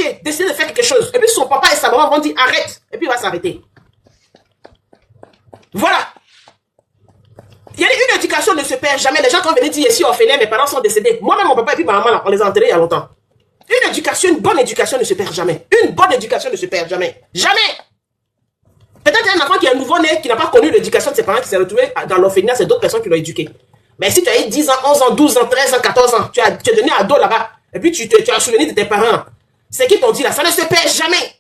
lâcher, décider de faire quelque chose. Et puis son papa et sa maman vont dire arrête. Et puis il va s'arrêter. Voilà. Il y a une éducation ne se perd jamais. Les gens quand venaient dire ici orphelin, mes parents sont décédés. Moi-même, mon papa et puis ma maman, on les a enterrés il y a longtemps. Une éducation, une bonne éducation ne se perd jamais. Une bonne éducation ne se perd jamais. Jamais. Peut-être un enfant qui est nouveau-né, qui n'a pas connu l'éducation de ses parents, qui s'est retrouvé dans l'orphelinat, c'est d'autres personnes qui l'ont éduqué. Mais si tu as eu 10 ans, 11 ans, 12 ans, 13 ans, 14 ans, tu es devenu ado là-bas, et puis tu as souvenir de tes parents, c'est qui t'ont dit là, ça ne se perd jamais.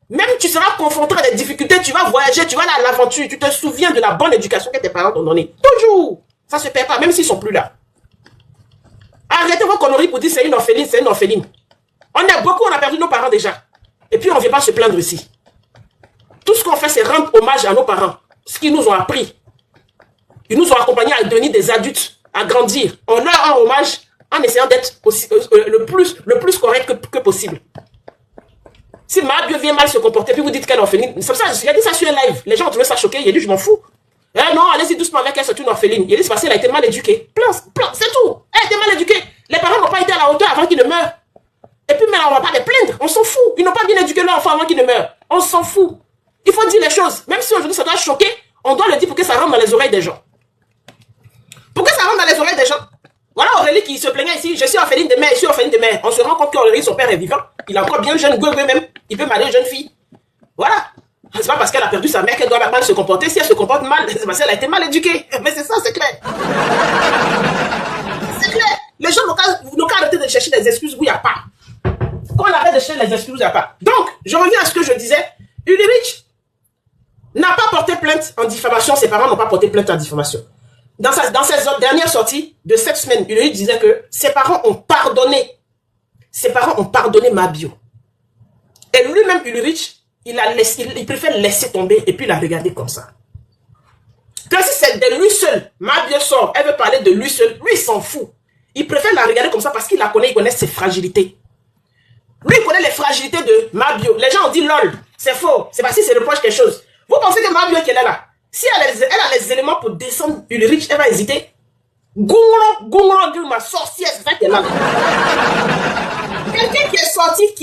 Même tu seras confronté à des difficultés, tu vas voyager, tu vas aller à l'aventure, tu te souviens de la bonne éducation que tes parents t'ont donnée. Toujours. Ça ne se perd pas, même s'ils ne sont plus là. Arrêtez vos conneries pour dire c'est une orpheline, c'est une orpheline. On est beaucoup, on a perdu nos parents déjà. Et puis on ne vient pas se plaindre ici. Tout ce qu'on fait, c'est rendre hommage à nos parents. Ce qu'ils nous ont appris. Ils nous ont accompagnés à devenir des adultes, à grandir. On leur rend hommage en essayant d'être le plus correct que possible. Si Mabio vient mal se comporter, puis vous dites qu'elle est orpheline, c'est ça, il a dit ça sur un live. Les gens ont trouvé ça choqué. Il a dit, je m'en fous. Eh non, allez-y doucement avec elle, c'est une orpheline. Il a dit, c'est parce qu'elle a été mal éduquée. Plan, c'est tout. Elle a été mal éduquée. Les parents n'ont pas été à la hauteur avant qu'ils ne meurent. Et puis maintenant, on ne va pas les plaindre. On s'en fout. Ils n'ont pas bien éduqué leur enfant avant qu'ils ne meurent. On s'en fout. Il faut dire les choses. Même si aujourd'hui ça doit choquer, on doit le dire pour que ça rentre dans les oreilles des gens. Pour que ça rentre dans les oreilles des gens. Voilà Aurélie qui se plaignait ici. Je suis orpheline de mère, je suis orpheline de mère. On se rend compte qu'Aurélie, son père est vivant. Il est encore bien jeune, même. Il peut marier une jeune fille. Voilà. C'est pas parce qu'elle a perdu sa mère qu'elle doit mal se comporter. Si elle se comporte mal, c'est parce qu'elle a été mal éduquée. Mais c'est ça, c'est clair. C'est clair. Les gens n'ont qu'à arrêter de chercher des excuses où il n'y a pas. Quand on arrête de chercher les excuses où il n'y a pas. Donc, je reviens à ce que je disais. Ulrich n'a pas porté plainte en diffamation. Ses parents n'ont pas porté plainte en diffamation. Dans ses dernières sorties de cette semaine, Ulrich disait que ses parents ont pardonné. Ses parents ont pardonné Mabio. Et lui-même, Ulrich, il préfère laisser tomber et puis il a regardé comme ça. Que si c'est de lui seul, Mabio sort, elle veut parler de lui seul, lui il s'en fout. Il préfère la regarder comme ça parce qu'il la connaît, il connaît ses fragilités. Lui, il connaît les fragilités de Mabio. Les gens ont dit lol, c'est faux, c'est parce qu'il se reproche quelque chose. Vous pensez que Mabio qui est là, si elle a les éléments pour descendre Ulrich, elle va hésiter. Gongro, ma sorcière, c'est ça qu'elle est là. Quelqu'un qui est sorti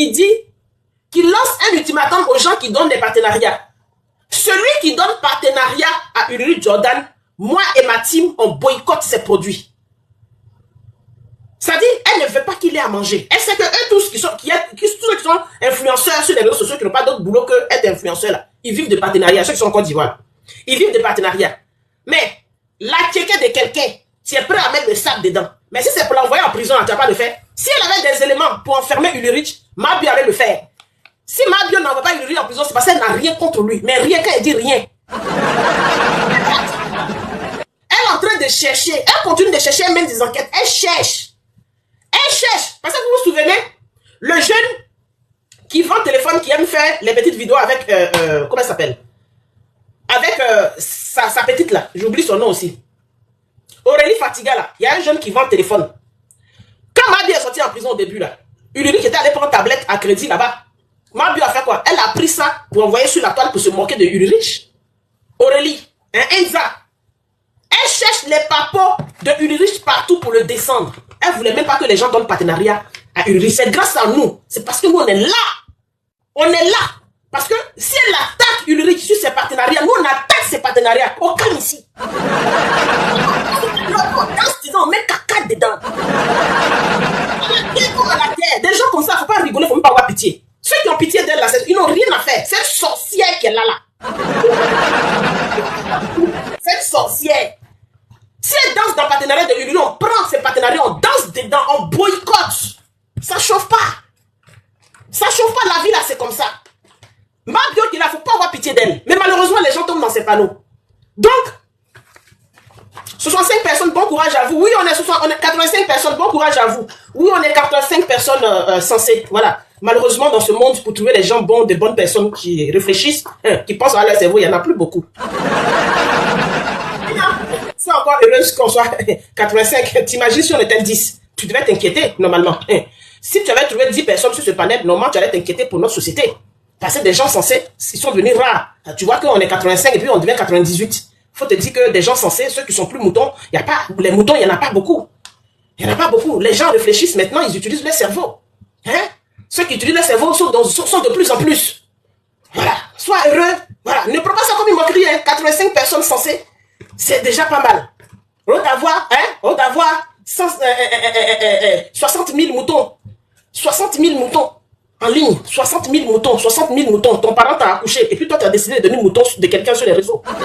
qui lance un ultimatum aux gens qui donnent des partenariats. Celui qui donne partenariat à Ulrich Jordan, moi et ma team, on boycotte ses produits. C'est-à-dire, elle ne veut pas qu'il ait à manger. Elle sait que eux tous tous ceux qui sont influenceurs sur les réseaux sociaux, qui n'ont pas d'autre boulot que être influenceurs là, ils vivent de partenariats, ceux qui sont en Côte d'Ivoire. Ils vivent de partenariats. Mais, la tchéquée de quelqu'un, tu es prêt à mettre le sac dedans. Mais si c'est pour l'envoyer en prison, tu n'as pas le faire. Si elle avait des éléments pour enfermer Ulrich, Mabio allait le faire. Si Mabio n'envoie pas Ulrich en prison, c'est parce qu'elle n'a rien contre lui. Mais rien qu'elle dit rien. Elle est en train de chercher. Elle continue de chercher, elle mène des enquêtes. Elle cherche. Elle cherche. Parce que vous vous souvenez, le jeune qui vend le téléphone, qui aime faire les petites vidéos avec, comment elle s'appelle? Avec sa petite là. J'oublie son nom aussi. Aurélie Fatiga là. Il y a un jeune qui vend le téléphone. Quand Mabio est sorti en prison au début là, Ulrich était allé prendre tablette à crédit là-bas. Mabio a fait quoi? Elle a pris ça pour envoyer sur la toile pour se moquer de Ulrich. Aurélie, Enza. Elle cherche les papos de Ulrich partout pour le descendre. Elle voulait même pas que les gens donnent partenariat à Ulrich. C'est grâce à nous. C'est parce que nous on est là. On est là. Parce que si elle attaque Ulrich sur ses partenariats, nous on attaque ses partenariats. Aucun ici. On met caca dedans. Des gens comme ça, faut pas rigoler, faut même pas avoir pitié. Ceux qui ont pitié d'elle là, ils n'ont rien à faire. Cette sorcière qui est là. Cette sorcière. Si elle danse dans le partenariat de Ulrich, on prend ses partenariats, on danse dedans, on boycotte. Ça chauffe pas. Ça chauffe pas, la vie là, c'est comme ça. Mabio qui là, faut pas avoir pitié d'elle. Mais malheureusement, les gens tombent dans ces panneaux. Donc, 65 personnes, bon courage à vous. Oui, on est 85 personnes, bon courage à vous. Oui, on est 85 personnes sensées. Voilà. Malheureusement, dans ce monde, pour trouver des gens bons, des bonnes personnes qui réfléchissent, qui pensent à leur cerveau, il n'y en a plus beaucoup. C'est encore heureuse qu'on soit 85. T'imagines si on était 10. Tu devais t'inquiéter, normalement. Si tu avais trouvé 10 personnes sur ce panel, normalement, tu allais t'inquiéter pour notre société. Parce que des gens sensés, ils sont devenus rares. Tu vois qu'on est 85 et puis on devient 98. Faut te dire que des gens sensés, ceux qui sont plus moutons, il y a pas, les moutons, il n'y en a pas beaucoup. Il n'y en a pas beaucoup. Les gens réfléchissent maintenant, ils utilisent leur cerveau. Ceux qui utilisent le cerveau sont de plus en plus. Voilà. Sois heureux. Voilà. Ne prends pas ça comme une moquerie. Hein. 85 personnes censées, c'est déjà pas mal. Au lieu d'avoir 60 000 moutons. 60 000 moutons en ligne. 60 000 moutons. 60 000 moutons. Ton parent t'a accouché. Et puis toi, tu as décidé de donner mouton de quelqu'un sur les réseaux. 60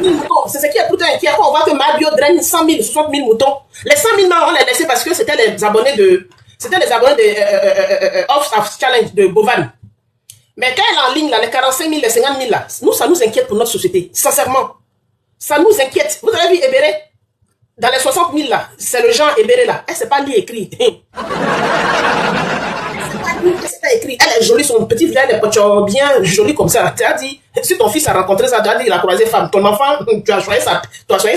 000 moutons. C'est ce qui est plutôt inquiétant. On voit que ma bio draine 100 000, 60 000 moutons. Les 100 000, on les laissait parce que c'était les abonnés de... C'était les abonnés de Off Challenge de Bovan. Mais quand elle est en ligne, là, les 45 000, les 50 000, là, nous, ça nous inquiète pour notre société. Sincèrement. Ça nous inquiète. Vous avez vu Ebéré? Dans les 60 000, là, c'est le genre Ebéré, là. Elle, c'est pas lui écrit. C'est pas écrit. Elle est jolie, son petit frère est bien joli comme ça. Tu as dit, si ton fils a rencontré ça, tu as dit, il a croisé femme. Ton enfant, tu as choisi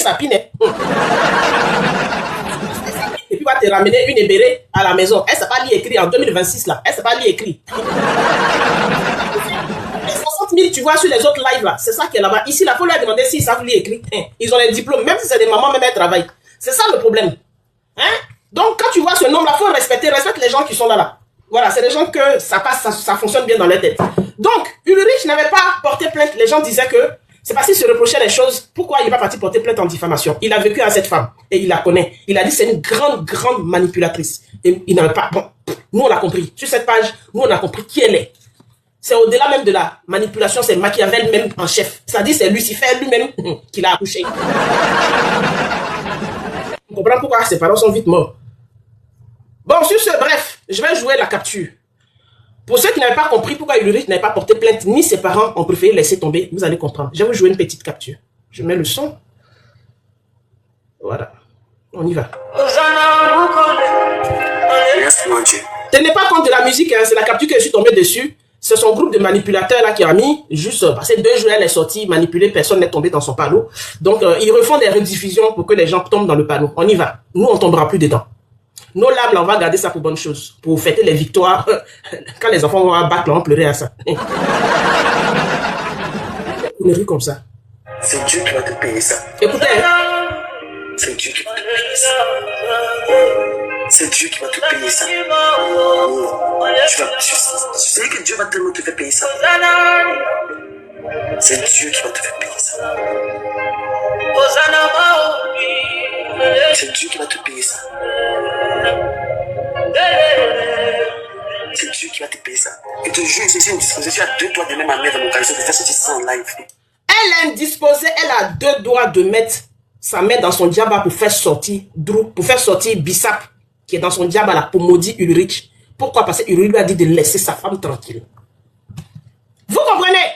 sa pine. Et puis, va te ramener une Ebéré à la maison. Elle, c'est pas lui écrit en 2026, là. Elle, c'est pas lui écrit. Les 60 000, tu vois, sur les autres lives, là, c'est ça qui est là-bas. Ici, il faut leur demander s'ils savent lire écrire. Ils ont les diplômes, même si c'est des mamans, même elles travaillent. C'est ça le problème. Hein? Donc, quand tu vois ce nombre-là, il faut respecte les gens qui sont là. Voilà, c'est des gens que ça passe, ça fonctionne bien dans leur tête. Donc, Ulrich n'avait pas porté plainte. Les gens disaient que c'est parce qu'il se reprochait les choses. Pourquoi il n'est pas parti porter plainte en diffamation? Il a vécu à cette femme et il la connaît. Il a dit c'est une grande manipulatrice. Et il n'avait pas... Bon, nous, on l'a compris. Sur cette page, nous, on a compris qui elle est. C'est au-delà même de la manipulation, c'est Machiavel même en chef. C'est-à-dire c'est Lucifer lui-même qui l'a accouché. On comprend pourquoi ses parents sont vite morts. Bon, sur ce, bref, je vais jouer la capture. Pour ceux qui n'avaient pas compris pourquoi Ulrich n'avait pas porté plainte, ni ses parents ont préféré laisser tomber, vous allez comprendre. Je vais vous jouer une petite capture. Je mets le son. Voilà. On y va. Tenez pas compte de la musique, hein, c'est la capture que je suis tombé dessus. C'est son groupe de manipulateurs là qui a mis, juste parce que 2 jours elle est sortie, manipulée, personne n'est tombé dans son panneau. Donc ils refont des rediffusions pour que les gens tombent dans le panneau. On y va. Nous, on tombera plus dedans. Nos lames, là, on va garder ça pour bonne chose. Pour fêter les victoires. Quand les enfants vont à bac, là, on va pleurer à ça. Une rue comme ça. C'est Dieu qui va te payer ça. Écoutez. C'est Dieu qui va te payer ça. C'est Dieu qui va te payer ça. Tu sais que Dieu va tellement te faire payer ça. C'est Dieu qui va te faire payer ça. C'est Dieu qui va te payer ça. C'est Dieu qui va te payer ça. Et te jure, c'est une disposition à 2 doigts de mettre ma mère dans mon caleçon de faire sortir ça en live. Elle est indisposée, elle a 2 doigts de mettre sa main dans son diable pour faire sortir Drew, pour faire sortir Bissap, qui est dans son diable là, pour maudire Ulrich. Pourquoi? Parce que Ulrich lui a dit de laisser sa femme tranquille. Vous comprenez?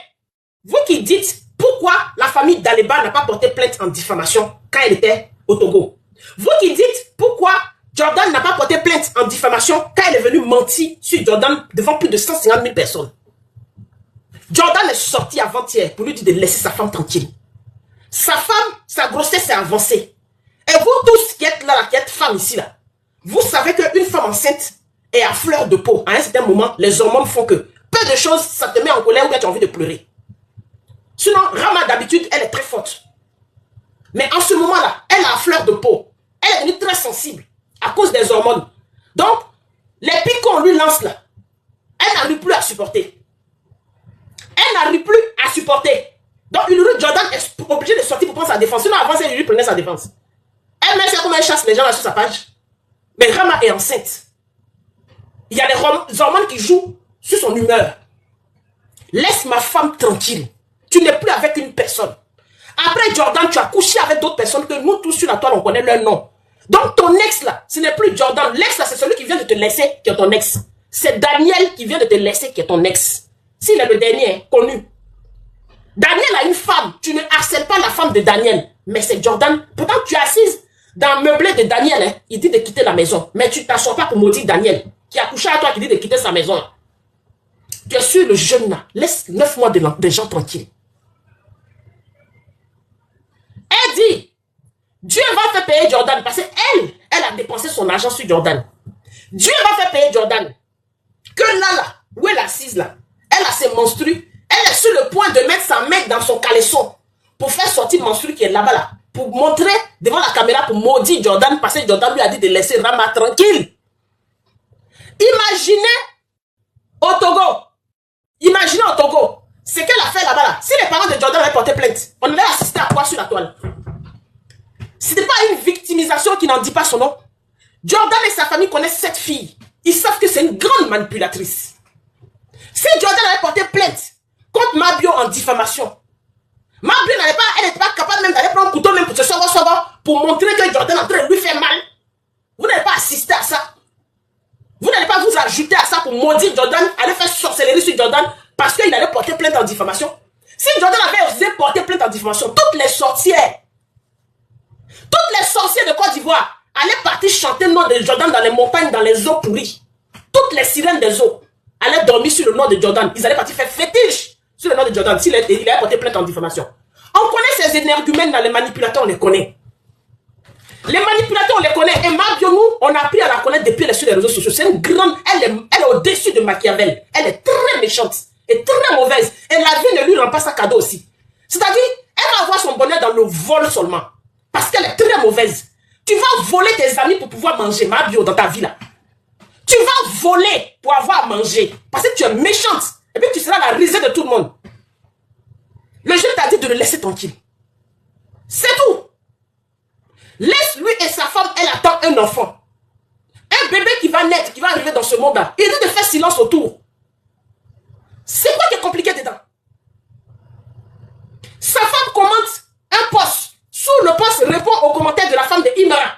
Vous qui dites pourquoi la famille d'Aleba n'a pas porté plainte en diffamation quand elle était au Togo. Vous qui dites pourquoi Jordan n'a pas porté plainte en diffamation quand elle est venue mentir sur Jordan devant plus de 150 000 personnes. Jordan est sorti avant-hier pour lui dire de laisser sa femme tranquille. Sa femme, sa grossesse est avancée. Et vous tous qui êtes là, qui êtes femmes ici, là, vous savez qu'une femme enceinte est à fleur de peau. À un certain moment, les hormones font que peu de choses, ça te met en colère ou bien tu as envie de pleurer. Sinon, Rama, d'habitude, elle est très forte. Mais en ce moment-là, elle a à fleur de peau. Elle est devenue très sensible à cause des hormones. Donc, les pics qu'on lui lance là, elle n'arrive plus à supporter. Elle n'arrive plus à supporter. Donc, Ulrich Jordan est obligé de sortir pour prendre sa défense. Sinon, avant, elle lui prenait sa défense. Elle-même sait comment elle chasse les gens là sur sa page. Mais Rama est enceinte. Il y a des hormones qui jouent sur son humeur. Laisse ma femme tranquille. Tu n'es plus avec une personne. Après Jordan, tu as couché avec d'autres personnes que nous tous sur la toile, on connaît leur nom. Donc ton ex là, ce n'est plus Jordan. L'ex là, c'est celui qui vient de te laisser, qui est ton ex. C'est Daniel qui vient de te laisser, qui est ton ex. S'il est le dernier, connu. Daniel a une femme. Tu ne harcèles pas la femme de Daniel. Mais c'est Jordan. Pourtant, tu es assise dans le meublé de Daniel. Hein. Il dit de quitter la maison. Mais tu ne t'assois pas pour maudire Daniel, qui a couché à toi, qui dit de quitter sa maison. Tu es sur le jeune là. Laisse 9 mois des gens tranquilles. Elle dit, Dieu va faire payer Jordan parce qu'elle, elle a dépensé son argent sur Jordan. Dieu va faire payer Jordan. Que là, où elle est assise là, elle a ses menstrues. Elle est sur le point de mettre sa main dans son caleçon pour faire sortir menstru qui est là-bas là. Pour montrer devant la caméra pour maudire Jordan parce que Jordan lui a dit de laisser Rama tranquille. Imaginez au Togo, ce qu'elle a fait là-bas là. Si les parents de Jordan avaient porté plainte, on allait assister à quoi sur la toile? C'était pas une victimisation qui n'en dit pas son nom. Jordan et sa famille connaissent cette fille. Ils savent que c'est une grande manipulatrice. Si Jordan avait porté plainte contre Mabio en diffamation, Mabio elle n'était pas capable même d'aller prendre un couteau même pour se savoir, pour montrer que Jordan est en train de lui faire mal. Vous n'allez pas assister à ça. Vous n'allez pas vous ajouter à ça pour maudire Jordan, aller faire sorcellerie sur Jordan parce qu'il allait porter plainte en diffamation. Si Jordan avait osé porter plainte en diffamation, toutes les sorcières de Côte d'Ivoire allaient partir chanter le nom de Jordan dans les montagnes, dans les eaux pourries. Toutes les sirènes des eaux allaient dormir sur le nom de Jordan. Ils allaient partir faire fétiche sur le nom de Jordan s'il avait porté plainte en diffamation. On connaît ces énergumènes dans les manipulateurs, on les connaît. Les manipulateurs, on les connaît. Et Mabio, nous, on a appris à la connaître depuis sur les réseaux sociaux. C'est une grande... Elle est au-dessus de Machiavel. Elle est très méchante et très mauvaise. Et la vie ne lui rend pas sa cadeau aussi. C'est-à-dire, elle va avoir son bonheur dans le vol seulement. Parce qu'elle est très mauvaise. Tu vas voler tes amis pour pouvoir manger, Mabio, dans ta vie là. Tu vas voler pour avoir à manger. Parce que tu es méchante. Et puis tu seras la risée de tout le monde. Le jeune t'a dit de le laisser tranquille. C'est tout. Laisse lui et sa femme, elle attend un enfant. Un bébé qui va naître, qui va arriver dans ce monde-là. Il dit de faire silence autour. C'est quoi qui est compliqué dedans? Sa femme commente un post. Sous le post répond aux commentaires de la femme de Imra.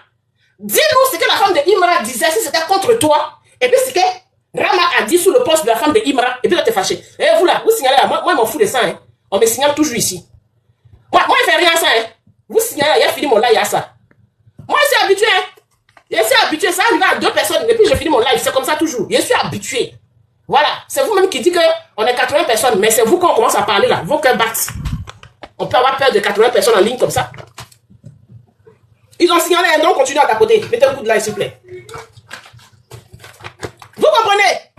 Dis-nous ce que la femme de Imra disait si c'était contre toi. Et puis ce que Rama a dit sous le post de la femme de Imra. Et puis là, t'es fâché. Et vous là, vous signalez là. Moi, je m'en fous de ça. Hein. On me signale toujours ici. Moi, il ne fait rien à ça. Hein. Vous signalez, il a fini mon live à ça. Moi, je suis habitué. Hein. Je suis habitué. Ça arrive à 2 personnes et puis je finis mon live. C'est comme ça toujours. Je suis habitué. Voilà. C'est vous-même qui dites qu'on est 80 personnes. Mais c'est vous quand on commence à parler là. Vos cœurs battent. On peut avoir peur de 80 personnes en ligne comme ça. Ils ont signalé un nom, continuez à tapoter. Mettez un coup de live, s'il vous plaît. Vous comprenez?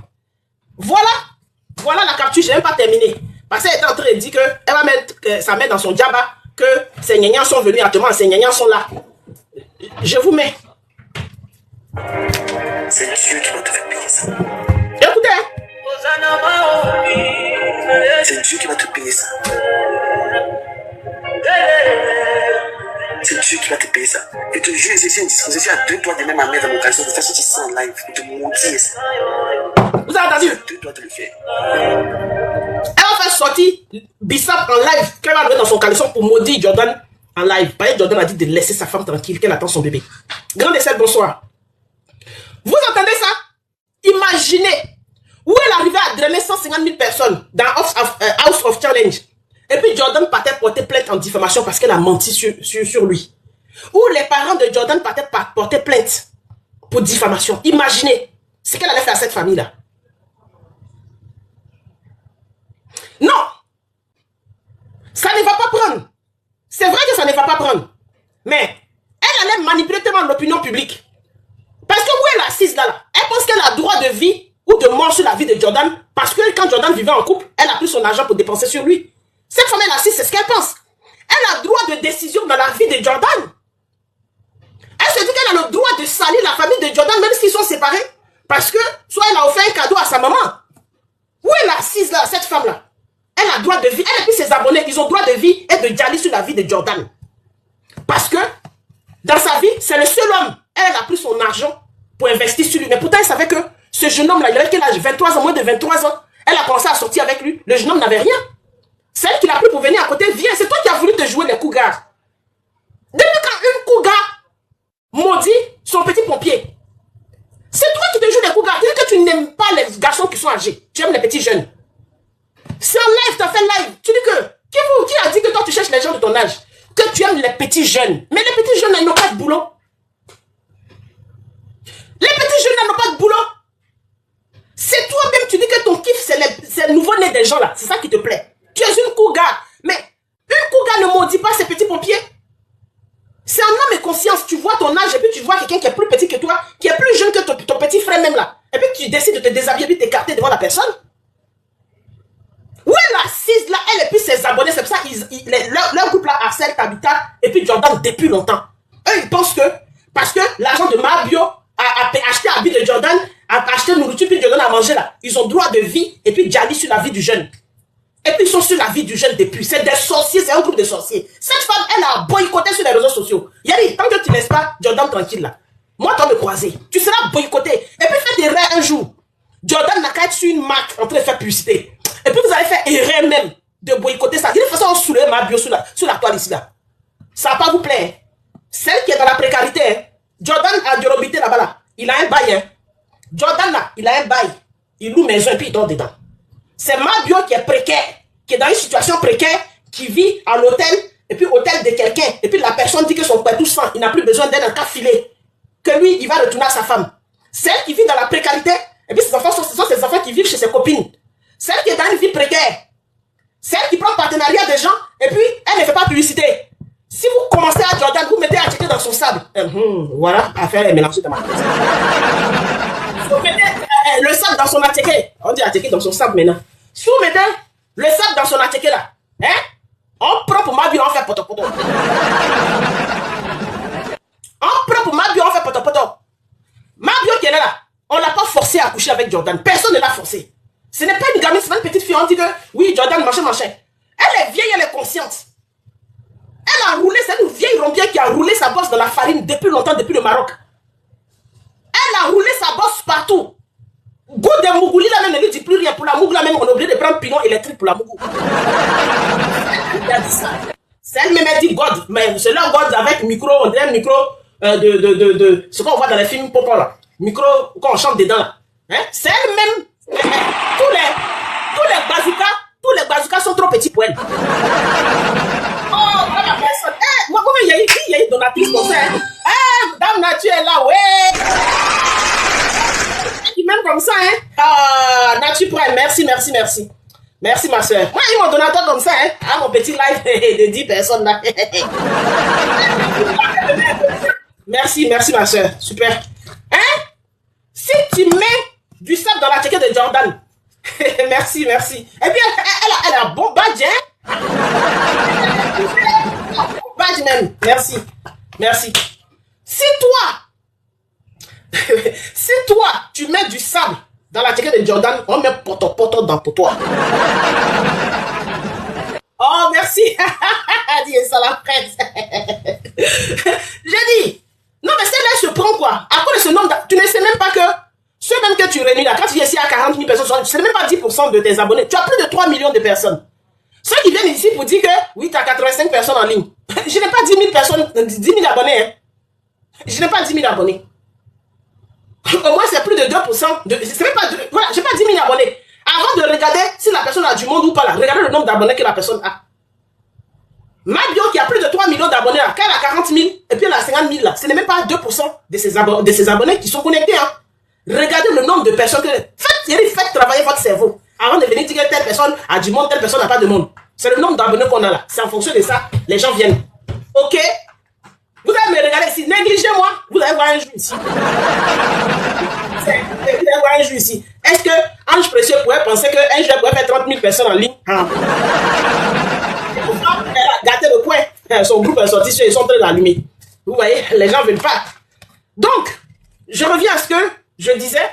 Voilà la capture. Je n'ai même pas terminé. Parce qu'elle est en train de dire qu'elle va mettre sa main dans son djaba, que ces gnagnans sont venus actuellement, ces gnagnans sont là. Je vous mets. C'est Dieu qui va te faire payer ça. Écoutez. C'est Dieu qui va te payer ça. C'est Dieu qui va te payer ça. Et te jure, je suis à 2 doigts de même à mettre dans mon caleçon de faire sortir ça en live et de maudire ça. Vous avez entendu? 2 doigts de le faire. Elle va faire sortir Bissap en live, qu'elle va mettre dans son caleçon pour maudire Jordan en live. Parce que Jordan a dit de laisser sa femme tranquille, qu'elle attend son bébé. Grand décès, bonsoir. Vous entendez ça? Imaginez où elle arrivait à drainer 150 000 personnes dans House of Challenge. Et puis Jordan partait porter plainte en diffamation parce qu'elle a menti sur lui. Ou les parents de Jordan partaient porter plainte pour diffamation. Imaginez ce qu'elle allait faire à cette famille-là. Non, ça ne va pas prendre. C'est vrai que ça ne va pas prendre. Mais elle allait manipuler tellement l'opinion publique. Parce que où elle est assise là, elle pense qu'elle a droit de vie ou de mort sur la vie de Jordan. Parce que quand Jordan vivait en couple, elle a pris son argent pour dépenser sur lui. Cette femme, elle est assise, c'est ce qu'elle pense. Elle a droit de décision dans la vie de Jordan. Elle se dit qu'elle a le droit de salir la famille de Jordan, même s'ils sont séparés. Parce que, soit elle a offert un cadeau à sa maman. Où elle est assise là, cette femme-là? Elle a droit de vie. Elle et puis ses abonnés, ils ont droit de vie et de dialyse sur la vie de Jordan. Parce que, dans sa vie, c'est le seul homme. Elle a pris son argent pour investir sur lui. Mais pourtant, elle savait que ce jeune homme-là, il avait quel âge? 23 ans, moins de 23 ans. Elle a commencé à sortir avec lui. Le jeune homme n'avait rien. C'est elle qui l'a pris pour venir à côté. Viens, c'est toi qui as voulu te jouer les cougars. Depuis quand une cougar maudit son petit pompier, c'est toi qui te joues les cougars. Tu dis que tu n'aimes pas les garçons qui sont âgés. Tu aimes les petits jeunes. C'est en live, tu as fait live. Tu dis que, qui a dit que toi tu cherches les gens de ton âge? Que tu aimes les petits jeunes. Mais les petits jeunes, ils n'ont pas de boulot. Les petits jeunes n'ont pas de boulot. C'est toi-même, tu dis que ton kiff, c'est le nouveau-né des gens là. C'est ça qui te plaît. Tu es une cougar. Mais une cougar ne maudit pas ses petits pompiers. C'est un homme et conscience. Tu vois ton âge et puis tu vois quelqu'un qui est plus petit que toi, qui est plus jeune que ton petit frère même là. Et puis tu décides de te déshabiller et de t'écarter devant la personne. Où elle est assise là, elle et puis ses abonnés, c'est pour ça leur groupe là harcèle Tabitha et puis Jordan depuis longtemps. Eux ils pensent que, parce que l'argent de Mabio à acheter habits de Jordan, à acheter nourriture, puis Jordan à manger là. Ils ont droit de vie, et puis Djali sur la vie du jeune. Et puis ils sont sur la vie du jeune depuis. C'est des sorciers, c'est un groupe de sorciers. Cette femme, elle a boycotté sur les réseaux sociaux. Yali, tant que tu ne laisses pas Jordan tranquille là, moi, tu vas me croiser. Tu seras boycotté. Et puis faites erreur un jour. Jordan n'a qu'à être sur une marque en train de faire publicité. Et puis vous allez faire erreur même de boycotter ça. Il faut ça, on soulève ma bio sur la toile ici là. Ça va pas vous plaire. Celle qui est dans la précarité, hein. Jordan a de l'obité là-bas là. Il a un bail. Hein. Jordan là, il a un bail. Il loue maison et puis il dort dedans. C'est ma bio qui est précaire, qui est dans une situation précaire, qui vit à l'hôtel, et puis hôtel de quelqu'un. Et puis la personne dit que son père tout sang, il n'a plus besoin d'aide en cas filé. Que lui, il va retourner à sa femme. Celle qui vit dans la précarité, et puis ses enfants sont ses enfants qui vivent chez ses copines. Celle qui est dans une vie précaire. Celle qui prend partenariat des gens, et puis elle ne fait pas publicité. Si vous commencez à Jordan, vous mettez à checker dans son sable. Voilà, affaire est mélangée dans ma tête. Vous mettez le sable dans son attiqué. On dit attiqué dans son sable maintenant. Si vous mettez le sable dans son attiqué là, hein, on prend pour ma vie, on fait poto-poto. On prend pour ma bio, on fait poto-poto. Ma bio qui est là, on l'a pas forcé à coucher avec Jordan. Personne ne l'a forcé. Ce n'est pas une gamine, c'est pas une petite fille. On dit que oui, Jordan, machin. Elle est vieille, elle est consciente. Elle a roulé, c'est une vieille rompière qui a roulé sa bosse dans la farine depuis longtemps, depuis le Maroc. Elle a roulé sa bosse partout. Goût de Mougouli, là même, ne lui dit plus rien. Pour la Mougou, là même, on est obligé de prendre pilon électrique pour la Mougou. Elle a dit ça. C'est elle-même, elle dit God. Mais c'est là God avec micro, on dirait un micro de ce qu'on voit dans les films popo là. Micro, quand on chante dedans là. Hein? C'est elle-même. Tous les bazookas sont trop petits pour elle. Oh, la personne. Moi, comment il y a une donatrice comme ça? Dame Nature est là, ouais. Qui m'aime comme ça, hein? Ah, Nature Prime, merci. Merci, ma soeur. Moi, ils m'ont donné un comme ça, hein? Ah, mon petit live de 10 personnes là. Merci, ma soeur. Super. Hein? Si tu mets du sable dans la tête de Jordan, merci. Et puis, elle a un bon badge, hein? Badge même. Merci. Si toi, tu mets du sable dans la tête de Jordan, on met poto dans pour toi. Oh, merci. Dis ça la prête. J'ai dit, non, mais celle-là se prend quoi? À quoi de ce nombre, tu ne sais même pas que ceux même que tu réunis là, quand tu es ici à 40 000 personnes, ce n'est même pas 10% de tes abonnés. Tu as plus de 3 millions de personnes. Ceux qui viennent ici pour dire que, oui, tu as 85 personnes en ligne. Je n'ai pas 10 000 personnes, 10 000 abonnés. Hein. Je n'ai pas 10 000 abonnés. Au moins, c'est plus de 2%. C'est même pas, voilà, j'ai pas 10 000 abonnés. Avant de regarder si la personne a du monde ou pas là, regardez le nombre d'abonnés que la personne a. Ma bio qui a plus de 3 millions d'abonnés là, quand elle a 40 000 et puis elle a 50 000 là, ce n'est même pas 2% de ses abonnés qui sont connectés. Hein. Regardez le nombre de personnes que... Faites travailler votre cerveau. Avant de venir dire que telle personne a du monde, telle personne n'a pas de monde. C'est le nombre d'abonnés qu'on a là. C'est en fonction de ça, les gens viennent. Ok? Vous allez me regarder ici. Négligez-moi. Vous allez voir un jour ici. Vous allez voir un jour ici. Est-ce que Ange Précieux pourrait penser qu'un jour pourrait faire 30 000 personnes en ligne? Elle a gâté le coin. Son groupe est sorti, ils sont en train d'allumer. Vous voyez, les gens ne veulent pas. Donc, je reviens à ce que je disais.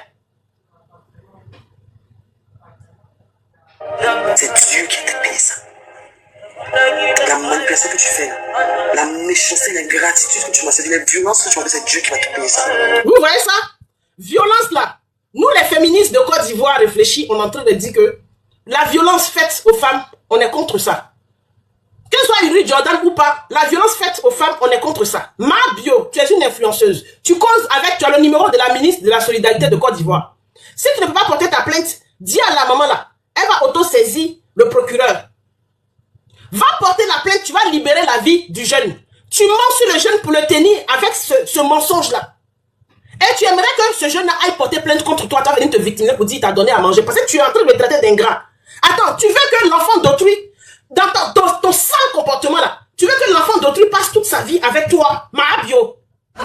C'est Dieu qui t'a payé ça. La manipulation que tu fais, la méchanceté, l'ingratitude que tu m'as dit, la violence que tu m'as fait, c'est Dieu qui va te payer ça. Vous voyez ça? Violence là. Nous, les féministes de Côte d'Ivoire réfléchis, on est en train de dire que la violence faite aux femmes, on est contre ça. Que ce soit Ingrid Jordan ou pas, la violence faite aux femmes, on est contre ça. Ma bio, tu es une influenceuse. Tu causes avec, tu as le numéro de la ministre de la Solidarité de Côte d'Ivoire. Si tu ne peux pas porter ta plainte, dis à la maman là, elle va auto-saisir le procureur. Va porter la plainte, tu vas libérer la vie du jeune. Tu mens sur le jeune pour le tenir avec ce mensonge-là. Et tu aimerais que ce jeune aille porter plainte contre toi, tu vas venir te victimiser pour dire qu'il t'a donné à manger. Parce que tu es en train de le traiter d'ingrat. Attends, tu veux que l'enfant d'autrui, dans ton sale comportement là, tu veux que l'enfant d'autrui passe toute sa vie avec toi, ma bio. Tu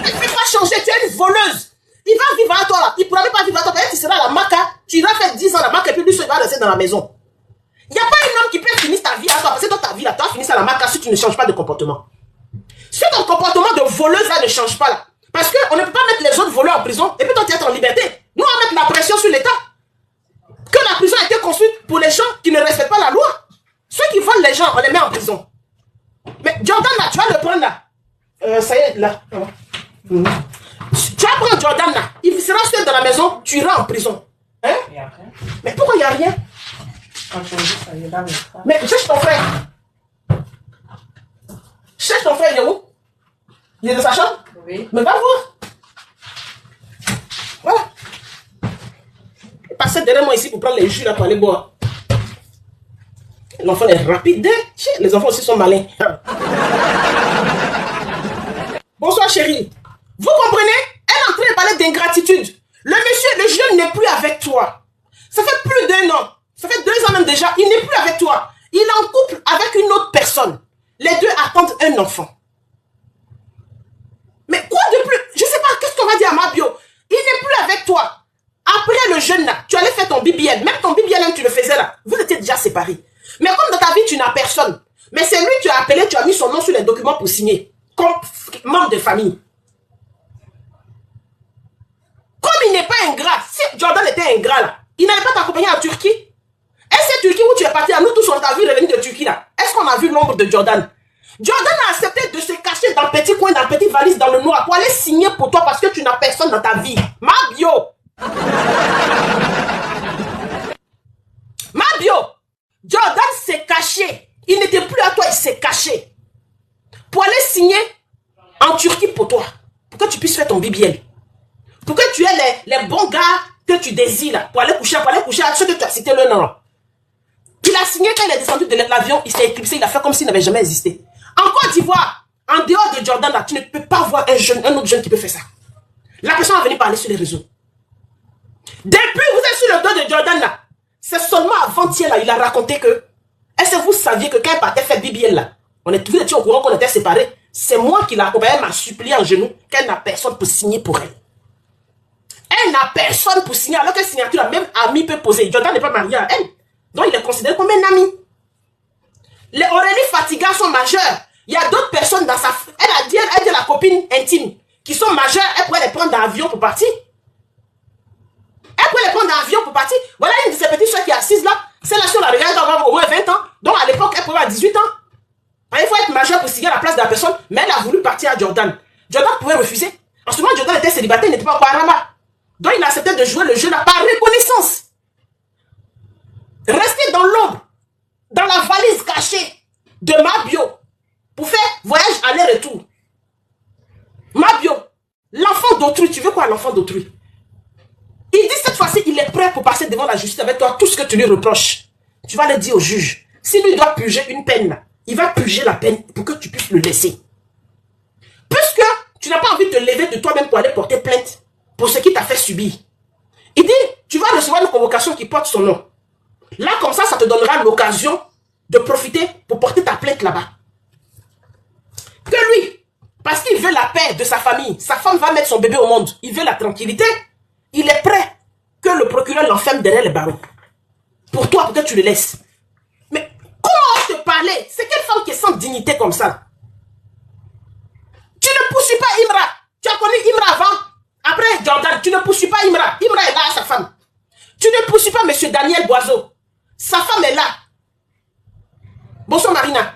ne fais pas changer, tu es une voleuse. Il va vivre à toi là, il ne pourra même pas vivre à toi. Tu seras à la maca, tu vas faire 10 ans à la maca et puis lui, il va rester dans la maison. Il n'y a pas un homme qui peut finir ta vie à toi, parce que dans ta vie là, tu vas finir à la maca si tu ne changes pas de comportement. Si ton comportement de voleuse là ne change pas là, parce qu'on ne peut pas mettre les autres voleurs en prison et puis toi tu es en liberté. Nous on va mettre la pression sur l'État. Que la prison a été construite pour les gens qui ne respectent pas la loi. Ceux qui volent les gens, on les met en prison. Mais Jordan là, tu vas le prendre là. Ça y est, là. Tu vas prendre Jordan là. Il sera seul dans la maison, tu iras en prison. Hein? Mais pourquoi il n'y a rien? Mais cherche ton frère. Cherche ton frère, il est où? Il est dans sa chambre? Oui. Mais va voir. Voilà. Passez derrière moi ici pour prendre les jus là pour aller boire. L'enfant est rapide. Les enfants aussi sont malins. Bonsoir chérie. Vous comprenez? Elle est en train de parler d'ingratitude. Le monsieur, le jeune n'est plus avec toi. Ça fait plus d'1 an. Ça fait 2 ans même déjà. Il n'est plus avec toi. Il est en couple avec une autre personne. Les deux attendent un enfant. Mais quoi de plus? Je sais pas, qu'est-ce qu'on va dire à ma bio? Il n'est plus avec toi. Après le jeune là, tu allais faire ton BBL. Même ton BBL, tu le faisais là. Vous étiez déjà séparés. Mais comme dans ta vie, tu n'as personne. Mais c'est lui que tu as appelé, tu as mis son nom sur les documents pour signer. Comme membre de famille. Comme il n'est pas ingrat, si Jordan était ingrat là, il n'allait pas t'accompagner en Turquie. Est-ce que Turquie où tu es parti, à nous tous on t'a vu revenir de Turquie là? Est-ce qu'on a vu l'ombre de Jordan? Jordan a accepté de se cacher dans le petit coin, dans la petite valise, dans le noir, pour aller signer pour toi parce que tu n'as personne dans ta vie. Ma bio. Ma bio. Jordan s'est caché. Il n'était plus à toi, il s'est caché. Pour aller signer en Turquie pour toi. Pour que tu puisses faire ton BBL. Pour que tu aies les bons gars que tu désires là, pour aller coucher à ceux que tu as cité le nom. Il a signé quand il est descendu de l'avion, il s'est éclipsé, il a fait comme s'il n'avait jamais existé. En Côte d'Ivoire, en dehors de Jordan là, tu ne peux pas voir un autre jeune qui peut faire ça. La personne va venir parler sur les réseaux. Depuis vous êtes sur le dos de Jordan là, c'est seulement avant-hier là, il a raconté que, est-ce que vous saviez que quand il partait faire BBL là, vous étiez au courant qu'on était séparés, c'est moi qui l'a accompagné, m'a supplié en genoux qu'elle n'a personne pour signer pour elle. Elle n'a personne pour signer, alors que signature, la même ami peut poser. Jordan n'est pas marié à elle. Donc, il est considéré comme un ami. Les Aurélie Fatiga sont majeures. Il y a d'autres personnes dans sa... Elle dit la copine intime, qui sont majeures, elle pourrait les prendre dans l'avion pour partir. Elle pourrait les prendre dans l'avion pour partir. Voilà une de ces petites soeurs qui est assise là. Celle-là, si on la regarde, elle doit avoir au moins 20 ans. Donc, à l'époque, elle pouvait avoir 18 ans. Alors, il faut être majeur pour signer à la place de la personne. Mais elle a voulu partir à Jordan. Jordan pouvait refuser. En ce moment, Jordan était célibataire, il n'était pas encore à Rabat. Donc, il a accepté de jouer le jeu là par reconnaissance. Rester dans l'ombre, dans la valise cachée de ma bio, pour faire voyage aller-retour. Ma bio, l'enfant d'autrui, tu veux quoi l'enfant d'autrui? Il dit cette fois-ci, il est prêt pour passer devant la justice avec toi, tout ce que tu lui reproches. Tu vas le dire au juge. Si lui doit purger une peine, il va purger la peine pour que tu puisses le laisser. Puisque tu n'as pas envie de te lever de toi-même pour aller porter plainte pour ce qui t'a fait subir. Il dit, tu vas recevoir une convocation qui porte son nom. Là, comme ça te donnera l'occasion de profiter pour porter ta plainte là-bas. Que lui, parce qu'il veut la paix de sa famille, sa femme va mettre son bébé au monde, il veut la tranquillité, il est prêt que le procureur l'enferme derrière les barreaux. Pour toi, pour que tu le laisses. Mais comment te parler? C'est quelle femme qui est sans dignité comme ça? Tu ne poursuis pas Imra. Tu as connu Imra avant? Après Jordan, tu ne poursuis pas Imra. Imra est là à sa femme. Tu ne poursuis pas M. Daniel Boiseau. Sa femme est là. Bonsoir Marina.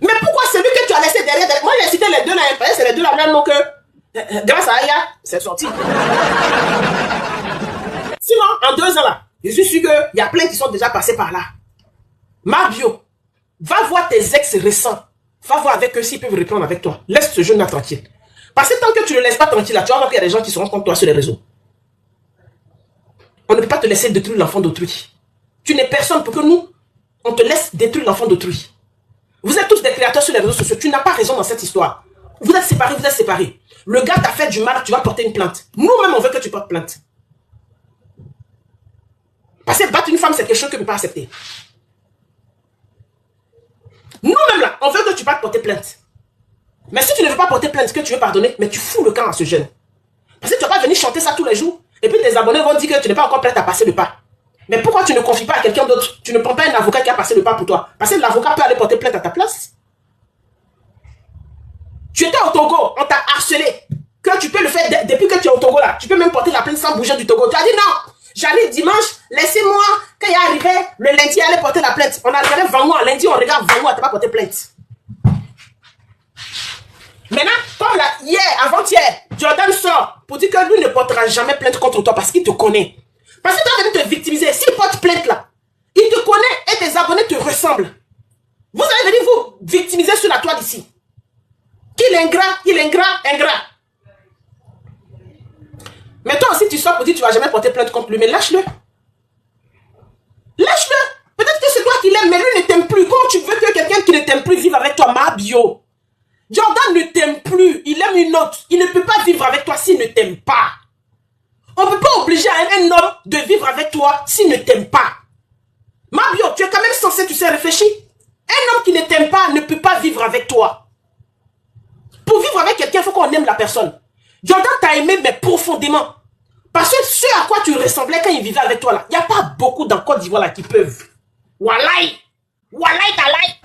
Mais pourquoi celui que tu as laissé derrière, moi j'ai cité les deux là, c'est les deux là, même que grâce à Aya, c'est sorti. Sinon, en 2 ans là, je suis sûr qu'il y a plein qui sont déjà passés par là. Marbio, va voir tes ex récents. Va voir avec eux s'ils peuvent répondre avec toi. Laisse ce jeune là tranquille. Parce que tant que tu ne le laisses pas tranquille là, tu vas voir qu'il y a des gens qui seront contre toi sur les réseaux. On ne peut pas te laisser détruire l'enfant d'autrui. Tu n'es personne pour que nous, on te laisse détruire l'enfant d'autrui. Vous êtes tous des créateurs sur les réseaux sociaux. Tu n'as pas raison dans cette histoire. Vous êtes séparés, vous êtes séparés. Le gars t'a fait du mal, tu vas porter une plainte. Nous-mêmes, on veut que tu portes plainte. Parce que battre une femme, c'est quelque chose que tu ne peux pas accepter. Nous-mêmes, là, on veut que tu passes porter plainte. Mais si tu ne veux pas porter plainte, que tu veux pardonner, mais tu fous le camp à ce jeune. Parce que tu ne vas pas venir chanter ça tous les jours. Et puis tes abonnés vont dire que tu n'es pas encore prête à passer le pas. Mais pourquoi tu ne confies pas à quelqu'un d'autre? Tu ne prends pas un avocat qui a passé le pas pour toi. Parce que l'avocat peut aller porter plainte à ta place. Tu étais au Togo, on t'a harcelé. Que tu peux le faire depuis que tu es au Togo là. Tu peux même porter la plainte sans bouger du Togo. Tu as dit non. J'allais dimanche, laissez-moi. Quand il est arrivé, le lundi, il allait porter la plainte. On a regardé Vangoua. Lundi, on regarde Vangoua, t'as pas porté plainte. Maintenant, comme là, hier, avant-hier, Jordan sort pour dire que lui ne portera jamais plainte contre toi parce qu'il te connaît. Parce que tu as venu te victimiser. S'il porte plainte là, il te connaît et tes abonnés te ressemblent. Vous allez venir vous victimiser sur la toile ici. Qu'il est ingrat. Mais toi aussi, tu sors pour dire que tu ne vas jamais porter plainte contre lui. Mais lâche-le. Lâche-le. Peut-être que c'est toi qui l'aimes, mais lui ne t'aime plus. Comment tu veux que quelqu'un qui ne t'aime plus vive avec toi, Mabio? Jordan ne t'aime plus. Il aime une autre. Il ne peut pas vivre avec toi s'il ne t'aime pas. On ne peut pas obliger un homme de vivre avec toi s'il ne t'aime pas. Mabio, tu es quand même censé, tu sais, réfléchir. Un homme qui ne t'aime pas ne peut pas vivre avec toi. Pour vivre avec quelqu'un, il faut qu'on aime la personne. Jordan t'a aimé, mais profondément. Parce que ce à quoi tu ressemblais quand il vivait avec toi, là, il n'y a pas beaucoup dans Côte d'Ivoire là qui peuvent. Wallahi. Wallahi talaï.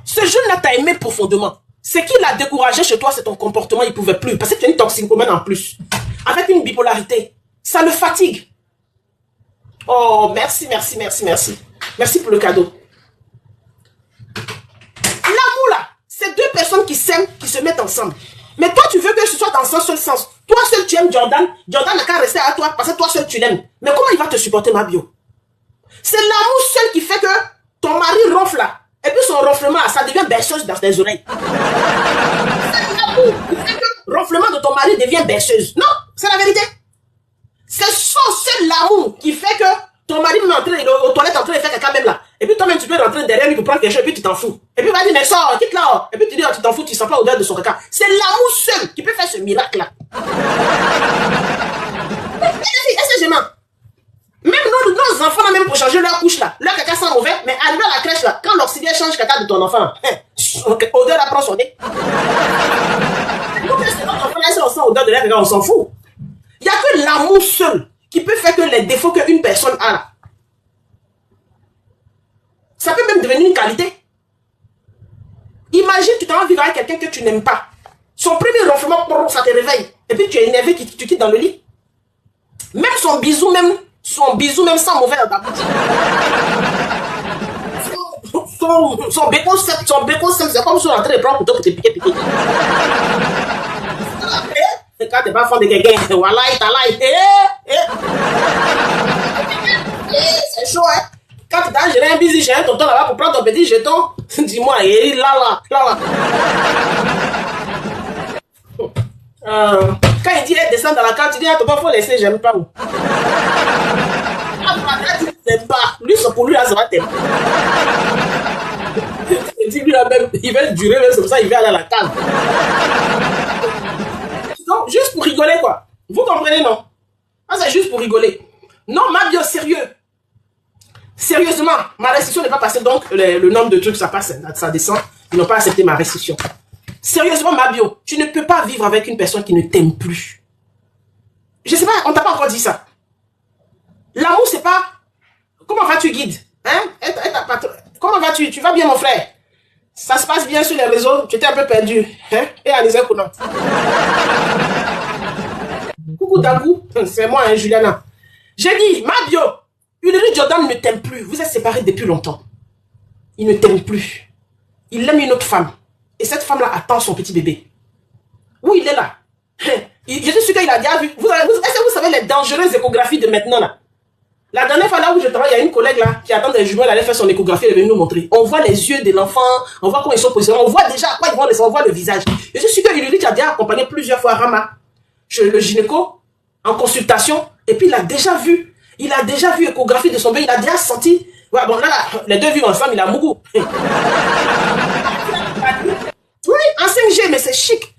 Ce jeune-là t'a aimé profondément. Ce qui l'a découragé chez toi, c'est ton comportement, il ne pouvait plus. Parce que tu es une toxicomane en plus. Avec une bipolarité. Ça le fatigue. Oh, merci. Merci pour le cadeau. L'amour là, c'est deux personnes qui s'aiment, qui se mettent ensemble. Mais toi, tu veux que ce soit dans un seul sens. Toi seul, tu aimes Jordan. Jordan n'a qu'à rester à toi parce que toi seul, tu l'aimes. Mais comment il va te supporter, Mabio? C'est l'amour seul qui fait que ton mari ronfle là. Et puis son ronflement, ça devient berceuse dans tes oreilles. C'est l'amour qui fait que le ronflement de ton mari devient berceuse. Non, c'est la vérité. C'est son seul l'amour qui fait que ton mari me rentre aux toilettes en train de faire caca même là. Et puis toi-même, tu peux rentrer derrière lui pour prendre quelque chose et puis tu t'en fous. Et puis il va dire, mais sors, quitte là. Et puis tu dis, oh, tu t'en fous, tu sens pas l'odeur de son caca. C'est l'amour seul qui peut faire ce miracle-là. Est-ce que je mens? Même nos enfants, là, même pour changer leur couche là, leur caca sent mauvais, mais arrivé à la crèche là, quand l'auxiliaire change caca de ton enfant là, odeur là prend son nez. Nous, qu'est-ce que notre enfant là, si on sent odeur de leur caca, on s'en fout. Il n'y a que l'amour seul qui peut faire que les défauts qu'une personne a là, ça peut même devenir une qualité. Imagine, tu t'en vas vivre avec quelqu'un que tu n'aimes pas. Son premier ronflement, ça te réveille. Et puis tu es énervé, tu quittes dans le lit. Même son bisou, même sans mauvais dans ta bouche. Son bécon sec, c'est comme si on entrait de prendre pour te piquer. Et quand t'es pas fond de quelqu'un, voilà, c'est chaud, hein. Quand tu as géré un busy, j'ai un tonton là-bas pour prendre ton petit jeton, dis-moi, là. Quand il dit descend dans la carte, tu dis, tonton, faut laisser, j'aime pas. T'aimes pas. Lui, c'est pour lui, là, ça va t'aimer. Il dit, lui, là, même, il va durer, même comme ça, il va aller à la case. Donc, juste pour rigoler, quoi. Vous comprenez, non? Ah, c'est juste pour rigoler. Non, Mabio, sérieux. Sérieusement, ma restriction n'est pas passée, donc le nombre de trucs, ça passe, ça descend. Ils n'ont pas accepté ma restriction. Sérieusement, Mabio, tu ne peux pas vivre avec une personne qui ne t'aime plus. Je sais pas, on t'a pas encore dit ça. L'amour, c'est pas... Comment vas-tu, guide? Hein? Comment vas-tu? Tu vas bien, mon frère? Ça se passe bien sur les réseaux? Tu étais un peu perdu. Hein? Et Alizé Kounan. Coucou Dagou. C'est moi, hein, Juliana. J'ai dit, Mabio, Ulrich Jordan ne t'aime plus. Vous êtes séparés depuis longtemps. Il ne t'aime plus. Il aime une autre femme. Et cette femme-là attend son petit bébé. Où il est là? Je suis sûr qu'il a déjà vu. Est-ce que vous savez les dangereuses échographies de maintenant là? La dernière fois là où je travaille, il y a une collègue là qui attend des jumeaux, elle allait faire son échographie, elle est venue nous montrer. On voit les yeux de l'enfant, on voit comment ils sont positionnés, on voit déjà à quoi ils vont laisser, on voit le visage. Je suis sûr que Ulrich a déjà accompagné plusieurs fois Rama chez le gynéco en consultation et puis il a déjà vu l'échographie de son bébé, il a déjà senti. Ouais, bon là, les deux vivent ensemble, il a Mougou. Oui, en 5G, mais c'est chic.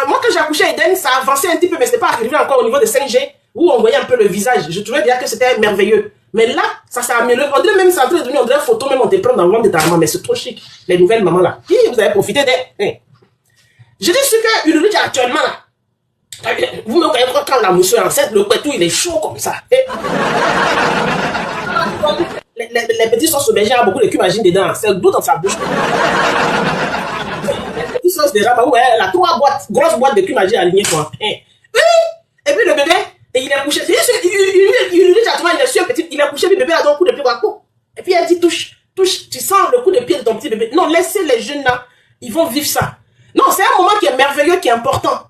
Moi quand j'ai accouché à Eden, ça avançait un petit peu, mais c'est pas arrivé encore au niveau de 5G. Où on voyait un peu le visage. Je trouvais bien que c'était merveilleux. Mais là, ça s'est amélioré. On dirait même ça de devenir, on dirait photo, même on te prend dans le ventre de ta maman. Mais c'est trop chic. Les nouvelles mamans là. Vous avez profité d'elles. Je dis ce que Ulrich actuellement là. Vous me voyez quand la monsieur est enceinte, le couetou il est chaud comme ça. les petits sauces aubergines ont beaucoup de cubagine dedans. C'est d'où dans sa bouche. Les petits sauces de Rama, ouais, elle a 3 boîtes, grosses boîtes de cubagine alignées, quoi. Oui. Et puis le bébé, et il est couché. Il lui dit exactement, il est sur un petit, il est couché, puis le bébé a donné un coup de pied à coup. Et puis elle dit, touche, tu sens le coup de pied de ton petit bébé. Non, laissez les jeunes là, ils vont vivre ça. Non, c'est un moment qui est merveilleux, qui est important.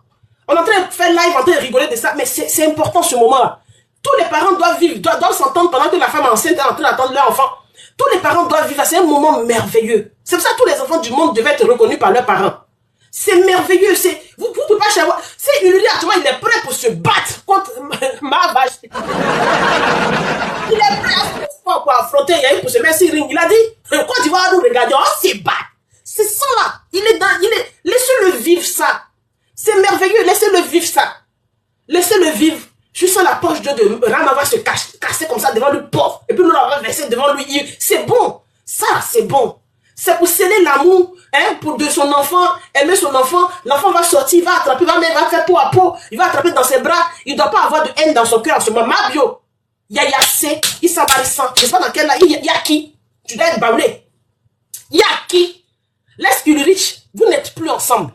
On est en train de faire live, en train de rigoler de ça, mais c'est important ce moment-là. Tous les parents doivent vivre, doivent s'entendre pendant que la femme enceinte est en train d'attendre leur enfant. Tous les parents doivent vivre, c'est un moment merveilleux. C'est pour ça que tous les enfants du monde devaient être reconnus par leurs parents. C'est merveilleux, vous ne pouvez pas savoir. C'est Ululi actuellement, il est prêt pour se battre contre ma vache. Il est prêt pour affronter, il y a eu pour se mettre sur ring. Il a dit, quand tu vas nous regarder, on se bat. C'est ça là. Laissez-le vivre ça. C'est merveilleux, laissez-le vivre ça. Laissez-le vivre. Juste à la poche de Rama va se casser comme ça devant le pauvre. Et puis nous va verser devant lui. C'est bon. Ça, c'est bon. C'est pour sceller l'amour, hein, pour de son enfant, aimer son enfant. L'enfant va sortir, il va attraper, va faire peau à peau. Il va attraper dans ses bras. Il ne doit pas avoir de haine dans son cœur en ce moment. Mabio, il y a Yassé, il s'abarissant. Je ne sais pas dans quel là. Il y a qui? Tu dois être baoulé. Il y a qui? Laisse Ulrich, vous n'êtes plus ensemble.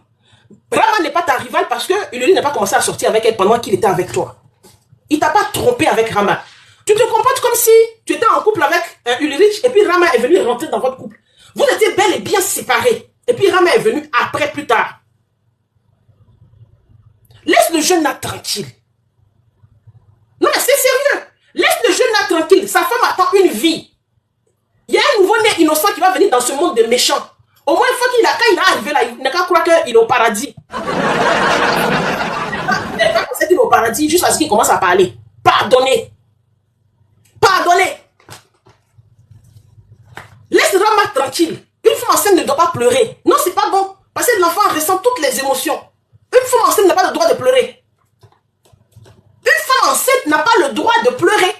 Rama n'est pas ta rivale parce que Ulrich n'a pas commencé à sortir avec elle pendant qu'il était avec toi. Il t'a pas trompé avec Rama. Tu te comportes comme si tu étais en couple avec Ulrich et puis Rama est venu rentrer dans votre couple. Vous étiez bel et bien séparés. Et puis Rama est venu après, plus tard. Laisse le jeune là tranquille. Non mais c'est sérieux. Laisse le jeune là tranquille. Sa femme attend une vie. Il y a un nouveau-né innocent qui va venir dans ce monde de méchants. Au moins, quand il est arrivé là, il n'a qu'à croire qu'il est au paradis. Il n'est pas pensé qu'il est au paradis juste à ce qu'il commence à parler. Pardonnez. Pardonnez. Laisse Rama tranquille. Une femme enceinte ne doit pas pleurer. Non, c'est pas bon. Parce que l'enfant ressent toutes les émotions. Une femme enceinte n'a pas le droit de pleurer. Une femme enceinte n'a pas le droit de pleurer.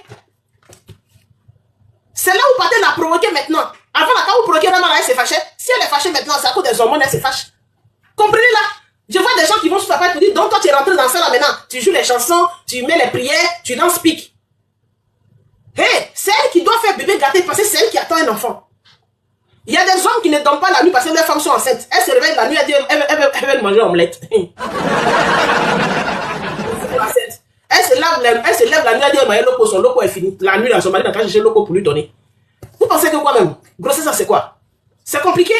C'est là où Patel l'a provoqué maintenant. Avant, quand vous provoquez Rama, elle s'est fâchée. Si elle est fâchée maintenant, c'est à cause des hormones, elle se fâche. Comprenez là? Je vois des gens qui vont sur papa et te dire, donc toi tu es rentré dans ça là maintenant. Tu joues les chansons, tu mets les prières, tu danses pique. Hé, c'est elle qui doit faire bébé gâté parce que c'est elle qui attend un enfant. Il y a des hommes qui ne dorment pas la nuit parce que leurs femmes sont enceintes. Elles se réveillent la nuit, elles veulent manger omelette. Elle se lève la nuit, elle dit, mais loco, son loco est fini. La nuit, là, son mari n'a qu'à chercher loco pour lui donner. Vous pensez que quoi même? Grossesse, ça c'est quoi? C'est compliqué?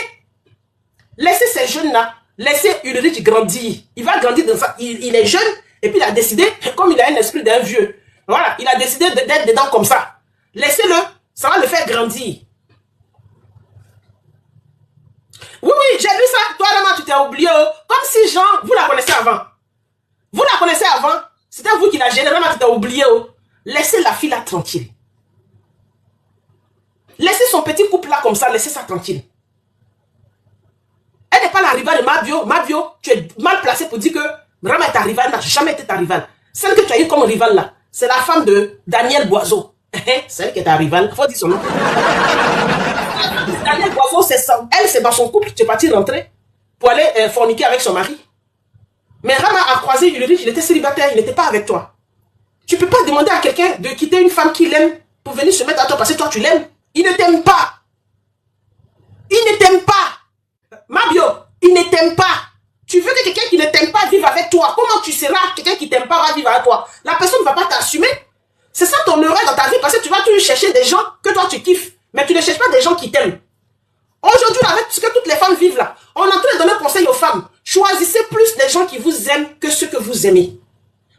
Laissez ces jeunes-là, laissez Ulrich grandir. Il va grandir dans ça. Il est jeune, et puis il a décidé, comme il a un esprit d'un vieux, voilà, il a décidé d'être dedans comme ça. Laissez-le, ça va le faire grandir. Oui, oui, j'ai vu ça. Toi, Rama, tu t'es oublié. Comme si, genre, vous la connaissez avant. Vous la connaissez avant. C'était vous qui la gênez. Rama, tu t'es oublié. Laissez la fille là tranquille. Laissez son petit couple là comme ça. Laissez ça tranquille. Elle n'est pas la rivale de Mabio. Mabio, tu es mal placé pour dire que Rama est ta rivale. N'a jamais été ta rivale. Celle que tu as eu comme rivale là, c'est la femme de Daniel Boiseau. C'est elle qui est ta rivale. Faut dire son nom. Daniel Boiseau, c'est ça. Elle, c'est dans son couple. Tu es parti rentrer pour aller forniquer avec son mari. Mais Rama a croisé Ulrich, il était célibataire, il n'était pas avec toi. Tu ne peux pas demander à quelqu'un de quitter une femme qu'il aime pour venir se mettre à toi parce que toi tu l'aimes. Il ne t'aime pas. Il ne t'aime pas. Mabio, il ne t'aime pas. Tu veux que quelqu'un qui ne t'aime pas vive avec toi. Comment tu seras quelqu'un qui ne t'aime pas va vivre avec toi? La personne ne va pas t'assumer. C'est ça ton erreur dans ta vie parce que tu vas toujours chercher des gens que toi tu kiffes. Mais tu ne cherches pas des gens qui t'aiment. Aujourd'hui, avec ce que toutes les femmes vivent là, on est en train de donner conseil aux femmes. Choisissez plus les gens qui vous aiment que ceux que vous aimez.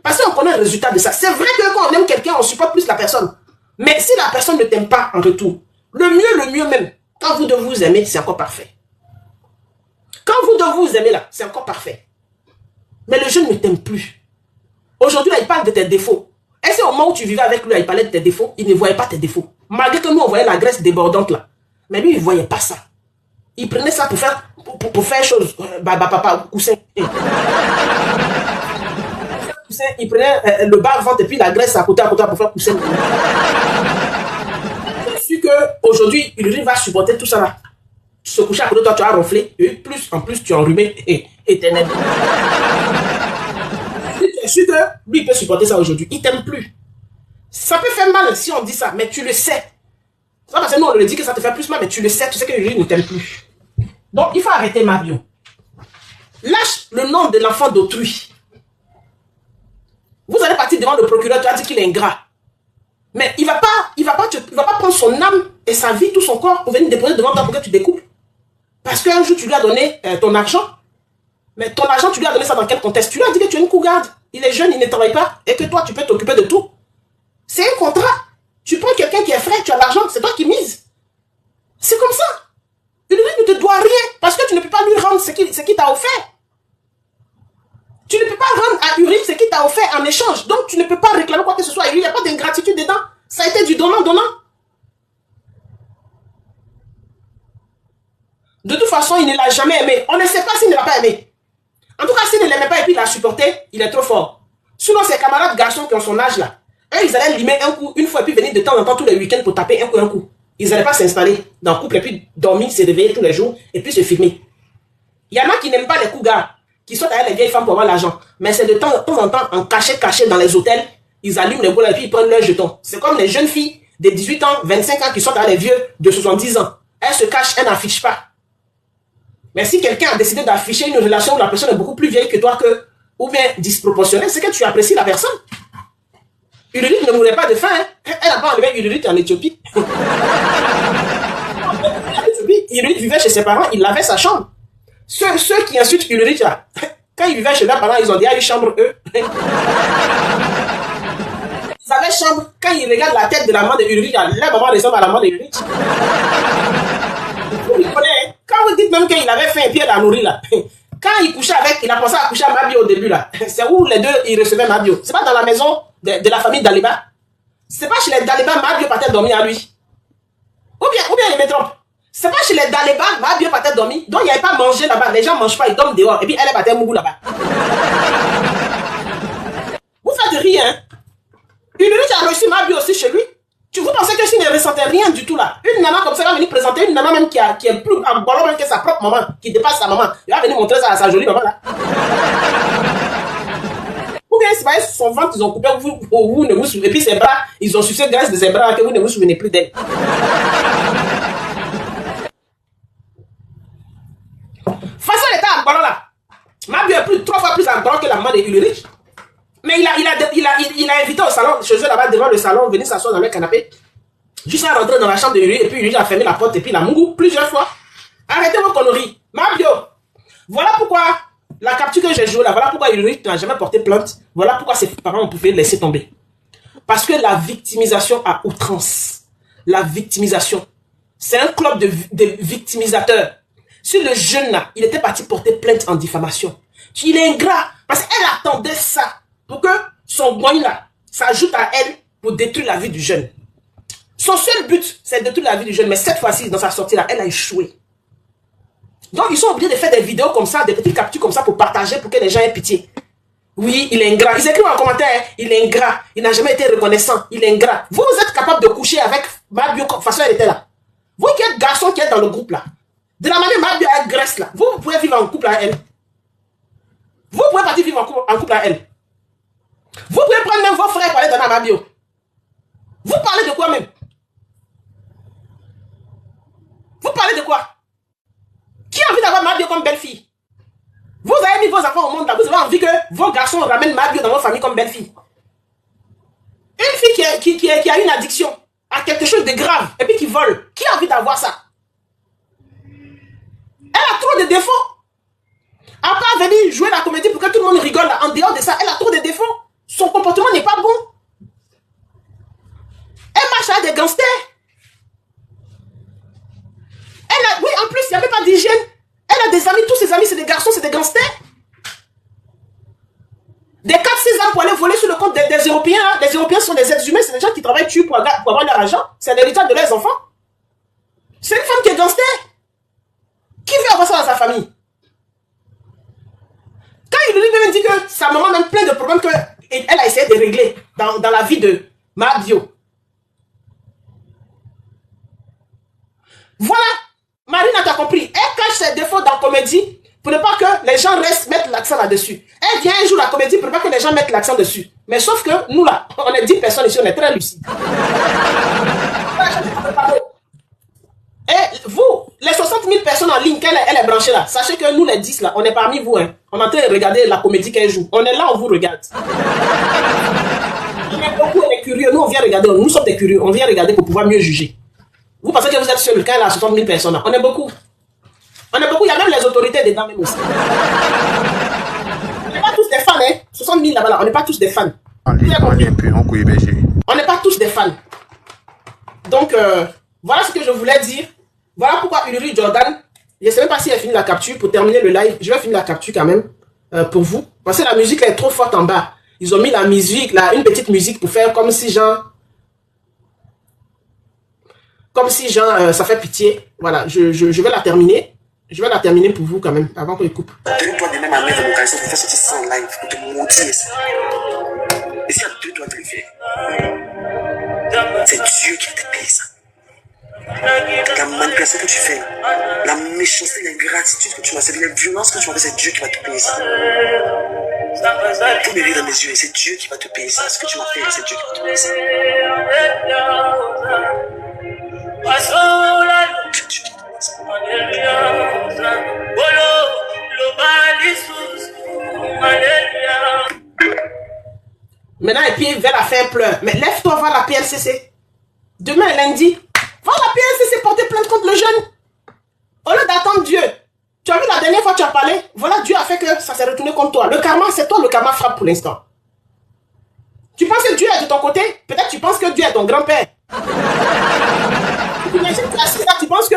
Parce qu'on connaît le résultat de ça. C'est vrai que quand on aime quelqu'un, on supporte plus la personne. Mais si la personne ne t'aime pas en retour, le mieux même, quand vous de vous aimer, c'est encore parfait. Quand vous de vous aimer là, c'est encore parfait. Mais le jeune ne t'aime plus. Aujourd'hui, là, il parle de tes défauts. Est-ce au moment où tu vivais avec lui, là, il parlait de tes défauts, il ne voyait pas tes défauts. Malgré que nous, on voyait la graisse débordante là. Mais lui, il ne voyait pas ça. Il prenait ça pour faire chose. Papa, coussin. Il prenait le bas-ventre et puis la graisse à côté pour faire coussin. Je suis qu'aujourd'hui, il va supporter tout ça là. Tu te couches à côté de toi, tu as ronflé. Et en plus, tu es enrhumé éternel. Je suis que lui, il peut supporter ça aujourd'hui. Il t'aime plus. Ça peut faire mal si on dit ça, mais tu le sais. C'est pas parce que nous, on le dit que ça te fait plus mal, mais tu le sais, tu sais que Uri ne t'aime plus. Donc, il faut arrêter Mabio. Lâche le nom de l'enfant d'autrui. Vous allez partir devant le procureur, tu as dit qu'il est ingrat. Mais il va pas prendre son âme et sa vie, tout son corps, pour venir déposer devant toi pour que tu découpes. Parce qu'un jour, tu lui as donné ton argent. Mais ton argent, tu lui as donné ça dans quel contexte? Tu lui as dit que tu es une cougarde. Il est jeune, il ne travaille pas. Et que toi, tu peux t'occuper de tout. C'est un contrat. Tu prends quelqu'un qui est frais, tu as l'argent, c'est toi qui mises. C'est comme ça. Ulrich ne te doit rien. Parce que tu ne peux pas lui rendre ce qu'il t'a offert. Tu ne peux pas rendre à Ulrich ce qu'il t'a offert en échange. Donc, tu ne peux pas réclamer quoi que ce soit. Il n'y a pas d'ingratitude dedans. Ça a été du donnant-donnant. De toute façon, il ne l'a jamais aimé. On ne sait pas s'il ne l'a pas aimé. En tout cas, s'il ne l'aimait pas et puis il l'a supporté, il est trop fort. Sinon, ses camarades garçons qui ont son âge là, eux, ils allaient limer un coup, une fois, et puis venir de temps en temps tous les week-ends pour taper un coup. Ils n'allaient pas s'installer dans le couple et puis dormir, se réveiller tous les jours et puis se filmer. Il y en a qui n'aiment pas les cougars, qui sont avec les vieilles femmes pour avoir l'argent. Mais c'est de temps en temps, en caché dans les hôtels, ils allument les boules et puis ils prennent leurs jetons. C'est comme les jeunes filles de 18 ans, 25 ans qui sont avec les vieux de 70 ans. Elles se cachent, elles n'affichent pas. Mais si quelqu'un a décidé d'afficher une relation où la personne est beaucoup plus vieille que toi, ou bien disproportionnée, c'est que tu apprécies la personne. Ulrich ne mourait pas de faim. Hein. Elle n'a pas enlevé Ulrich en Éthiopie. Ulrich vivait chez ses parents, il avait sa chambre. Ceux qui insultent Ulrich, là, quand ils vivaient chez leurs parents, ils ont déjà eu chambre, eux. Ils avaient chambre. Quand ils regardent la tête de la maman de Ulrich, la maman ressemble à la maman de Ulrich. Quand vous dites même qu'il avait faim et puis elle a nourri là, quand il couchait avec, il a pensé à coucher à Mabio au début là. C'est où les deux ils recevaient Mabio. C'est pas dans la maison de la famille Daliba. C'est pas chez les Daliba Mabio partait dormir à lui. Ou bien il me trompe. C'est pas chez les Daliba Mabio partait dormir. Donc il n'y avait pas manger là-bas. Les gens mangent pas, ils dorment dehors. Et puis elle est partie mougou là-bas. Vous faites rire hein. Ulrich a reçu Mabio aussi chez lui. Vous pensez que s'il ne ressentait rien du tout là, une nana comme ça va venir présenter une nana même qui est plus en ballon même que sa propre maman, qui dépasse sa maman. Il va venir montrer ça à sa jolie maman là. Ou bien c'est pas son ventre, ils ont coupé, vous ne vous souvenez, et puis ses bras, ils ont sucé grâce de ses bras que vous ne vous souvenez plus d'elle. Face à l'état en ballon là, Mabio est plus 3 fois plus en ballon que la maman de Ulrich. Mais il a invité au salon, chez eux là-bas devant le salon, venir s'asseoir dans le canapé. Juste à rentrer dans la chambre de Ulrich, et puis Ulrich a fermé la porte et puis il a mougou plusieurs fois. Arrêtez vos conneries. Mabio, voilà pourquoi la capture que j'ai jouée là, voilà pourquoi Ulrich n'a jamais porté plainte. Voilà pourquoi ses parents ont pu laisser tomber. Parce que la victimisation à outrance, la victimisation, c'est un club de victimisateurs. Si le jeune là, il était parti porter plainte en diffamation, il est ingrat parce qu'elle attendait ça. Pour que son moyen là s'ajoute à elle pour détruire la vie du jeune. Son seul but, c'est de détruire la vie du jeune. Mais cette fois-ci, dans sa sortie là, elle a échoué. Donc, ils sont obligés de faire des vidéos comme ça, des petites captures comme ça pour partager, pour que les gens aient pitié. Oui, il est ingrat. Ils écrivent en commentaire, il est ingrat. Il n'a jamais été reconnaissant. Il est ingrat. Vous êtes capable de coucher avec Mabio comme façon elle était là. Vous qui êtes garçon qui êtes dans le groupe là. De la manière Mabio est graisse là. Vous pouvez vivre en couple à elle. Vous pouvez partir vivre en couple à elle. Vous pouvez prendre même vos frères pour aller donner à Mabio. Vous parlez de quoi même? Vous parlez de quoi? Qui a envie d'avoir Mabio comme belle-fille? Vous avez mis vos enfants au monde là. Vous avez envie que vos garçons ramènent Mabio dans votre famille comme belle-fille. Une fille qui a une addiction à quelque chose de grave et puis qui vole. Qui a envie d'avoir ça? Elle a trop de défauts. À part venir jouer la comédie pour que tout le monde rigole là, en dehors de ça, elle a trop de défauts. Son comportement n'est pas bon. Elle marche avec des gangsters. Oui, en plus, il n'y a même pas d'hygiène. Elle a des amis, tous ses amis, c'est des garçons, c'est des gangsters. Des 4-6 ans pour aller voler sur le compte des Européens. Hein. Les Européens sont des êtres humains, c'est des gens qui travaillent dessus pour avoir leur argent. C'est l'héritage de leurs enfants. C'est une femme qui est gangster. Qui veut avoir ça dans sa famille? Quand il lui même dit que sa maman a plein de problèmes qu'elle a essayé de régler dans la vie de Mabio. Voilà, Marine a compris. Elle cache ses défauts dans la comédie pour ne pas que les gens mettent l'accent là-dessus. Elle vient un jour la comédie pour ne pas que les gens mettent l'accent dessus. Mais sauf que nous là, on est 10 personnes ici, on est très lucides. Et vous, les 60 000 personnes en ligne, elle est branchée là. Sachez que nous, les 10 là, on est parmi vous. Hein. On est en train de regarder la comédie qu'elle joue. On est là, on vous regarde. On est beaucoup, on est curieux. Nous, on vient regarder. Nous sommes des curieux. On vient regarder pour pouvoir mieux juger. Vous pensez que vous êtes seul quand il y a 60 000 personnes là. On est beaucoup. On est beaucoup. Il y a même les autorités dedans même aussi. On n'est pas tous des fans. Hein. 60 000 là-bas. Là. On n'est pas tous des fans. On n'est pas tous des fans. Donc, voilà ce que je voulais dire. Voilà pourquoi Ulrich Jordan, je ne sais même pas si elle finit la capture pour terminer le live. Je vais finir la capture quand même pour vous. Parce que la musique est trop forte en bas. Ils ont mis la musique, là, une petite musique pour faire comme si genre... ça fait pitié. Voilà, je vais la terminer. Je vais la terminer pour vous quand même, avant qu'on coupe. Donne-toi de même à mettre mon caractère pour faire sortir ça en live, pour te maudire. Et si à deux doigts de le faire, c'est Dieu qui va te payer ça. La manipulation que tu fais, la méchanceté, l'ingratitude que tu m'as servi, la violence que tu m'as fait, c'est Dieu qui va te payer ça. Faut me rire dans mes yeux, c'est Dieu qui va te payer ça. Ce que tu m'as fait, c'est Dieu qui va te payer ça. Maintenant, et puis, vers la faire pleurer. Mais lève-toi, va à la PLCC. Demain, lundi, va à la PLCC porter plainte contre le jeune. Au lieu d'attendre Dieu. Tu as vu la dernière fois que tu as parlé? Voilà, Dieu a fait que ça s'est retourné contre toi. Le karma, c'est toi, le karma frappe pour l'instant. Tu penses que Dieu est de ton côté? Peut-être tu penses que Dieu est ton grand-père. Tu penses que,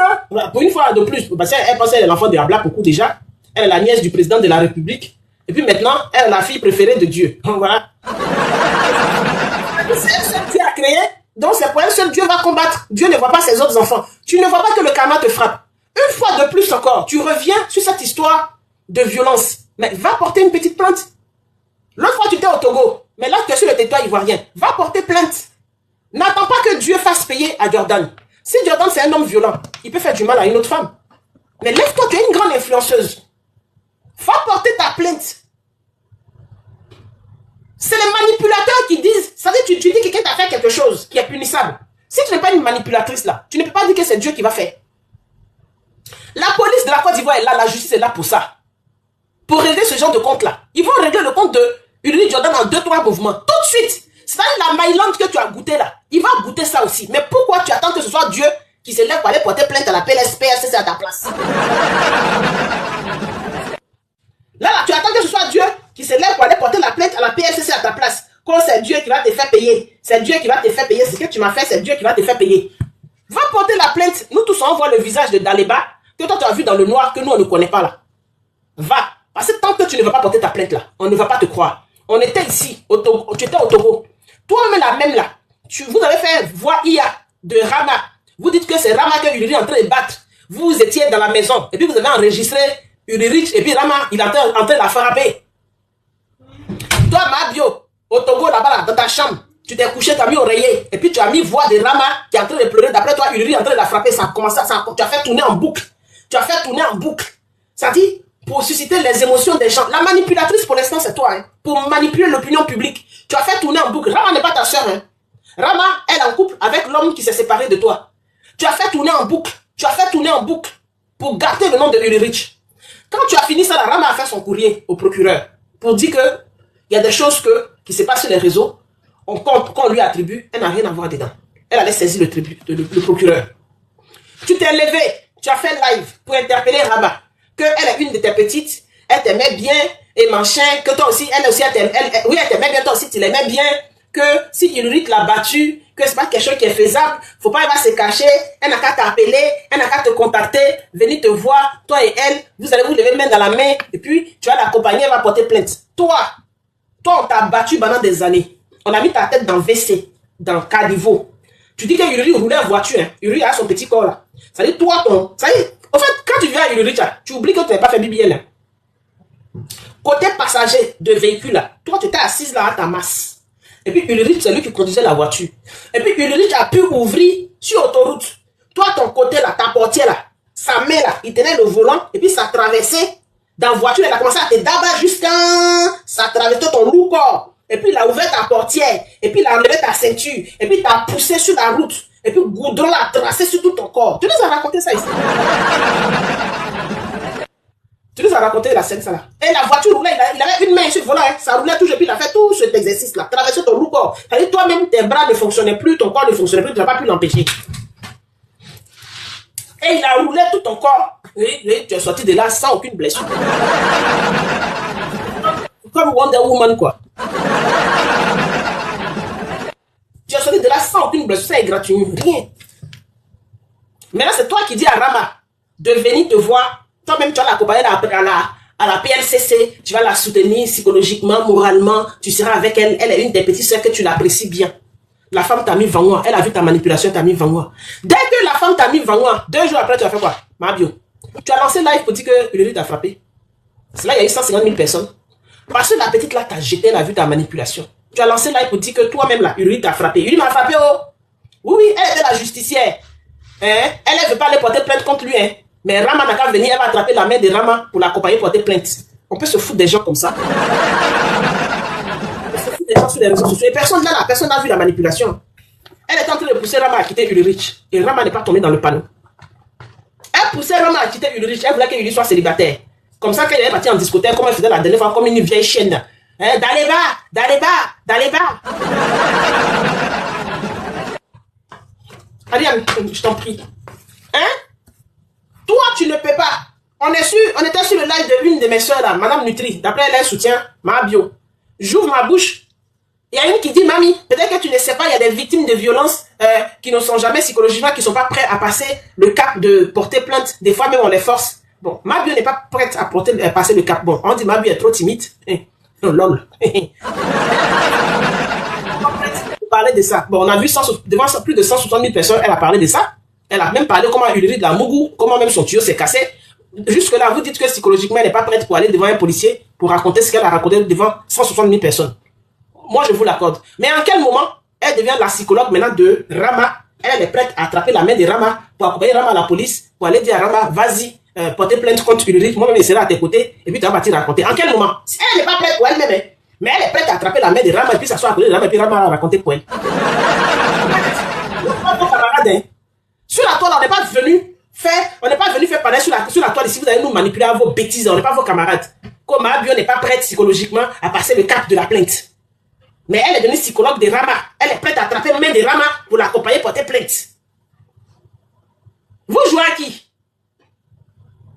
pour une fois de plus, parce qu'elle pensait qu'elle est l'enfant de la Black beaucoup déjà. Elle est la nièce du président de la République. Et puis maintenant, elle est la fille préférée de Dieu. Voilà. C'est elle seule Dieu a créé. Donc c'est pour elle seule Dieu va combattre. Dieu ne voit pas ses autres enfants. Tu ne vois pas que le karma te frappe. Une fois de plus encore, tu reviens sur cette histoire de violence. Mais va porter une petite plainte. L'autre fois, tu étais au Togo. Mais là, tu es sur le territoire ivoirien. Va porter plainte. N'attends pas que Dieu fasse payer à Jordan. Si Jordan, c'est un homme violent, il peut faire du mal à une autre femme. Mais lève-toi, tu es une grande influenceuse. Va porter ta plainte. C'est les manipulateurs qui disent, ça veut dire tu dis que quelqu'un t'a fait quelque chose qui est punissable. Si tu n'es pas une manipulatrice là, tu ne peux pas dire que c'est Dieu qui va faire. La police de la Côte d'Ivoire est là, la justice est là pour ça. Pour régler ce genre de compte là. Ils vont régler le compte de Ulrich Jordan en 2-3 mouvements. Tout de suite. C'est-à-dire la Maïlande que tu as goûté là. Il va goûter ça aussi. Mais pourquoi tu attends que ce soit Dieu qui se lève pour aller porter plainte à la PLSPRCC à ta place? Là, tu attends que ce soit Dieu qui se lève pour aller porter la plainte à la PLCC à ta place. Quand c'est Dieu qui va te faire payer. C'est Dieu qui va te faire payer. Ce que tu m'as fait, c'est Dieu qui va te faire payer. Va porter la plainte. Nous tous, on voit le visage de Daleba que toi, tu as vu dans le noir que nous, on ne connaît pas là. Va. Parce que tant que tu ne vas pas porter ta plainte là, on ne va pas te croire. On était ici, au Togo, tu étais au Togo. Toi-même la même là, vous avez fait voix IA de Rama. Vous dites que c'est Rama que Ulrich est en train de battre. Vous étiez dans la maison et puis vous avez enregistré Ulrich et puis Rama, il est en train de la frapper. Toi, Mabio, au Togo là-bas, dans ta chambre, tu t'es couché, tu as mis oreiller et puis tu as mis voix de Rama qui est en train de pleurer. D'après toi, Ulrich est en train de la frapper. Ça a commencé, tu as fait tourner en boucle. Tu as fait tourner en boucle. Ça dit, pour susciter les émotions des gens. La manipulatrice pour l'instant c'est toi. Hein. Pour manipuler l'opinion publique. Tu as fait tourner en boucle. Rama n'est pas ta soeur. Hein. Rama, elle est en couple avec l'homme qui s'est séparé de toi. Tu as fait tourner en boucle. Tu as fait tourner en boucle pour gâter le nom de Ulrich. Quand tu as fini ça, la Rama a fait son courrier au procureur pour dire que il y a des choses qui se passent sur les réseaux qu'on lui attribue, elle n'a rien à voir dedans. Elle allait saisir le procureur. Tu t'es levé, tu as fait live pour interpeller Rama. Qu'elle est une de tes petites, elle t'aimait bien, et machin, que toi aussi, elle t'aimait bien, toi aussi, tu l'aimais bien, que si Ulrich l'a battu, que c'est pas quelque chose qui est faisable, faut pas, elle va se cacher, elle n'a qu'à t'appeler, elle n'a qu'à te contacter, venir te voir, toi et elle, vous allez vous lever main dans la main, et puis, tu vas l'accompagner, elle va porter plainte. Toi, on t'a battu pendant des années. On a mis ta tête dans WC, dans Cadivo. Tu dis que Ulrich roulait en voiture, hein. Ulrich a son petit corps là. Ça dit, toi, ça dit, en fait, quand tu viens à Ulrich, tu oublies que tu n'as pas fait BBL. Côté passager de véhicule, là, toi, tu étais assise là à ta masse. Et puis Ulrich, c'est lui qui conduisait la voiture. Et puis Ulrich a pu ouvrir sur l'autoroute. Toi, ton côté là, ta portière là, sa main là, il tenait le volant. Et puis ça traversait dans la voiture. Elle a commencé à te dabattre jusqu'à... Ça traversait ton lourd corps. Et puis il a ouvert ta portière. Et puis il a enlevé ta ceinture. Et puis il t'a poussé sur la route. Et puis goudron l'a tracé sur tout ton corps. Tu nous as raconté ça ici. Tu nous as raconté la scène, ça là. Et la voiture roulait, il avait une main sur le volant, hein. Ça roulait toujours, puis il a fait tout cet exercice-là. Traverser ton corps. C'est-à-dire, toi-même, tes bras ne fonctionnaient plus, ton corps ne fonctionnait plus, tu n'as pas pu l'empêcher. Et il a roulé tout ton corps. Et tu es sorti de là sans aucune blessure. Comme Wonder Woman, quoi. Tu es sorti de là sans aucune blessure, ça est gratuit, rien. Maintenant, c'est toi qui dis à Rama de venir te voir. Toi-même, tu vas l'accompagner à la PLCC, tu vas la soutenir psychologiquement, moralement, tu seras avec elle. Elle est une des petites sœurs que tu l'apprécies bien. La femme t'a mis Vangwa, elle a vu ta manipulation, t'a mis Vangwa. Dès que la femme t'a mis Vangwa, 2 jours après, tu as fait quoi? Mabio. Tu as lancé live pour dire que Ulrich t'a frappé. C'est là, il y a eu 150 000 personnes. Parce que la petite là t'a jeté, elle a vu ta manipulation. Tu as lancé live pour dire que toi-même là, Ulrich t'a frappé. Ulrich m'a frappé, oh! Oui, elle est la justicière. Hein? Elle ne veut pas aller porter plainte contre lui, hein? Mais Rama n'a qu'à venir, elle va attraper la main de Rama pour l'accompagner porter plainte. On peut se foutre des gens comme ça. On se fout des gens sur les réseaux sociaux. Et personne n'a vu la manipulation. Elle est en train de pousser Rama à quitter Ulrich. Et Rama n'est pas tombé dans le panneau. Elle poussait Rama à quitter Ulrich. Elle voulait qu'Ulrich soit célibataire. Comme ça, quand elle est partie en discothèque, comme elle faisait la dernière fois, comme une vieille chienne. Hein? Dans les bars. Ariane, je t'en prie. Hein? Toi, tu ne peux pas. On était sur le live de une de mes soeurs là, Madame Nutri. D'après elle soutient ma bio. J'ouvre ma bouche. Il y a une qui dit, mamie, peut-être que tu ne sais pas, il y a des victimes de violences qui ne sont jamais psychologiquement, qui ne sont pas prêts à passer le cap de porter plainte. Des fois même on les force. Bon, ma bio n'est pas prête à passer le cap. Bon, on dit ma bio est trop timide. Oh, lol. Parler de ça. Bon, on a vu devant plus de 160 000 personnes, elle a parlé de ça. Elle a même parlé comment Ulrich de la Mougou, comment même son tuyau s'est cassé. Jusque là, vous dites que psychologiquement, elle n'est pas prête pour aller devant un policier pour raconter ce qu'elle a raconté devant 160 000 personnes. Moi, je vous l'accorde. Mais en quel moment elle devient la psychologue maintenant de Rama? Elle est prête à attraper la main de Rama pour accompagner Rama à la police, pour aller dire à Rama, vas-y, porter plainte contre Ulrich, moi-même, je serai à tes côtés, et puis tu vas partir raconter. En quel moment? Elle n'est pas prête pour elle-même, hein. Mais elle est prête à attraper la main de Rama et puis s'asseoir à côté de Rama et puis Rama va raconter pour elle. Sur la toile, on n'est pas venu faire parler sur la toile ici, vous allez nous manipuler à vos bêtises, on n'est pas vos camarades. Comme Abio n'est pas prête psychologiquement à passer le cap de la plainte. Mais elle est devenue psychologue de Rama. Elle est prête à attraper la main de Rama pour l'accompagner porter plainte. Vous jouez à qui?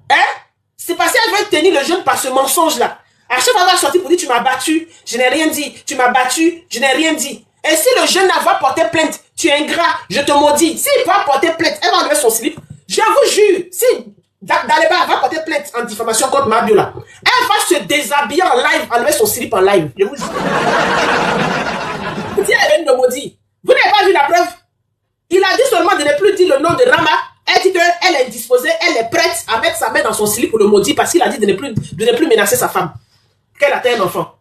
Hein? C'est parce qu'elle veut tenir le jeune par ce mensonge-là. À chaque fois qu'elle va sortir pour dire tu m'as battu, je n'ai rien dit, tu m'as battu, je n'ai rien dit. Et si le jeune va porter plainte, tu es ingrat, je te maudis. S'il va porter plainte, elle va enlever son slip. Je vous jure, si Daleba va porter plainte en diffamation contre Mabiola, elle va se déshabiller en live, enlever son slip en live. Je vous jure. Vous dites, elle vient de maudire. Vous n'avez pas vu la preuve? Il a dit seulement de ne plus dire le nom de Rama. Elle dit qu'elle est disposée, elle est prête à mettre sa main dans son slip pour le maudire parce qu'il a dit de ne plus menacer sa femme. Qu'elle a un enfant.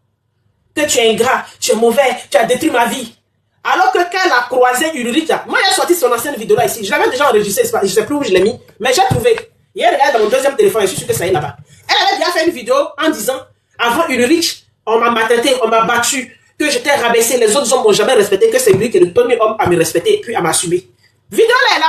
Que tu es ingrat, tu es mauvais, tu as détruit ma vie. Alors que quand elle a croisé Ulrich, moi j'ai sorti son ancienne vidéo là ici. Je l'avais déjà enregistré, je ne sais plus où je l'ai mis, mais j'ai trouvé. Hier, elle est dans mon deuxième téléphone, je suis sûr que ça y est là-bas. Elle avait déjà fait une vidéo en disant, avant Ulrich, on m'a maltraité, on m'a battu, que j'étais rabaissé, les autres hommes m'ont jamais respecté, que c'est lui qui est le premier homme à me respecter et puis à m'assumer. Vidéo là est là.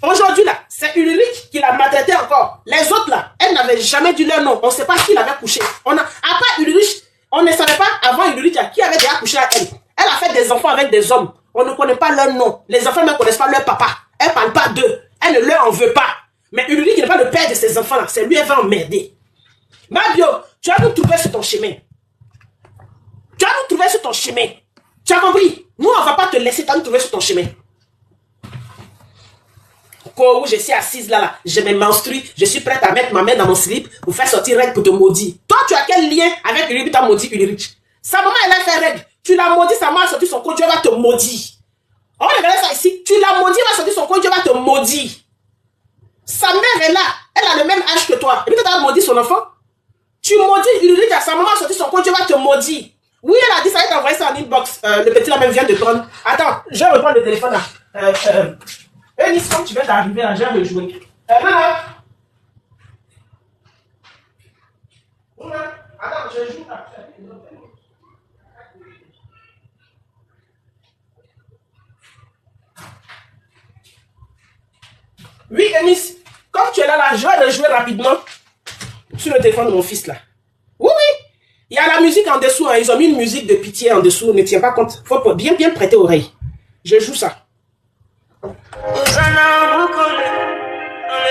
Aujourd'hui là, c'est Ulrich qui l'a maltraité encore. Les autres là, elle n'avait jamais dit leur nom. On ne sait pas qui l'avait couché. À part Ulrich, on ne savait pas avant Ulrich qui avait déjà couché à elle. Elle a fait des enfants avec des hommes. On ne connaît pas leur nom. Les enfants ne connaissent pas leur papa. Elle ne parle pas d'eux. Elle ne leur en veut pas. Mais Ulrich n'est pas le père de ces enfants-là. C'est lui qui va emmerder. Mabio, tu vas nous trouver sur ton chemin. Tu vas nous trouver sur ton chemin. Tu as compris? Nous, on ne va pas te laisser, tu vas nous trouver sur ton chemin. Où je suis assise là, je me menstrue, je suis prête à mettre ma main dans mon slip pour faire sortir règle pour te maudire. Toi, tu as quel lien avec Ulrich, tu as maudit Ulrich? Sa maman, elle a fait règle. Tu l'as maudit, sa maman a sorti son compte, Dieu va te maudire. On regarde ça ici. Tu l'as maudit, elle va sortir son compte, Dieu va te maudire. Sa mère est là, elle a le même âge que toi. Et puis tu as maudit son enfant. Tu maudis Ulrich, sa maman a sorti son compte, Dieu va te maudire. Oui, elle a dit ça, elle t'a envoyé ça en inbox. Le petit là même vient de prendre. Attends, je vais reprendre le téléphone là. Eunice, comme tu viens d'arriver là, j'ai rejoué. Maman. Attends, je joue là. Oui, Eunice, comme tu es là, je vais rejouer rapidement sur le téléphone de mon fils là. Oui, oui. Il y a la musique en dessous. Hein. Ils ont mis une musique de pitié en dessous. Ne tiens pas compte. Faut bien prêter oreille. Je joue ça.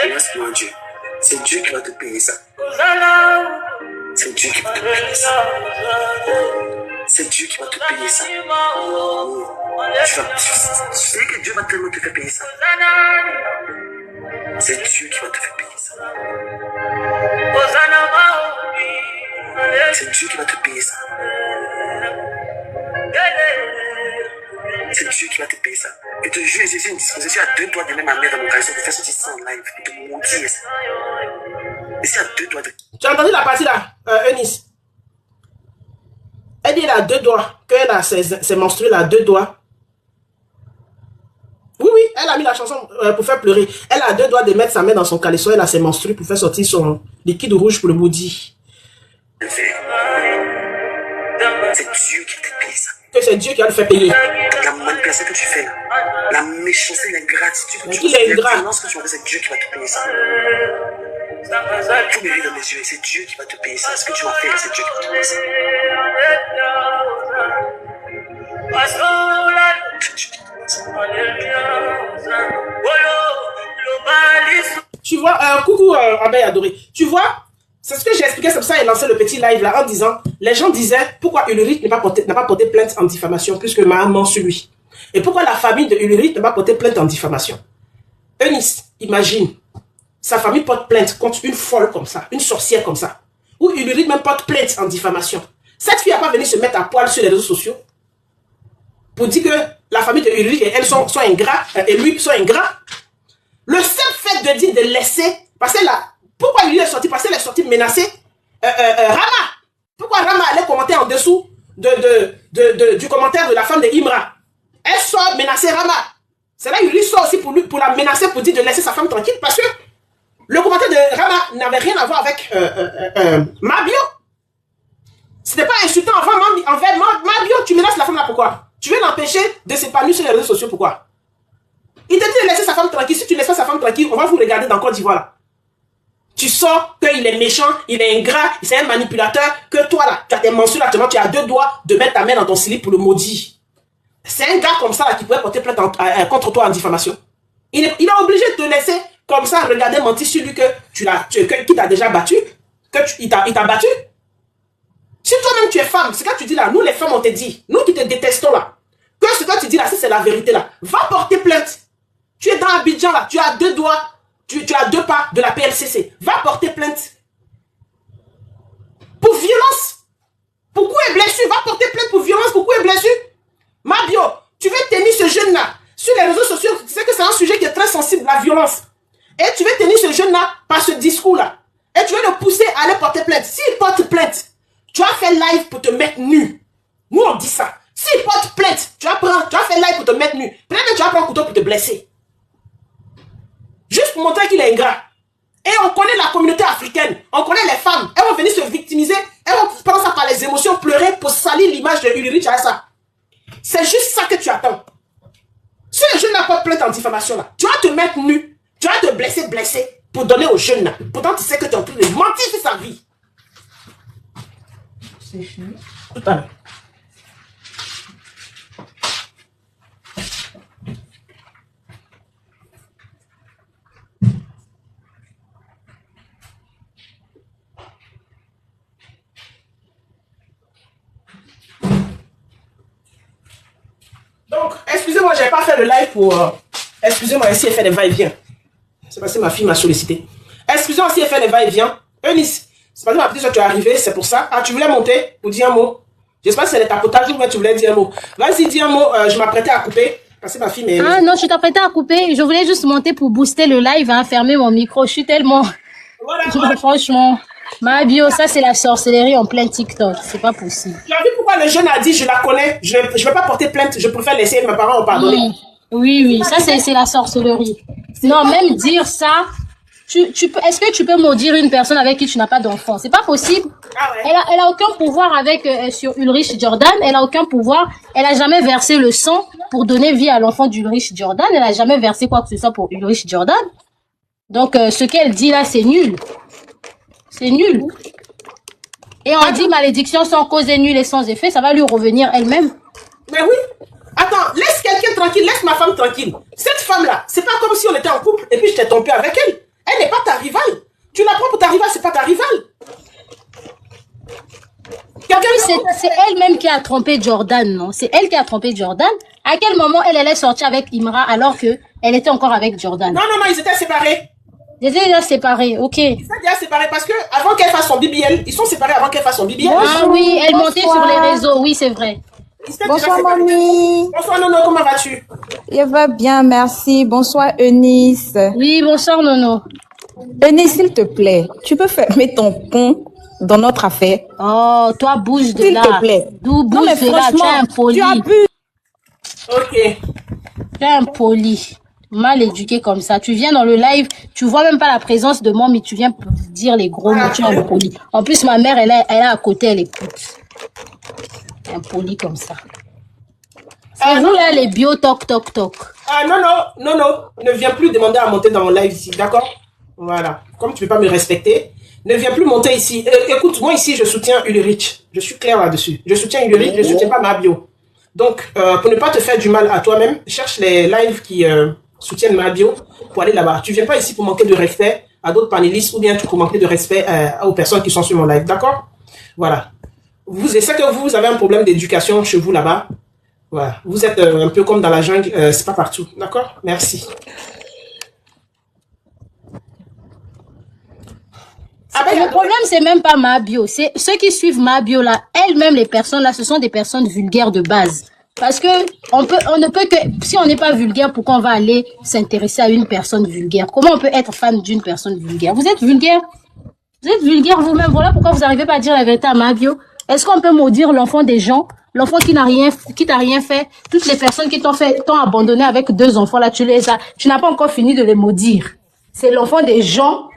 Merci mon Dieu. C'est Dieu qui va te payer ça. C'est Dieu qui va te payer ça. C'est Dieu qui va te payer ça. Tu sais que Dieu va tellement te faire payer ça. C'est Dieu qui va te faire payer ça. C'est Dieu qui va te payer ça. C'est Dieu qui va te payer ça. Je te jure, je suis à 2 doigts de mettre ma mère dans mon caleçon pour faire sortir ça en live, pour te maudire ça. Je suis à 2 doigts de... Tu as entendu la partie là, Eunice? Elle dit elle a 2 doigts. Qu'elle a ses menstrues, elle a 2 doigts. Oui, oui, elle a mis la chanson pour faire pleurer. Elle a 2 doigts de mettre sa main dans son caleçon, elle a ses menstrues pour faire sortir son liquide rouge pour le maudit. C'est Dieu qui te paye ça. Que c'est Dieu qui va le faire payer. La manipulation que tu fais là, la méchanceté, l'ingratitude que tu fais, la violence que tu fais, c'est Dieu qui va te payer ça. Faut me regarder dans les yeux, c'est Dieu qui va te payer ça. Ce que tu vas faire, c'est Dieu qui va te payer ça. Tu vois, coucou Abeille adoré. Tu vois, c'est ce que j'ai expliqué, c'est pour ça qu'il a lancé le petit live là en disant, les gens disaient pourquoi Ulrich n'a pas porté plainte en diffamation puisque maman sur lui. Et pourquoi la famille de Ulrich n'a pas porté plainte en diffamation. Eunice, imagine, sa famille porte plainte contre une folle comme ça, une sorcière comme ça. Ou Ulrich même porte plainte en diffamation. Cette fille n'a pas venu se mettre à poil sur les réseaux sociaux pour dire que la famille de Ulrich et elle sont ingrats, et lui sont ingrats. Le seul fait de dire de laisser, parce que là, pourquoi lui est sorti? Parce qu'elle est sortie menacer Rama. Pourquoi Rama allait commenter en dessous du commentaire de la femme de Imra? Elle sort menacer Rama. C'est là qu'il sort aussi pour la menacer, pour dire de laisser sa femme tranquille, parce que le commentaire de Rama n'avait rien à voir avec Mabio. C'était pas insultant envers Mabio. Tu menaces la femme là, pourquoi? Tu veux l'empêcher de s'épanouir sur les réseaux sociaux, pourquoi? Il te dit de laisser sa femme tranquille. Si tu laisses pas sa femme tranquille, on va vous regarder dans Côte d'Ivoire là. Tu sors qu'il est méchant, il est ingrat, c'est un manipulateur, que toi là, tu as tes mensules actuellement, tu as 2 doigts de mettre ta main dans ton slip pour le maudire. C'est un gars comme ça là qui pourrait porter plainte contre toi en diffamation. Il est obligé de te laisser comme ça regarder mentir sur lui qu'il t'a déjà battu, il t'a battu. Si toi-même tu es femme, c'est quand tu dis là, nous les femmes on te dit, nous qui te détestons là, que ce que tu dis là, c'est la vérité là, va porter plainte. Tu es dans Abidjan là, tu as 2 doigts. Tu as 2 pas de la PLCC. Va porter plainte. Pour violence. Pour coup et blessure. Va porter plainte pour violence, pour coup et blessure. Mabio, tu veux tenir ce jeune-là sur les réseaux sociaux. Tu sais que c'est un sujet qui est très sensible, la violence. Et tu veux tenir ce jeune-là par ce discours-là. Et tu veux le pousser à aller porter plainte. S'il porte plainte, tu as fait live pour te mettre nu. Nous, on dit ça. S'il porte plainte, tu as fait live pour te mettre nu. Peut-être que tu vas prendre un couteau pour te blesser. Juste pour montrer qu'il est ingrat. Et on connaît la communauté africaine. On connaît les femmes. Elles vont venir se victimiser. Elles vont prendre ça par les émotions, pleurer pour salir l'image de Ulrich à ça. C'est juste ça que tu attends. Si le jeune n'a pas de plainte en diffamation là, tu vas te mettre nu. Tu vas te blesser pour donner au jeune là. Pourtant, tu sais que tu es en train de mentir sur sa vie. C'est fini. Tout à l'heure. Donc, excusez-moi, je n'avais pas fait le live pour... excusez-moi, si elle fait des va-et-vient. C'est parce que ma fille m'a sollicité. Excusez-moi si elle fait des va-et-vient. Eunice, c'est parce que ma petite soeur, tu es arrivée, c'est pour ça. Ah, tu voulais monter pour dire un mot. J'espère que c'est le tapotage ou tu voulais dire un mot. Vas-y, dis un mot, je m'apprêtais à couper. Parce que ma fille m'est... Ah non, je t'apprêtais à couper. Je voulais juste monter pour booster le live, hein, fermer mon micro. Je suis tellement... Voilà. Franchement... Mabio, ça c'est la sorcellerie en plein TikTok, c'est pas possible. Tu as vu pourquoi le jeune a dit je la connais, je vais pas porter plainte, je préfère laisser mes parents en pardonner. Oui, ça c'est la sorcellerie. Non, même dire ça, est-ce que tu peux maudire une personne avec qui tu n'as pas d'enfant? C'est pas possible. Ah ouais. Elle a aucun pouvoir sur Ulrich Jordan, elle a aucun pouvoir, elle a jamais versé le sang pour donner vie à l'enfant d'Ulrich Jordan, elle a jamais versé quoi que ce soit pour Ulrich Jordan. Donc, ce qu'elle dit là, c'est nul. C'est nul. Et on dit malédiction sans cause et nulle et sans effet, ça va lui revenir elle-même. Mais oui. Attends, laisse quelqu'un tranquille, laisse ma femme tranquille. Cette femme-là, c'est pas comme si on était en couple et puis je t'ai trompé avec elle. Elle n'est pas ta rivale. Tu la prends pour ta rivale, c'est pas ta rivale. C'est elle-même qui a trompé Jordan, non? C'est elle qui a trompé Jordan. À quel moment elle est sortie avec Imra alors que elle était encore avec Jordan? Non, ils étaient séparés. Ils étaient déjà séparés, ok. Ils étaient déjà séparés parce que avant qu'elle fasse son BBL, ils sont séparés avant qu'elle fasse son BBL. Ah oui, elle montait sur les réseaux, oui, c'est vrai. Bonsoir, mamie. Bonsoir, Nono, comment vas-tu? Je vais bien, merci. Bonsoir, Eunice. Oui, bonsoir, Nono. Eunice, s'il te plaît, tu peux fermer ton pont dans notre affaire? Oh, toi, bouge de là. S'il te plaît. D'où bouge de là, tu es impoli. Tu as bu. Ok. Tu es impoli. Mal éduqué comme ça. Tu viens dans le live, tu vois même pas la présence de moi, mais tu viens dire les gros mots, tu es impoli. En plus, ma mère, elle est à côté, elle écoute. Impoli comme ça. C'est vous là, les bio toc. Ah non, ne viens plus demander à monter dans mon live ici, d'accord? Voilà. Comme tu ne peux pas me respecter, ne viens plus monter ici. Écoute, moi ici, je soutiens Ulrich. Je suis clair là-dessus. Je soutiens Ulrich, je ne soutiens pas Mabio. Donc, pour ne pas te faire du mal à toi-même, cherche les lives qui soutiennent Mabio pour aller là-bas. Tu ne viens pas ici pour manquer de respect à d'autres panélistes ou bien pour manquer de respect aux personnes qui sont sur mon live, d'accord? Voilà. Je sais que vous avez un problème d'éducation chez vous là-bas. Voilà. Vous êtes un peu comme dans la jungle, c'est pas partout. D'accord? Merci. Le problème, c'est même pas Mabio. C'est ceux qui suivent Mabio là, elles-mêmes, les personnes là, ce sont des personnes vulgaires de base. Parce que on ne peut que, si on n'est pas vulgaire, pourquoi on va aller s'intéresser à une personne vulgaire? Comment on peut être fan d'une personne vulgaire? Vous êtes vulgaire? Vous êtes vulgaire vous-même. Voilà pourquoi vous n'arrivez pas à dire la vérité à Mabio. Est-ce qu'on peut maudire l'enfant des gens? L'enfant qui t'a rien fait? Toutes les personnes qui t'ont abandonné avec 2 enfants là, tu n'as pas encore fini de les maudire. C'est l'enfant des gens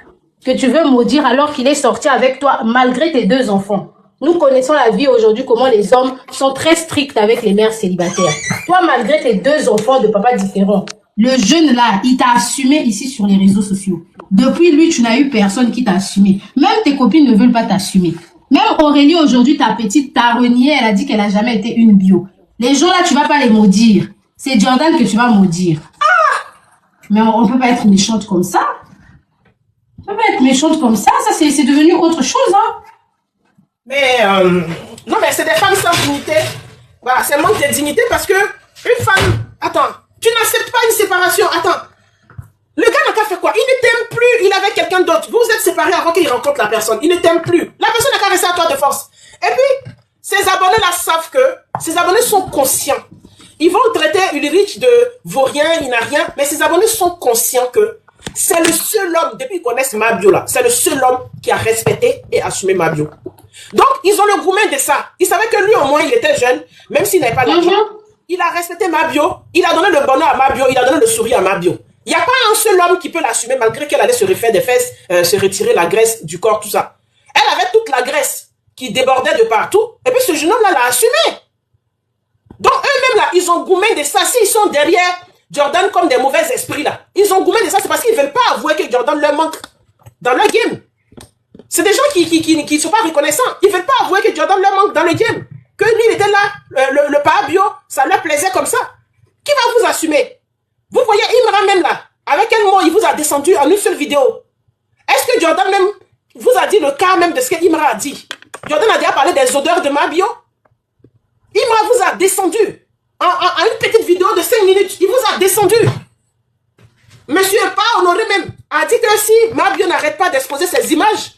que tu veux maudire alors qu'il est sorti avec toi malgré tes 2 enfants. Nous connaissons la vie aujourd'hui, comment les hommes sont très stricts avec les mères célibataires. Toi, malgré tes 2 enfants de papas différents, le jeune là, il t'a assumé ici sur les réseaux sociaux. Depuis lui, tu n'as eu personne qui t'a assumé. Même tes copines ne veulent pas t'assumer. Même Aurélie, aujourd'hui, ta petite t'a renié, elle a dit qu'elle n'a jamais été une bio. Les gens là, tu vas pas les maudire. C'est Jordan que tu vas maudire. Ah! Mais on peut pas être méchante comme ça. On peut pas être méchante comme ça. Ça, c'est devenu autre chose, hein. Mais, non, mais c'est des femmes sans dignité. Voilà, c'est manque de dignité parce que une femme, attends, tu n'acceptes pas une séparation. Attends, le gars n'a qu'à faire quoi? Il ne t'aime plus, il est avec quelqu'un d'autre. Vous êtes séparés avant qu'il rencontre la personne. Il ne t'aime plus. La personne n'a qu'à rester à toi de force. Et puis, ces abonnés-là savent que, ces abonnés sont conscients. Ils vont traiter Ulrich de vaurien, il n'a rien, mais ces abonnés sont conscients que c'est le seul homme, depuis qu'ils connaissent Mabio là, c'est le seul homme qui a respecté et assumé Mabio. Donc, ils ont le gourmet de ça. Ils savaient que lui, au moins, il était jeune, même s'il n'avait pas d'argent. Il a respecté Mabio, il a donné le bonheur à Mabio, il a donné le sourire à Mabio. Il n'y a pas un seul homme qui peut l'assumer malgré qu'elle allait se refaire des fesses, se retirer la graisse du corps, tout ça. Elle avait toute la graisse qui débordait de partout, et puis ce jeune homme-là l'a assumé. Donc, eux-mêmes, là, ils ont gourmet de ça. S'ils sont derrière Jordan comme des mauvais esprits, là, ils ont gourmet de ça, c'est parce qu'ils ne veulent pas avouer que Jordan leur manque dans leur game. C'est des gens qui sont pas reconnaissants. Ils ne veulent pas avouer que Jordan leur manque dans le game. Que lui, il était là, le Pabio, ça leur plaisait comme ça. Qui va vous assumer? Vous voyez Imra même là, avec quel mot il vous a descendu en une seule vidéo? Est-ce que Jordan même vous a dit le cas même de ce que Imra a dit? Jordan a déjà parlé des odeurs de Mabio. Imra vous a descendu en une petite vidéo de 5 minutes. Il vous a descendu. Monsieur pas honoré même a dit que si Mabio n'arrête pas d'exposer ses images,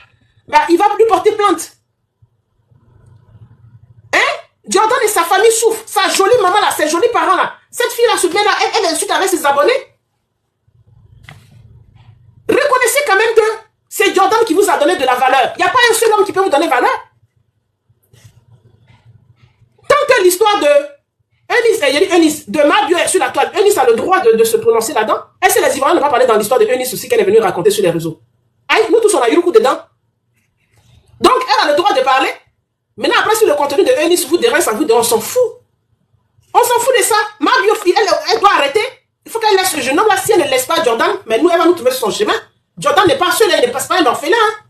bah, il va plus porter plainte. Hein? Jordan et sa famille souffrent. Sa jolie maman là, ses jolis parents là. Cette fille là se met là, elle insulte avec ses abonnés. Reconnaissez quand même que c'est Jordan qui vous a donné de la valeur. Il n'y a pas un seul homme qui peut vous donner valeur. Tant que l'histoire de Eunice, de Mabio est sur la toile, Eunice a le droit de se prononcer là-dedans. Est-ce que les Ivoiriens ne vont pas parler dans l'histoire de Eunice aussi qu'elle est venue raconter sur les réseaux? Aïe, nous tous on a eu le coup dedans. Donc elle a le droit de parler. Maintenant après si le contenu de Eunice vous dérange, ça vous dérange, on s'en fout. On s'en fout de ça. Mabio, elle doit arrêter. Il faut qu'elle laisse ce jeune homme là. Si elle ne laisse pas Jordan, mais nous, elle va nous trouver sur son chemin. Jordan n'est pas seul, il ne passe pas un orphelin. Hein.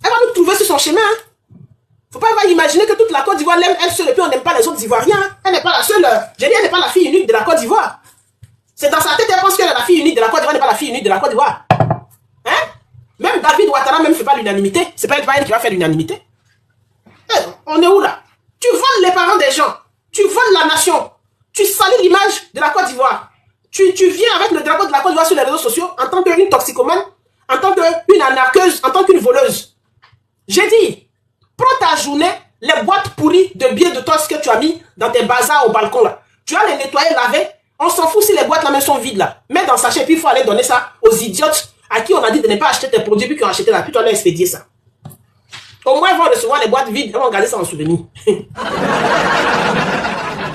Elle va nous trouver sur son chemin. Hein. Faut pas imaginer que toute la Côte d'Ivoire l'aime elle seule et puis on n'aime pas les autres Ivoiriens. Hein. Elle n'est pas la seule. J'ai dit, elle n'est pas la fille unique de la Côte d'Ivoire. C'est dans sa tête, elle pense qu'elle est la fille unique de la Côte d'Ivoire, n'est pas la fille unique de la Côte d'Ivoire. Hein? Même David Ouattara même fait pas l'unanimité. C'est pas elle qui va faire l'unanimité. On est où là? Tu voles les parents des gens. Tu voles la nation. Tu salis l'image de la Côte d'Ivoire. Tu viens avec le drapeau de la Côte d'Ivoire sur les réseaux sociaux en tant qu'une toxicomane, en tant qu'une anarqueuse, en tant qu'une voleuse. J'ai dit, prends ta journée, les boîtes pourries de billets de toast que tu as mis dans tes bazars au balcon là. Tu vas les nettoyer, laver. On s'en fout si les boîtes là même sont vides là. Mets dans le sachet, puis il faut aller donner ça aux idiotes à qui on a dit de ne pas acheter tes produits, puis qui ont acheté là, puis tu vas leur expédier ça. Au moins, ils vont recevoir les boîtes vides, ils vont garder ça en souvenir. Au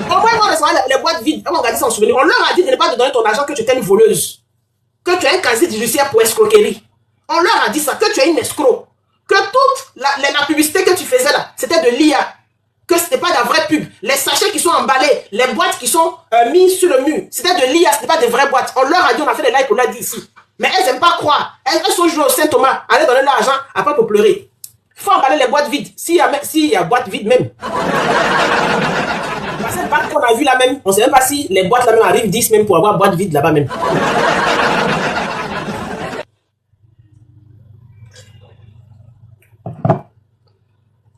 moins, ils vont recevoir les boîtes vides, ils vont garder ça en souvenir. On leur a dit de ne pas te donner ton argent, que tu es une voleuse, que tu as un casier judiciaire pour escroquerie. On leur a dit ça, que tu es une escroc, que toute la publicité que tu faisais là, c'était de l'IA, que c'était pas de la vraie pub. Les sachets qui sont emballés, les boîtes qui sont mises sur le mur, c'était de l'IA, c'était pas des vraies boîtes. On leur a dit, on a fait des lives, on l'a dit ici. Mais elles n'aiment pas croire. Elles sont jouées au Saint-Thomas, aller donner l'argent, après pour pleurer. Il faut emballer les boîtes vides. S'il y a boîte vide même. Parce que pas qu'on a vu là même, on ne sait même pas si les boîtes là même arrivent 10 même pour avoir boîte vide là-bas même.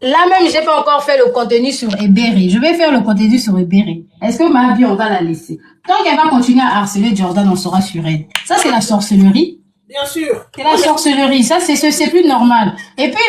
Là même, j'ai pas encore fait le contenu sur Ebere. Je vais faire le contenu sur Ebere. Est-ce que ma vie, on va la laisser? Tant qu'elle va continuer à harceler Jordan, on sera sur elle. Ça, c'est la sorcellerie. Bien sûr. C'est la sorcellerie. Ça, c'est plus normal. Et puis,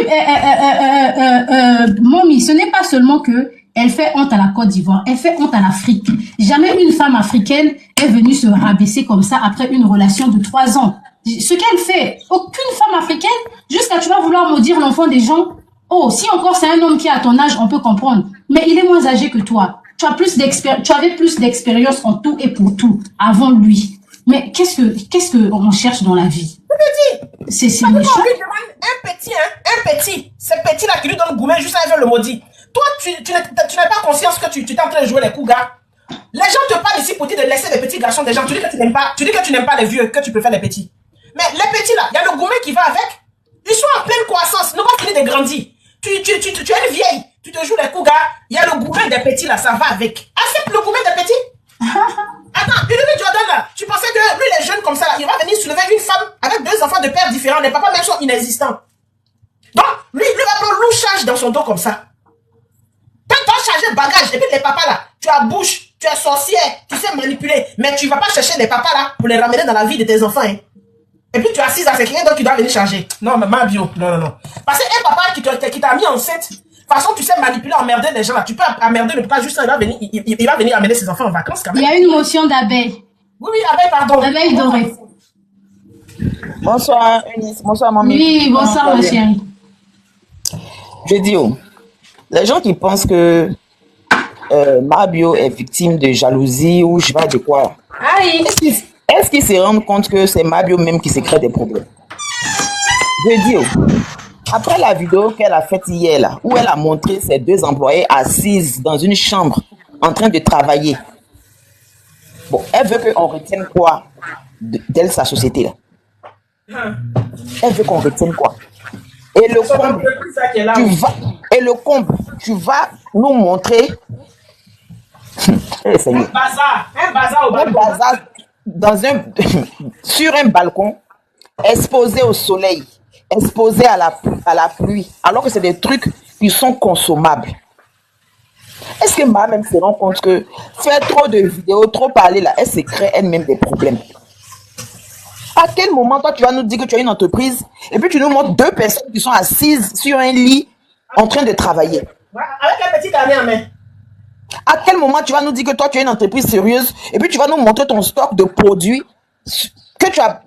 Mommy, ce n'est pas seulement que elle fait honte à la Côte d'Ivoire. Elle fait honte à l'Afrique. Jamais une femme africaine est venue se rabaisser comme ça après une relation de 3 ans. Ce qu'elle fait, aucune femme africaine, jusqu'à tu vas vouloir maudire l'enfant des gens. Oh, si encore c'est un homme qui est à ton âge, on peut comprendre. Mais il est moins âgé que toi. Tu avais plus d'expérience en tout et pour tout avant lui. Mais qu'est-ce que on cherche dans la vie? C'est méchant. Un petit, hein, un petit. Ce petit-là qui lui donne gourmet juste avec le maudit. Toi, tu n'as pas conscience que tu es en train de jouer les coups, gars. Les gens te parlent ici pour dire de laisser les petits garçons des gens. Tu dis que tu n'aimes pas les vieux, que tu préfères les petits. Mais les petits là, il y a le gourmet qui va avec. Ils sont en pleine croissance. Ils n'ont pas fini de grandir. Tu es une vieille. Tu te joues les coups, gars. Il y a le gourmet des petits là, ça va avec. Accepte le gourmet des petits. Attends, une Jordan là, tu pensais que lui, les jeunes comme ça là, il va venir soulever une femme avec 2 enfants de pères différents, les papas même sont inexistants. Donc, lui va prendre louchage dans son dos comme ça. Quand tu as chargé bagage, et puis les papas là, tu as bouche, tu es sorcière, tu sais manipuler, mais tu vas pas chercher les papas là pour les ramener dans la vie de tes enfants. Hein. Et puis tu as 6 ans, c'est quelqu'un d'autre qui doit venir charger. Non, mais ma bio, non. Parce qu'un papa qui t'a mis enceinte, de toute façon, tu sais manipuler, emmerder les gens là. Tu peux emmerder le papa juste ça, il va venir amener ses enfants en vacances quand même. Il y a une motion d'abeille. Oui, abeille, pardon. Abeille dorée. Bonsoir, Eunice. Bonsoir, mamie. Oui, bonsoir, ma chérie. Je dis, les gens qui pensent que Mabio est victime de jalousie ou je sais pas de quoi, Aïe. est-ce qu'ils se rendent compte que c'est Mabio même qui se crée des problèmes? Je dis, après la vidéo qu'elle a faite hier, là, où elle a montré ses 2 employés assises dans une chambre en train de travailler, bon, elle veut qu'on retienne quoi d'elle, sa société là? Elle veut qu'on retienne quoi? Et le comble, tu vas nous montrer un bazar au balcon. Sur un balcon, exposé au soleil, exposé à la pluie, alors que c'est des trucs qui sont consommables. Est-ce que ma même se rend compte que faire trop de vidéos, trop parler là, elle se crée elle-même des problèmes? À quel moment, toi, tu vas nous dire que tu as une entreprise et puis tu nous montres 2 personnes qui sont assises sur un lit en train de travailler? Avec un petit carnet en main. À quel moment tu vas nous dire que toi, tu as une entreprise sérieuse et puis tu vas nous montrer ton stock de produits que tu as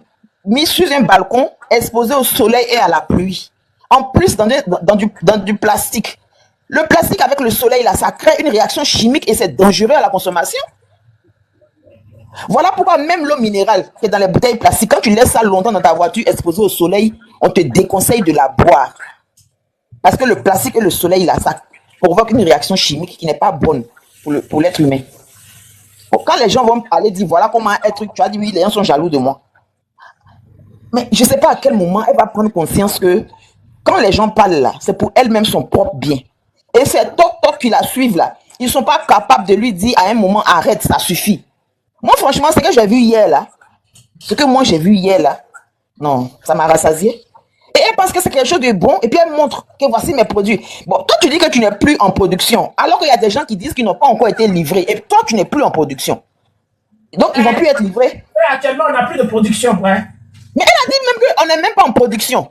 mis sur un balcon, exposé au soleil et à la pluie? En plus, dans du plastique. Le plastique avec le soleil, là, ça crée une réaction chimique et c'est dangereux à la consommation. Voilà pourquoi même l'eau minérale qui est dans les bouteilles plastiques, quand tu laisses ça longtemps dans ta voiture exposée au soleil, on te déconseille de la boire. Parce que le plastique et le soleil, là, ça provoque une réaction chimique qui n'est pas bonne pour l'être humain. Bon, quand les gens vont me parler, dire voilà comment un truc, tu as dit oui, les gens sont jaloux de moi. Mais je ne sais pas à quel moment elle va prendre conscience que quand les gens parlent là, c'est pour elle-même son propre bien. Et ces toc-toc qui la suivent là, ils ne sont pas capables de lui dire à un moment, arrête, ça suffit. Moi, franchement, ce que j'ai vu hier là, non, ça m'a rassasié. Et elle pense que c'est quelque chose de bon, et puis elle montre que voici mes produits. Bon, toi, tu dis que tu n'es plus en production, alors qu'il y a des gens qui disent qu'ils n'ont pas encore été livrés, et toi, tu n'es plus en production. Donc, ils vont plus être livrés. Actuellement, on n'a plus de production, ouais. Mais elle a dit même qu'on n'est même pas en production.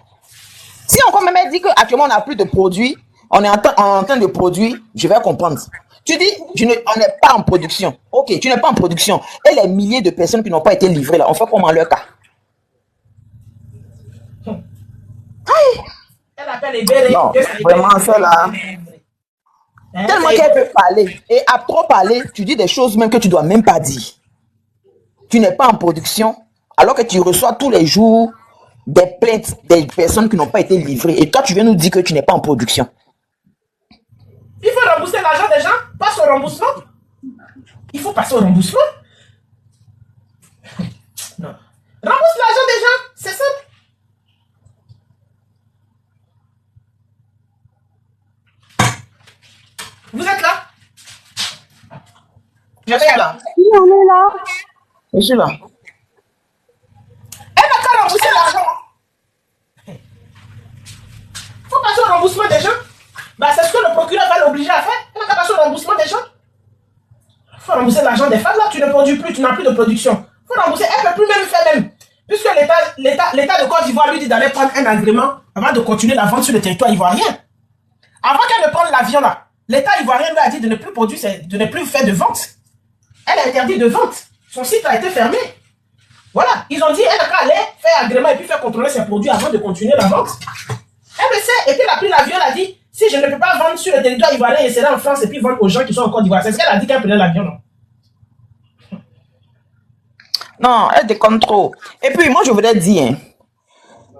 Si encore même elle dit qu'actuellement, on n'a plus de produits, on est en train de produire, je vais comprendre. Tu dis, on n'est pas en production. Ok, tu n'es pas en production. Et les milliers de personnes qui n'ont pas été livrées, là, on fait comment leur cas? Elle appelle les bébés. Non, vraiment, celle-là. Tellement qu'elle peut parler. Et à trop parler, tu dis des choses même que tu ne dois même pas dire. Tu n'es pas en production, alors que tu reçois tous les jours des plaintes des personnes qui n'ont pas été livrées. Et toi, tu viens nous dire que tu n'es pas en production. Il faut rembourser l'argent des gens. Passe au remboursement. Il faut passer au remboursement. Non. Rembourse l'argent des gens. C'est simple. Vous êtes là? Je suis là. Oui, on est là. Je suis là. Elle n'a qu'à rembourser l'argent. Il faut passer au remboursement des gens. Bah, c'est ce que le procureur va l'obliger à faire. Elle n'a qu'à passer au remboursement des gens. Il faut rembourser l'argent des femmes. Là, tu ne produis plus, tu n'as plus de production. Il faut rembourser. Elle ne peut plus même faire même. Puisque l'État de Côte d'Ivoire lui dit d'aller prendre un agrément avant de continuer la vente sur le territoire ivoirien. Avant qu'elle ne prenne l'avion là, l'État ivoirien lui a dit de ne plus produire, de ne plus faire de vente. Elle a interdit de vente. Son site a été fermé. Voilà. Ils ont dit, elle n'a qu'à aller faire agrément et puis faire contrôler ses produits avant de continuer la vente. Elle le sait. Et puis elle a pris l'avion, elle a dit, si je ne peux pas vendre sur le territoire ivoirien, elle sera en France et puis vendre aux gens qui sont en Côte d'Ivoire. C'est ce qu'elle a dit qu'elle prenait l'avion, non? Non, elle déconne trop. Et puis, moi, je voudrais dire,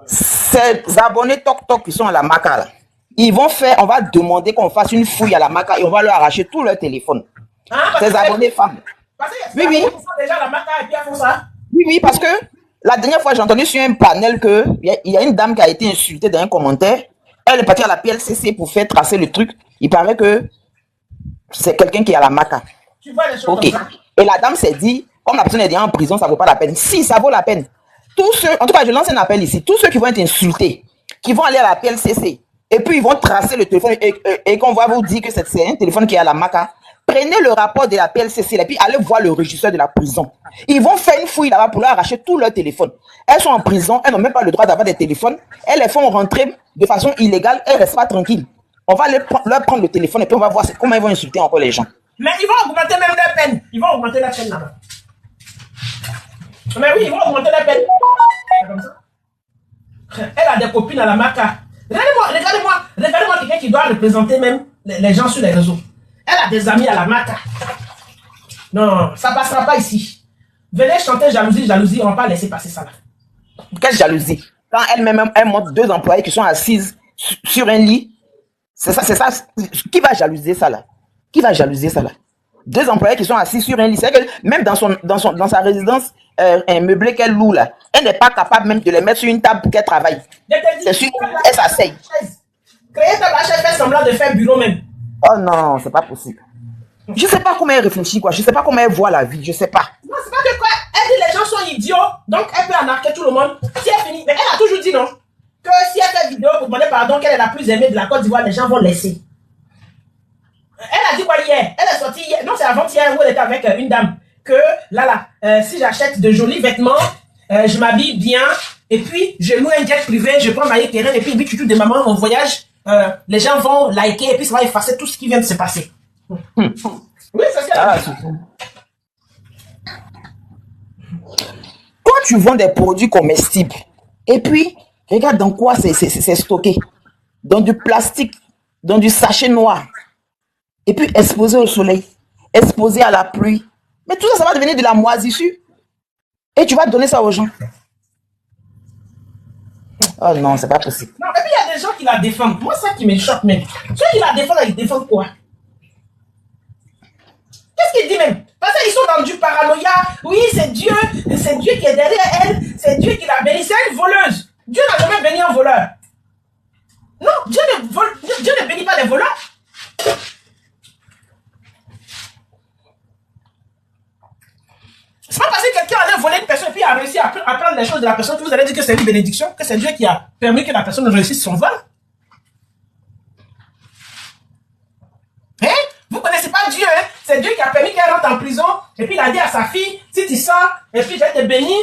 ces abonnés toc-toc qui sont à la Maca, là, ils vont faire, on va demander qu'on fasse une fouille à la Maca et on va leur arracher tout leur téléphone. Ces abonnés femmes. Oui, oui. Déjà la Maca et puis elles font ça. Oui, parce que la dernière fois, j'ai entendu sur un panel qu'il y a une dame qui a été insultée dans un commentaire. Elle est partie à la PLCC pour faire tracer le truc. Il paraît que c'est quelqu'un qui est à la Maca. Tu vois les choses Ok. comme ça. Et la dame s'est dit, comme la personne est déjà en prison, ça ne vaut pas la peine. Si, ça vaut la peine. Tous ceux, en tout cas, je lance un appel ici. Tous ceux qui vont être insultés, qui vont aller à la PLCC, et puis ils vont tracer le téléphone et qu'on va vous dire que c'est un téléphone qui est à la Maca, prenez le rapport de la PLCC et puis allez voir le régisseur de la prison. Ils vont faire une fouille là-bas pour leur arracher tout leur téléphone. Elles sont en prison, elles n'ont même pas le droit d'avoir des téléphones. Elles les font rentrer de façon illégale, elles ne restent pas tranquilles. On va leur prendre le téléphone et puis on va voir comment ils vont insulter encore les gens. Mais ils vont augmenter même leur peine. Ils vont augmenter la peine là-bas. Mais oui, ils vont augmenter la peine. C'est comme ça. Elle a des copines à la Maca. Regardez-moi quelqu'un qui doit représenter même les gens sur les réseaux. Elle a des amis à la Maca. Non, ça ne passera pas ici. Venez chanter jalousie, jalousie, on ne va pas laisser passer ça là. Quelle jalousie? Quand elle-même, elle montre deux employés qui sont assises sur un lit, c'est ça. Qui va jalouser ça là? Qui va jalouser ça là? Deux employés qui sont assis sur un lit. C'est que même dans sa résidence meublée qu'elle loue là, elle n'est pas capable même de les mettre sur une table pour qu'elle travaille. C'est sûr, elle s'asseye. Créer ta chaise, fait semblant de faire bureau même. Oh non, c'est pas possible. Je sais pas comment elle réfléchit, quoi. Je sais pas comment elle voit la vie. Je sais pas. Non, c'est pas que quoi. Elle dit les gens sont idiots, donc elle peut anarquer tout le monde. Si elle finit, mais elle a toujours dit non. Que si elle fait vidéo pour demander pardon, qu'elle est la plus aimée de la Côte d'Ivoire, les gens vont laisser. Elle a dit quoi hier? Elle est sortie hier. Non, c'est avant-hier où elle était avec une dame. Que là, si j'achète de jolis vêtements, je m'habille bien, et puis je loue un jet privé, je prends ma terrain, et puis tu de maman, mon voyage, les gens vont liker, et puis ça va effacer tout ce qui vient de se passer. Oui, c'est ça. Toi, tu vends des produits comestibles. Et puis, regarde dans quoi c'est stocké. Dans du plastique, dans du sachet noir. Et puis, exposé au soleil, exposé à la pluie. Mais tout ça, ça va devenir de la moisissure. Et tu vas donner ça aux gens. Oh non, c'est pas possible. Non, et puis il y a des gens qui la défendent. Moi, ça qui me choque même. Ceux qui la défendent, ils défendent quoi? Qu'est-ce qu'il dit même? Parce qu'ils sont dans du paranoïa. Oui, c'est Dieu qui est derrière elle. C'est Dieu qui l'a béni. C'est une voleuse. Dieu n'a jamais béni un voleur. Non, Dieu ne bénit pas les voleurs. C'est pas parce que quelqu'un allait voler une personne et puis a réussi à prendre les choses de la personne que vous allez dire que c'est une bénédiction, que c'est Dieu qui a permis que la personne réussisse son vol. Hein? Vous ne connaissez pas Dieu, hein? C'est Dieu qui a permis qu'elle rentre en prison et puis il a dit à sa fille, si tu sors, et puis je vais te bénir,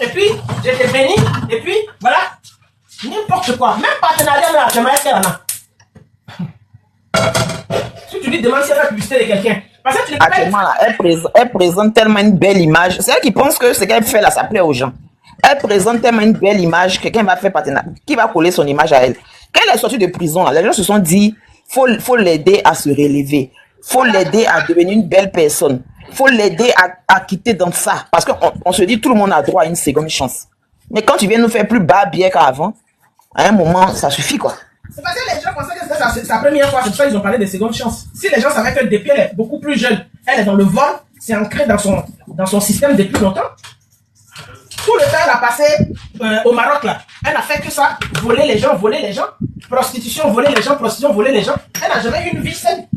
et puis je te bénis, et puis voilà. N'importe quoi. Même partenariat dans la Jamaïque, elle en a. Si tu lui demandes si elle a la publicité de quelqu'un, parce que tu ne peux pas... Actuellement, là, elle présente tellement une belle image. C'est elle qui pense que ce qu'elle fait là, ça plaît aux gens. Elle présente tellement une belle image que quelqu'un va faire partenariat, qui va coller son image à elle. Quand elle est sortie de prison, là, les gens se sont dit, faut l'aider à se relever. Faut l'aider à devenir une belle personne. Faut l'aider à quitter dans ça. Parce qu'on se dit, tout le monde a droit à une seconde chance. Mais quand tu viens nous faire plus bas bien qu'avant, à un moment, ça suffit, quoi. C'est parce que les gens pensaient que c'était sa première fois, c'est pour ça qu'ils ont parlé de seconde chance. Si les gens savaient que depuis elle est beaucoup plus jeune, elle est dans le vol, c'est ancré dans son système depuis longtemps. Tout le temps, elle a passé au Maroc, là. Elle a fait que ça, voler les gens, prostitution, voler les gens, prostitution, voler les gens. Elle n'a jamais eu une vie saine.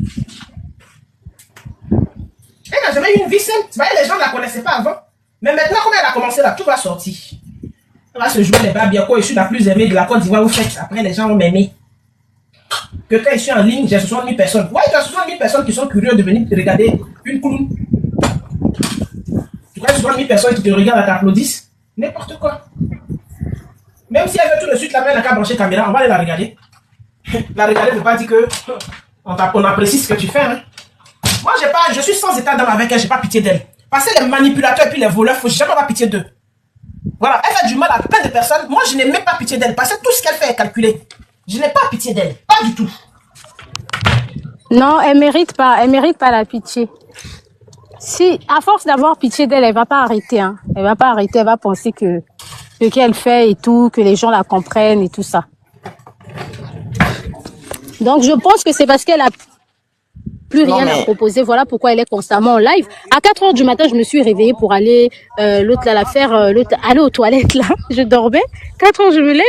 Elle n'a jamais eu une vie saine. C'est vrai, les gens ne la connaissaient pas avant. Mais maintenant, comme elle a commencé là, tout va sortir. Elle va se jouer les Babiako, je suis la plus aimée de la Côte d'Ivoire, vous faites. Après, les gens vont m'aimer. Que quand je suis en ligne, j'ai 60 000 personnes. Ouais, il y a 60 000 personnes qui sont curieuses de venir te regarder une clown. Tu crois que 60 000 personnes qui te regardent et t'applaudissent? N'importe quoi. Même si elle veut tout de suite la mettre à brancher caméra, on va aller la regarder. La regarder ne veut pas dire que on apprécie ce que tu fais. Hein. Moi, je suis sans état d'âme avec elle, j'ai pas pitié d'elle. Parce que les manipulateurs et puis les voleurs, faut jamais avoir pitié d'eux. Voilà, elle fait du mal à plein de personnes. Moi, je n'ai même pas pitié d'elle. Parce que tout ce qu'elle fait est calculé. Je n'ai pas pitié d'elle. Pas du tout. Non, elle mérite pas la pitié. Si, à force d'avoir pitié d'elle, elle va pas arrêter, hein. Elle va pas arrêter, elle va penser que ce qu'elle fait et tout, que les gens la comprennent et tout ça. Donc, je pense que c'est parce qu'elle a plus rien à proposer. Voilà pourquoi elle est constamment en live. À 4 heures du matin, je me suis réveillée pour aller, aller aux toilettes, là. Je dormais. 4 heures, je me lève.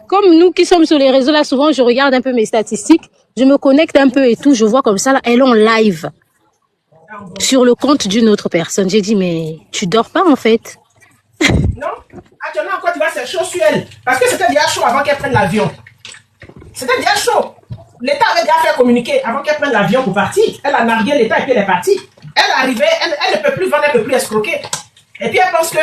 Comme nous qui sommes sur les réseaux, là, souvent, je regarde un peu mes statistiques. Je me connecte un peu et tout. Je vois comme ça, là, elle est en live. Sur le compte d'une autre personne. J'ai dit, mais tu dors pas, en fait. Non. Actuellement, encore, tu vois, c'est chaud sur elle. Parce que c'était déjà chaud avant qu'elle prenne l'avion. C'était déjà chaud. L'État avait déjà fait communiquer avant qu'elle prenne l'avion pour partir. Elle a nargué l'État et puis elle est partie. Elle est arrivée, elle ne peut plus vendre, elle ne peut plus escroquer. Et puis elle pense que,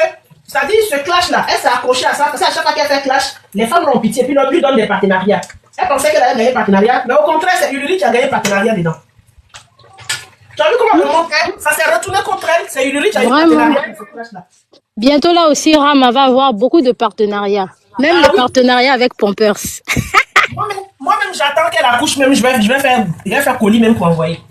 c'est-à-dire ce clash-là, elle s'est accrochée à ça, parce qu'à chaque fois qu'elle fait clash, les femmes l'ont pitié, puis lui donnent des partenariats. Elle pensait qu'elle allait gagner partenariat, mais au contraire, c'est Ulrich qui a gagné partenariat dedans. Tu as vu comment le monde, ça s'est retourné contre elle, c'est Ulrich qui a eu partenariat avec ce clash-là. Bientôt là aussi, Rama va avoir beaucoup de partenariats. Même le partenariat avec Pampers. Moi-même, j'attends qu'elle accouche, même je vais faire colis même pour envoyer.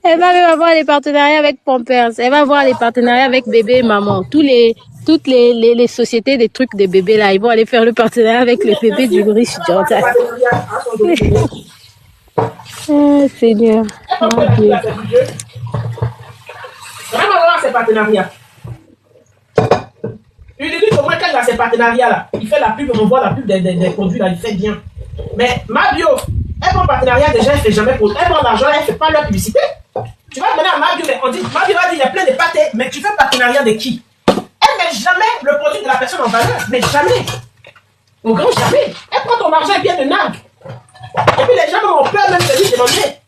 Elle va même avoir les partenariats avec Pampers. Elle va avoir les partenariats avec bébé et maman. Toutes les sociétés des trucs de bébés là, ils vont aller faire le partenariat avec le bébé du riche Jordan. Oh, Seigneur. Vraiment avoir ces partenariats. Il dit au moins qu'elle a ces partenariats là. Il fait la pub, on voit la pub des produits là, il fait bien. Mais Mabio, elle prend partenariat déjà, elle fait jamais pour. Elle prend l'argent, elle fait pas leur publicité. Tu vas demander à Mabio, mais on dit, Mabio va dire, il y a plein de pâtés, mais tu fais partenariat de qui? Elle met jamais le produit de la personne en valeur, mais jamais. Au grand jamais. Elle prend ton argent et bien de nargue. Et puis les gens ont peur même de lui demander.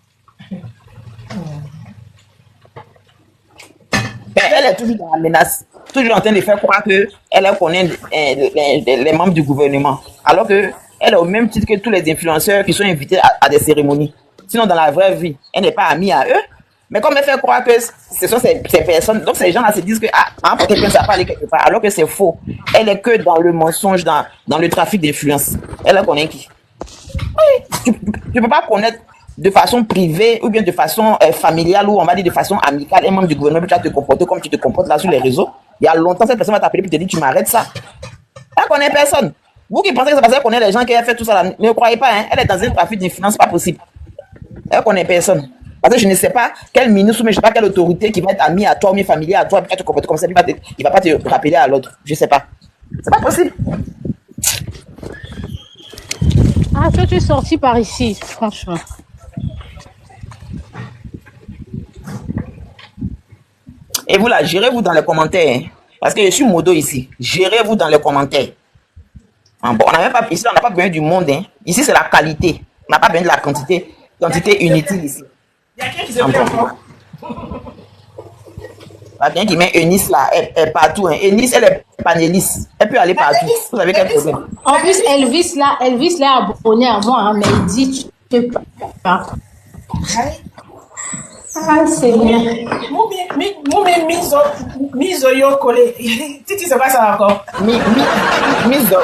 Elle est toujours dans la menace, toujours en train de faire croire qu'elle connaît les membres du gouvernement, alors qu'elle est au même titre que tous les influenceurs qui sont invités à des cérémonies. Sinon, dans la vraie vie, elle n'est pas amie à eux. Mais comme elle fait croire que ce sont ces personnes, donc ces gens-là se disent que quelqu'un ça va aller quelque part, alors que c'est faux. Elle est que dans le mensonge, dans le trafic d'influence. Elle connaît qui? Oui, tu ne peux pas connaître de façon privée ou bien de façon familiale ou on va dire de façon amicale un membre du gouvernement, tu vas te comporter comme tu te comportes là sur les réseaux. Il y a longtemps, cette personne va t'appeler et te dire tu m'arrêtes ça. Elle connaît personne. Vous qui pensez que c'est parce qu'elle connaît les gens qui ont fait tout ça là, ne croyez pas, hein, elle est dans un trafic d'influence, pas possible. Elle connaît personne. Parce que je ne sais pas quel ministre ou mais je ne sais pas quelle autorité qui va être amie à toi ou familier à toi, puis tu te comportes comme ça, il ne va pas te rappeler à l'autre. Je ne sais pas. C'est pas possible. Ah, toi, tu es sorti par ici, franchement. Et vous là, gérez-vous dans les commentaires. Hein. Parce que je suis modo ici. Gérez-vous dans les commentaires. Ah, bon, on n'a même pas, ici, on n'a pas besoin du monde. Hein. Ici, c'est la qualité. On n'a pas besoin de la quantité. Quantité inutile ici. Il y a quelqu'un qui se plaît encore. Quelqu'un qui met Eunice là, elle est partout. Hein. Eunice, elle est panéliste. Elle peut aller partout. Vous avez quel problème? En plus, Elvis là, est abonné à moi, hein, mais il dit tu peux pas. Ah, c'est bien. Miso yo collé. Titi, c'est pas ça encore. Mise de Ça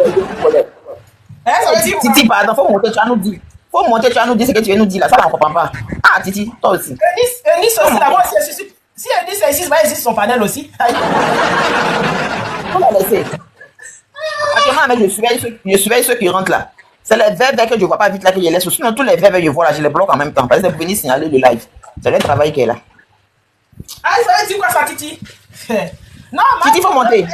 veut dire quoi? Titi, pardon, faut monter, tu vas nous dire. Faut monter, tu vas nous dire ce que tu veux nous dire là. Ça, on ne comprend pas. Ah, Titi, toi aussi. Eunice aussi, d'abord, si Eunice est ici, va ici son panel aussi. On va laisser. Actuellement, mais je surveille ceux qui rentrent là. C'est les verbes que je ne vois pas vite là que je laisse. Sinon, tous les verbes que je vois là, je les bloque en même temps. Parce que c'est pour venir signaler le live. C'est le travail qui est là. Ah, ça veut dire quoi ça, Titi? Non, Titi, faut monter.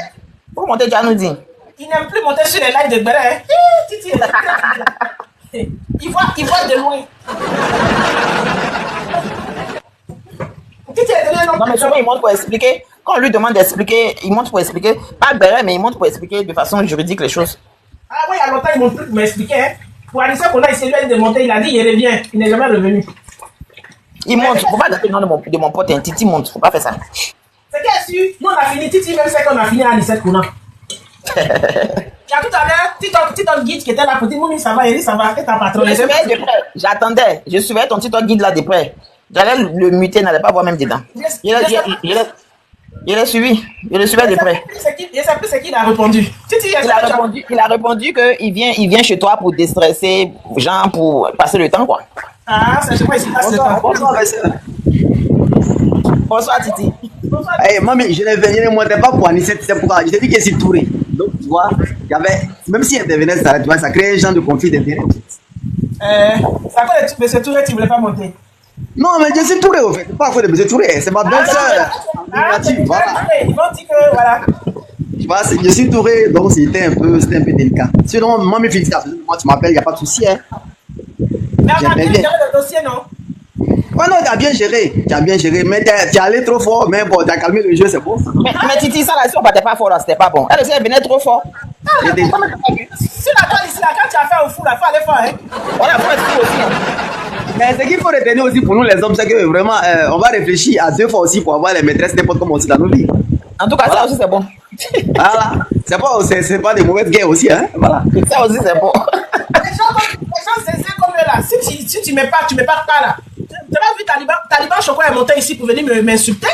Faut monter, tu vas nous dire. Il n'aime plus monter sur les lives de Béret. Hein? Titi, il voit de loin. Titi est donné un nom. Non, mais souvent, il monte pour expliquer. Quand on lui demande d'expliquer, il monte pour expliquer. Pas Béret, mais il monte pour expliquer de façon juridique les choses. Ah oui, il y a longtemps, il ne montre plus pour m'expliquer. Hein? Pour Alissa, qu'on a essayé de monter, il a dit il revient. Il n'est jamais revenu. Il monte. Faut pas gâter le nom de mon pote. Un Titi monte. Faut pas faire ça. C'est qu'est-ce que nous, on a fini. Titi, même c'est qu'on a fini à Anissette Kouna. Il y a tout à l'heure, TikTok guide qui était là pour dire Moumi, ça va, Eri, ça va, et ta patronne. Je surveillais de près. J'attendais. Je surveillais ton TikTok guide là de près. J'allais le muter, n'allait pas voir même dedans. Je l'ai suivi. Je le suivais de près. Je sais plus ce qu'il a répondu. Titi, Il a répondu qu'il vient chez toi pour déstresser, genre pour passer le temps, quoi. Ah, c'est chez moi ici, passe le temps. Bonsoir, Titi. Hey, mamie, je ne montais pas pour Anissette, c'est pourquoi je t'ai dit que c'est Touré. Donc, tu vois, même si intervenait, ça, tu vois, ça crée un genre de conflit d'intérêt. Ça quoi de M. Touré, tu ne voulais pas monter? Non, mais je suis Touré, au fait. Pas à cause de M. Touré, c'est ma belle-sœur. Voilà. Ils vont dire que, voilà. Tu vois, je suis Touré, donc c'était un peu délicat. Sinon, mamie, félicitations. Moi, tu m'appelles, il n'y a pas de souci. Hein. Mais on a bien géré le dossier, non? Ouais, non, tu as bien géré, mais tu es allé trop fort, mais bon, tu as calmé le jeu, c'est bon. Mais Titi, ça là, si on battait pas fort là, c'était pas bon. Elle aussi, elle venait trop fort. Si la toile ici, là, quand tu as fait au fou, là, il faut aller fort, hein? Voilà, faut être fou aussi. Hein. Mais ce qu'il faut retenir aussi pour nous les hommes, c'est que vraiment, on va réfléchir à 2 fois aussi pour avoir les maîtresses n'importe comment aussi dans nos vies. En tout cas, ça aussi, c'est bon. Voilà. C'est pas des mauvaises guerres aussi, hein. Voilà. Ça aussi, c'est bon. Les gens, c'est comme eux, là. Si tu mets pas là. Tu as vu Taliban Choco est monté ici pour venir m'insulter?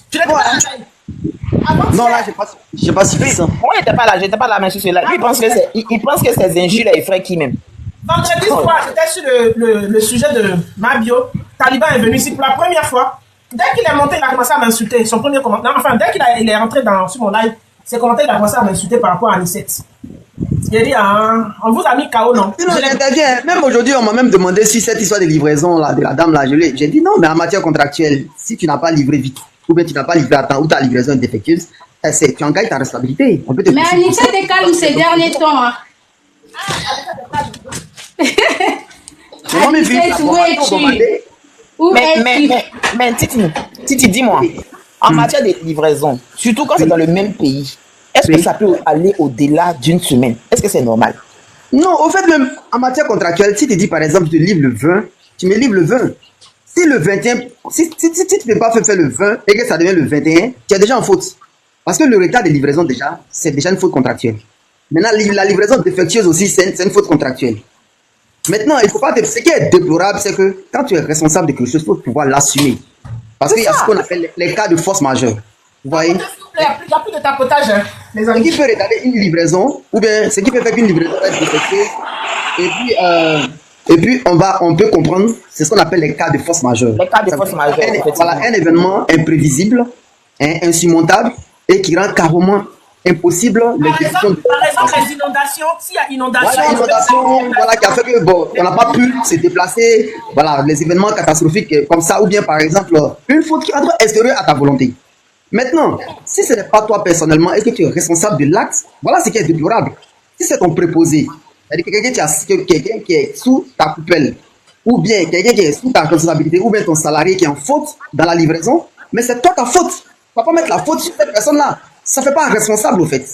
Tu n'étais pas là? Non, là, j'ai pas suivi ça. Moi, j'étais pas là, mais sur cela. Lui, il pense que ces injures là effraient qui même. Vendredi soir, j'étais sur le sujet de Mabio. Taliban est venu ici pour la première fois. Dès qu'il est monté, il a commencé à m'insulter. Son premier commentaire. Enfin, dès qu'il est rentré sur mon live, ses commentaires, il a commencé à m'insulter par rapport à Anissette. Il a dit, on vous a mis KO, non? Non, j'interviens. Même aujourd'hui, on m'a même demandé si cette histoire de livraison là, de la dame là, j'ai dit non, mais en matière contractuelle, si tu n'as pas livré vite, ou bien tu n'as pas livré à temps, ou ta livraison est défectueuse, tu engages ta responsabilité. On peut te Mais Anissette est calme ces derniers temps. Hein. Anissette, où es-tu? Mais Titi, dis-moi, en matière de livraison, surtout quand c'est dans le même pays, est-ce que ça peut aller au-delà d'une semaine? Est-ce que c'est normal? Non, au fait, même en matière contractuelle, si tu dis par exemple, je te livre le 20, tu me livres le 20. Si le 21, si tu ne peux pas faire le 20 et que ça devient le 21, tu es déjà en faute. Parce que le retard de livraison, déjà, c'est déjà une faute contractuelle. Maintenant, la livraison défectueuse aussi, c'est une faute contractuelle. Maintenant, il faut pas ce qui est déplorable, c'est que quand tu es responsable de quelque chose, il faut pouvoir l'assumer. Parce qu'il y a ce qu'on appelle les cas de force majeure. Vous voyez? Il n'y a plus de tapotage, hein, les Ce amis. qui peut retarder une livraison, ou bien ce qui peut faire qu'une livraison va être défectueuse, et puis on peut comprendre, c'est ce qu'on appelle les cas de force majeure. Les cas de force majeure. Voilà, un événement imprévisible, insurmontable, et qui rend carrément impossible l'exécution de... Par exemple, les inondations, s'il y a inondation... Voilà, inondation, voilà, qui a fait que, bon, on n'a pas pu se déplacer, voilà, les événements catastrophiques comme ça, ou bien par exemple, une faute qui entre extérieure à ta volonté. Maintenant, si ce n'est pas toi personnellement, est-ce que tu es responsable de l'acte? Voilà ce qui est déplorable. Si c'est ton préposé, c'est-à-dire que quelqu'un qui est sous ta coupelle, ou bien quelqu'un qui est sous ta responsabilité, ou bien ton salarié qui est en faute dans la livraison, mais c'est toi ta faute. Tu ne vas pas mettre la faute sur cette personne-là. Ça ne fait pas un responsable au fait.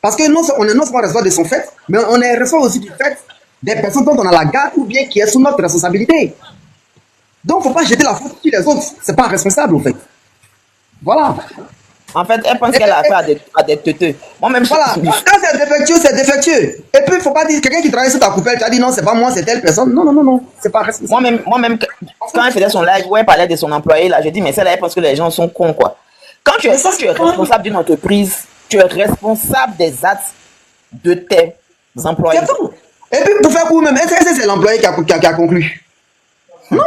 Parce que non, on est non seulement responsable de son fait, mais on est responsable aussi du fait des personnes dont on a la garde ou bien qui est sous notre responsabilité. Donc, il ne faut pas jeter la faute sur les autres. Ce n'est pas responsable au fait. Voilà. En fait, elle pense qu'elle a affaire à des teuteux. Moi-même, voilà. Quand c'est défectueux, c'est défectueux. Et puis, il ne faut pas dire quelqu'un qui travaille sur ta coupelle, tu as dit non, c'est pas moi, c'est telle personne. Non, non, non, non. C'est pas responsable. Moi-même, quand elle faisait son live où elle parlait de son employé, là, je dis, mais celle-là, elle pense que les gens sont cons, quoi. Quand tu es responsable d'une entreprise, tu es responsable des actes de tes employés. C'est tout. Et puis, pour faire court même, est-ce que c'est l'employé qui a conclu? Non.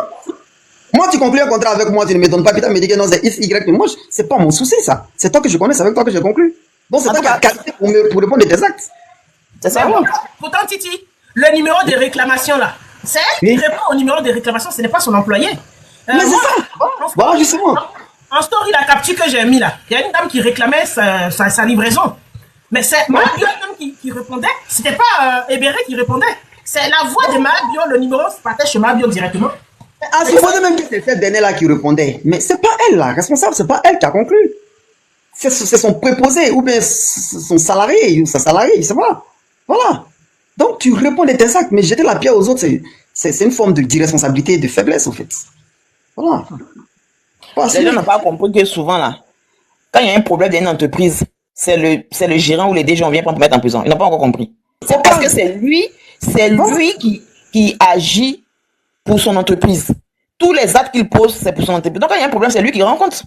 Moi, tu conclus un contrat avec moi, tu ne me donnes pas, putain, me dis que non, c'est X, Y. Moi, c'est pas mon souci, ça. C'est toi que je connais, c'est avec toi que j'ai conclu. Donc, c'est toi qui as qualité pour répondre de tes actes. C'est ça. Pourtant, Titi, le numéro de réclamation, là, c'est elle qui répond au numéro de réclamation, ce n'est pas son employé. Mais c'est ça. Voilà, justement. En story, la capture que j'ai mis là, il y a une dame qui réclamait sa livraison. Mais c'est Mahabio qui répondait. C'était pas Ebere qui répondait. C'est la voix de Mahabio, le numéro partait chez Mahabio directement. Ah, supposez même que c'est cette dernière-là qui répondait. Mais c'est pas elle, la responsable, c'est pas elle qui a conclu. C'est son préposé, ou bien son salarié, ou sa salariée, je sais pas. Voilà. Donc, tu réponds de tes actes, mais jeter la pierre aux autres, c'est une forme d'irresponsabilité, de faiblesse, en fait. Voilà. Les gens n'ont pas compris que souvent, là, quand il y a un problème dans une entreprise, c'est le gérant ou les DG, on vient pour mettre en prison. Ils n'ont pas encore compris. C'est parce que c'est lui qui agit pour son entreprise. Tous les actes qu'il pose, c'est pour son entreprise. Donc, quand il y a un problème, c'est lui qui rend compte.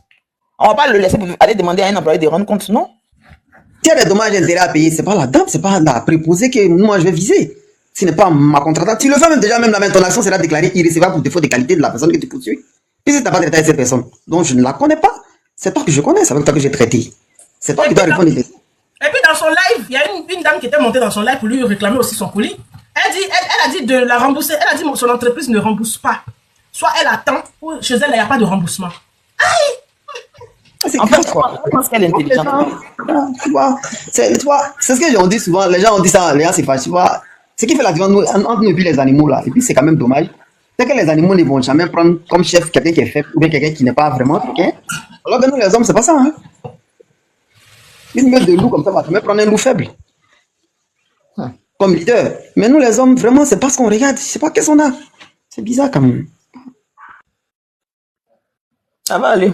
On ne va pas le laisser aller demander à un employé de rendre compte, non? S'il y a des dommages et intérêts à payer, c'est pas la dame, c'est pas la préposée que moi je vais viser. Ce n'est pas ma contratante. Tu le fais même déjà, même la ton action sera déclarée irrécevable pour défaut de qualité de la personne que tu poursuis. Puis si tu n'as pas traité avec cette personne, donc je ne la connais pas, c'est toi que je connais, c'est avec toi que j'ai traité. C'est toi qui dois répondre. Et puis dans son live, il y a une dame qui était montée dans son live pour lui réclamer aussi son colis. Elle a dit de la rembourser. Elle a dit que son entreprise ne rembourse pas. Soit elle attend, ou chez elle, il n'y a pas de remboursement. En fait, je pense qu'elle est intelligente. Tu vois, c'est ce que j'en dis souvent. Les gens ont dit ça, les gens c'est pas, tu vois. Ce qui fait la différence entre nous et puis les animaux là, et puis c'est quand même dommage. C'est que les animaux ne vont jamais prendre comme chef quelqu'un qui est faible ou bien quelqu'un qui n'est pas vraiment quelqu'un. Alors que nous les hommes, c'est pas ça. Hein? Une meute de loup comme ça va jamais prendre un loup faible. Comme leader. Mais nous les hommes, vraiment, c'est pas ce qu'on regarde. C'est pas qu'est-ce qu'on a. C'est bizarre quand même. Ça va aller.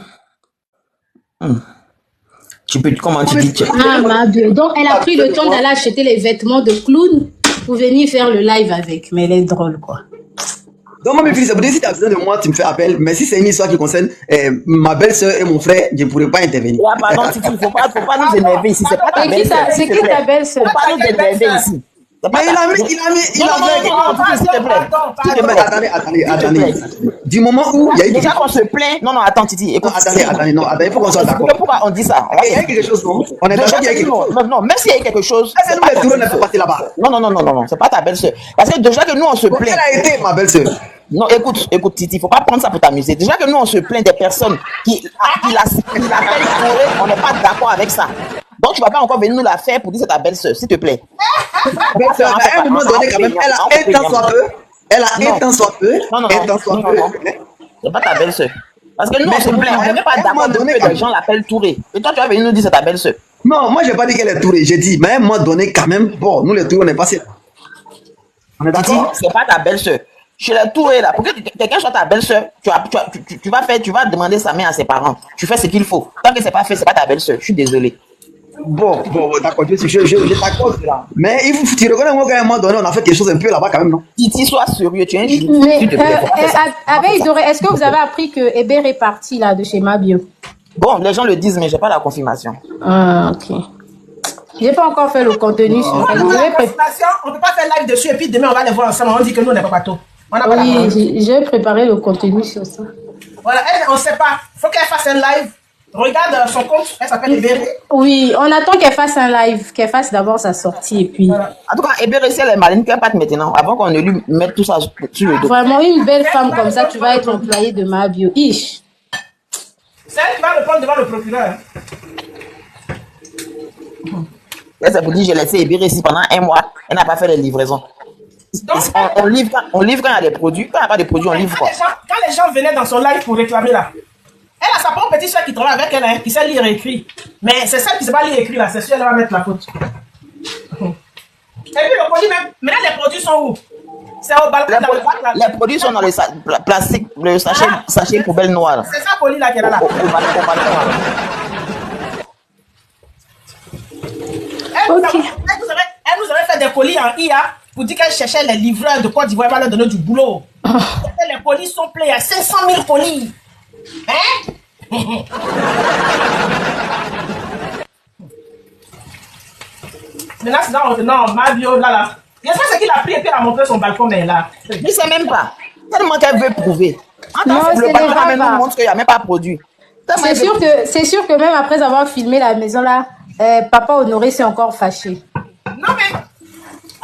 Comment tu dis? Ah, Mahabio. Donc, elle a pris le temps d'aller acheter les vêtements de clown pour venir faire le live avec. Mais elle est drôle, quoi. Donc, moi, mes filles, ça veut dire si tu as besoin de moi, tu me fais appel. Mais si c'est une histoire qui concerne ma belle-sœur et mon frère, je ne pourrais pas intervenir. Ah, pardon, Titi, il ne faut pas nous énerver ici. C'est pas ta belle-sœur. C'est qui ta belle-sœur? Il ne faut pas nous énerver ici. Mais il a mis. S'il te plaît. Attendez. Du moment où il y a eu déjà qu'on se plaint. Non, attends, Titi. Écoute, attendez, il faut qu'on soit d'accord. Pourquoi on dit ça? Il y a eu quelque chose, non? On est d'accord qu'il y a quelque chose. Non, même s'il y a eu quelque chose. Est-ce que nous, les tours, on est pas passé là-bas? Non, c'est pas ta belle-sœur. Parce que déjà que nous, on se plaint. Elle a été ma belle-sœur. Non, écoute, Titi, il ne faut pas prendre ça pour t'amuser. Déjà que nous, on se plaint des personnes qui l'appellent fourrée, on n'est pas d'accord avec ça. Donc, tu ne vas pas encore venir nous la faire pour dire c'est ta belle-sœur, s'il te plaît. Belle-sœur, à un moment donné, quand même, elle a un temps soit peu. Non. C'est pas ta belle-sœur. Parce que nous, on se plaint, on n'est pas d'accord que les gens l'appellent Touré. Et toi, tu vas venir nous dire c'est ta belle-sœur. Non, moi, je n'ai pas dit qu'elle est Touré. J'ai dit, mais à un moment donné, quand même, bon, nous, les Tourés, on est passé. On est d'accord? C'est pas ta belle-sœur. Chez les Touré, là, pour que quelqu'un soit ta belle-sœur, tu vas demander sa main à ses parents. Tu fais ce qu'il faut. Tant que c'est pas fait, c'est pas ta belle-sœur. Je suis désolé. Bon, d'accord, je t'accorde là. Mais tu reconnais moi qu'à un moment donné, on a fait quelque chose un peu là-bas quand même, non? Titi, sois sérieux, tu es un juge. Mais, est-ce que vous avez appris que Hébert est parti là de chez Mahabio? Bon, les gens le disent, mais j'ai pas la confirmation. Ah, ok. J'ai pas encore fait le contenu sur ça. On peut pas faire live dessus et puis demain on va les voir ensemble. On dit que nous on n'est pas bateau. Oui, j'ai préparé le contenu sur ça. Voilà, elle, on sait pas. Faut qu'elle fasse un live. Regarde son compte, elle s'appelle Ebere. Oui, on attend qu'elle fasse un live, qu'elle fasse d'abord sa sortie et puis. Voilà. En tout cas, Ebere, si elle est maline, qu'elle parte maintenant, avant qu'on ne lui mette tout ça sur le dos. Vraiment, une belle femme comme ça, tu vas être employée de Mahabio. Ish. C'est elle qui va répondre devant le procureur. Là, ça vous dit, j'ai laissé Ebere ici pendant 1 mois. Elle n'a pas fait les livraisons. Donc, On livre quand il y a des produits. Quand il n'y a pas de produits, on livre quoi. Quand les gens venaient dans son live pour réclamer là, elle a sa propre petite soeur qui travaille avec elle, hein, qui sait lire et écrire. Mais c'est celle qui ne sait pas lire et écrire là, c'est sûr, elle va mettre la faute. Et puis le produit même, maintenant les produits sont où? C'est au balcon dans le bac là. Les produits sont dans le plastique, le sachet poubelle noire. C'est ça, colis là, qu'elle a là. Au balcon, là. Elle nous avait fait des colis en IA pour dire qu'elle cherchait les livreurs de Côte d'Ivoire, elle va leur donner du boulot. Les colis sont pleins à 500 000 colis. Hein? Maintenant, c'est non, Mabio, là. Il y a ça, c'est qu'il a pris et puis elle a montré son balcon, mais là. Je ne sais même pas. Tellement qu'elle veut prouver. Non, Le c'est balcon grave. nous montre qu'il n'y a même pas produit. C'est sûr que même après avoir filmé la maison là, papa Honoré s'est encore fâché. Non, mais.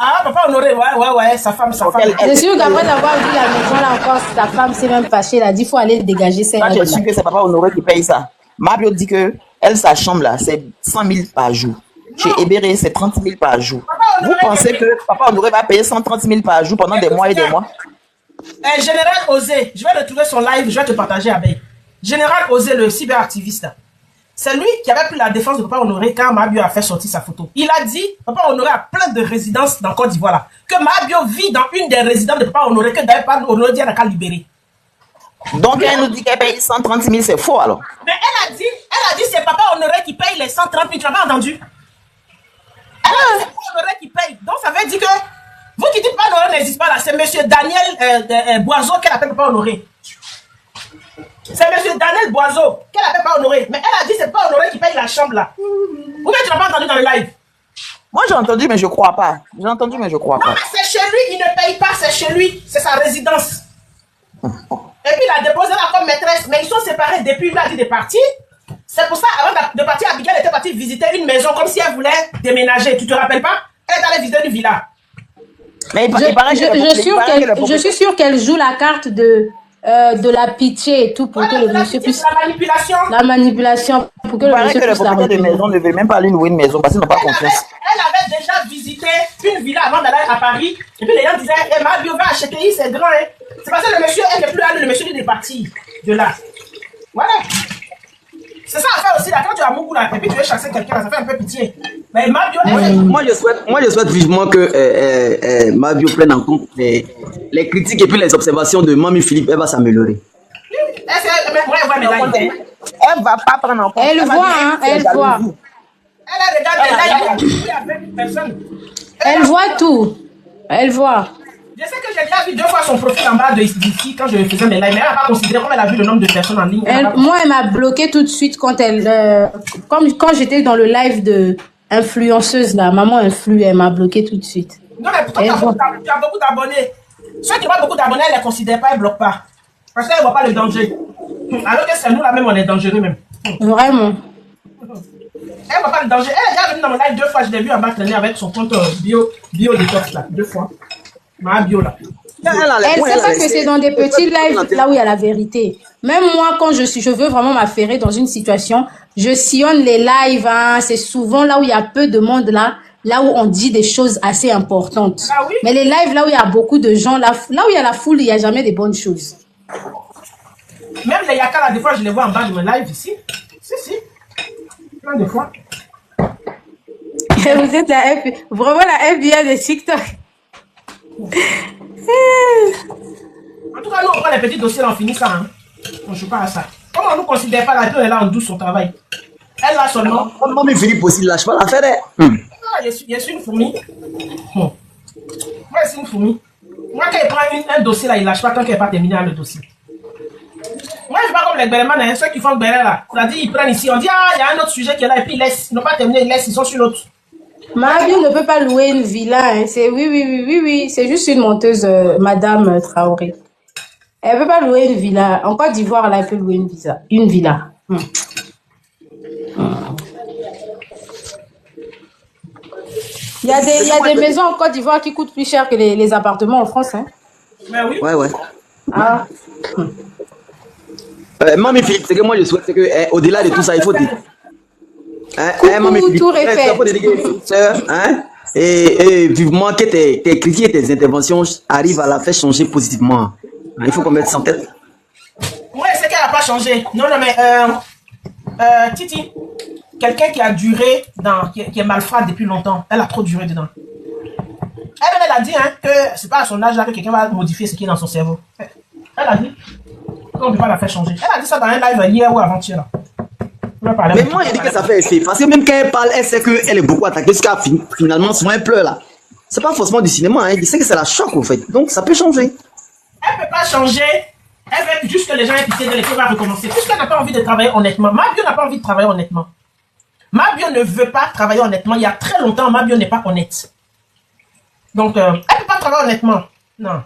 Ah, papa Honoré, ouais, sa femme. C'est sûr qu'après avoir vu la maison là encore, sa femme s'est même fâchée. Elle a dit qu'il faut aller dégager ça. Moi, je suis sûr que c'est papa Honoré qui paye ça. Mabio dit que elle, sa chambre là, c'est 100 000 par jour. Chez Ebere, c'est 30 000 par jour. Vous pensez que papa Honoré va payer 130 000 par jour pendant des mois et des mois? Général Osé, je vais retrouver son live, je vais te partager avec. Général Osé, le cyberactiviste. C'est lui qui avait pris la défense de papa Honoré quand Mabio a fait sortir sa photo. Il a dit, papa Honoré a plein de résidences dans Côte d'Ivoire là. Que Mabio vit dans une des résidences de papa Honoré, que d'ailleurs papa Honoré dit à la qu'à libérer. Donc elle nous dit qu'elle paye 130 000, c'est faux alors. Mais elle a dit c'est papa Honoré qui paye les 130 000, tu n'as pas entendu? Elle a dit c'est papa Honoré qui paye. Donc ça veut dire que, vous qui dites papa Honoré n'existe pas là, c'est monsieur Daniel Boiseau qu'elle appelle papa Honoré. C'est monsieur Daniel Boiseau qu'elle appelle pas Honoré. Mais elle a dit c'est pas Honoré qui paye la chambre là. Pourquoi tu n'as pas entendu dans le live? Moi j'ai entendu mais je crois pas. J'ai entendu mais je crois Non pas. mais c'est chez lui, il ne paye pas, c'est chez lui. C'est sa résidence. Et puis il a déposé là comme maîtresse. Mais ils sont séparés depuis il a dit de partir. C'est pour ça avant de partir, Abigail était partie visiter une maison comme si elle voulait déménager. Tu te rappelles pas? Elle est allée visiter une villa. Mais Je suis sûre qu'elle joue la carte de la pitié et tout pour que le monsieur puisse... La manipulation. La manipulation pour que le monsieur le puisse la propriétaire de retenir. maison ne veut même pas lui louer une maison parce qu'il n'a pas confiance. Elle avait déjà visité une villa avant d'aller à Paris. Et puis les gens disaient, eh, Mabio va acheter, c'est grand. Hein. C'est parce que le monsieur, elle n'est plus là, le monsieur il est parti de là. Voilà. C'est ça à faire aussi, là, quand tu as beaucoup là, et puis tu veux chasser quelqu'un, ça fait un peu pitié. Mais Mabio, Moi, je souhaite vivement que Mabio prenne en compte les critiques et puis les observations de Mami Philippe. Elle va s'améliorer. Elle va pas prendre en compte. Elle voit, hein, elle voit. Elle regarde les lives avec personne. Elle voit tout. Elle voit. Je sais que j'ai déjà vu 2 fois son profil en bas de ici quand je faisais mes lives, mais elle n'a pas considéré comme elle a vu le nombre de personnes en ligne. Moi, elle m'a bloqué tout de suite quand quand j'étais dans le live de influenceuse là, maman influe, elle m'a bloqué tout de suite. Non, mais pourtant, tu as beaucoup d'abonnés. Ceux qui ont beaucoup d'abonnés, elle ne les considère pas, elle ne bloque pas. Parce qu'elle ne voit pas le danger. Alors que c'est nous là même, on est dangereux même. Vraiment. Elle ne voit pas le danger. Elle est déjà venue dans mon live 2 fois, je l'ai vu en bas traîner avec son compte bio détox là, 2 fois. Ma bio là. Elle sait pas que c'est dans des petits lives là où il y a la vérité. Même moi, quand je veux vraiment m'affairer dans une situation, je sillonne les lives. Hein, c'est souvent là où il y a peu de monde là où on dit des choses assez importantes. Ah oui? Mais les lives là où il y a beaucoup de gens, là où il y a la foule, il n'y a jamais des bonnes choses. Même les Yaka là, des fois, je les vois en bas de mon live ici. Si. Plein de fois. Vous êtes vraiment la FBI de TikTok. En tout cas, nous, on prend les petits dossiers, là, on finit ça. Hein. On ne joue pas à ça. Comme on ne nous considère pas, la on est là, on douce son travail. Elle, là, seulement. Mami Philippe aussi, lâche pas l'affaire. Ah, je suis une fourmi. Moi, je suis une fourmi. Moi, quand il prend un dossier, là, il ne lâche pas tant qu'il n'est pas terminé le dossier. Moi, je ne suis pas comme les Bérémans, hein, ceux qui font le Béré, là. C'est-à-dire, ils prennent ici, on dit, ah, il y a un autre sujet qui est là, et puis ils laissent. Ils n'ont pas terminé, ils laissent, ils sont sur l'autre. Mabio ne peut pas louer une villa. Hein. Oui. C'est juste une monteuse, Madame Traoré. Elle ne peut pas louer une villa. En Côte d'Ivoire, là, elle peut louer une villa. Il y a des maisons en Côte d'Ivoire qui coûtent plus cher que les appartements en France. Hein. Mais oui. Ouais. Ah. Mamie Philippe, c'est que moi je souhaite c'est que au-delà de tout ça, il faut dire. Mamie Coucou, Philippe, tout refait. il faut dédier aux sœurs, hein? Et vivement que tes critiques et tes interventions arrivent à la faire changer positivement. Hein, il faut qu'on mette ça en tête. Ouais, c'est qu'elle n'a pas changé. Non, mais Titi, quelqu'un qui a duré qui est malfrat depuis longtemps, elle a trop duré dedans. Elle a dit hein, que c'est pas à son âge là que quelqu'un va modifier ce qui est dans son cerveau. Elle a dit qu'on ne peut pas la faire changer. Elle a dit ça dans un live hier ou avant-hier. Mais moi, je dis que ça fait effet. Parce que même quand elle parle, elle sait qu'elle est beaucoup attaquée. Jusqu'à finalement, souvent, elle pleure là. C'est pas forcément du cinéma. Hein. Je sais que c'est la choc, en fait. Donc, ça peut changer. Elle peut pas changer. Elle veut juste que les gens aient pitié d'elle et qu'elle va recommencer. Puisqu'elle n'a pas envie de travailler honnêtement. Mabio n'a pas envie de travailler honnêtement. Mabio ne veut pas travailler honnêtement. Il y a très longtemps, Mabio n'est pas honnête. Donc, elle ne peut pas travailler honnêtement. Non.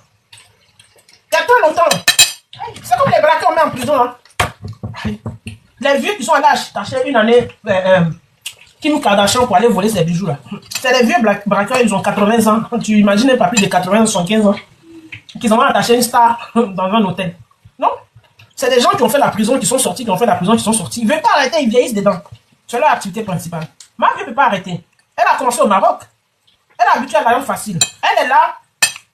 Il y a très longtemps. C'est comme les braqueurs qu'on met en prison. Hein. Les vieux qui sont allés acheter une année Kim Kardashian pour aller voler ses bijoux là. C'est les vieux braqueurs, ils ont 80 ans. Tu imagines pas plus de 80, 75 ans. Qu'ils ont attaché une star dans un hôtel. Non? C'est des gens qui ont fait la prison, qui sont sortis, qui ont fait la prison, qui sont sortis. Ils ne veulent pas arrêter, ils vieillissent dedans. C'est leur activité principale. Ma vie ne peut pas arrêter. Elle a commencé au Maroc. Elle est habituée à la langue facile. Elle est là.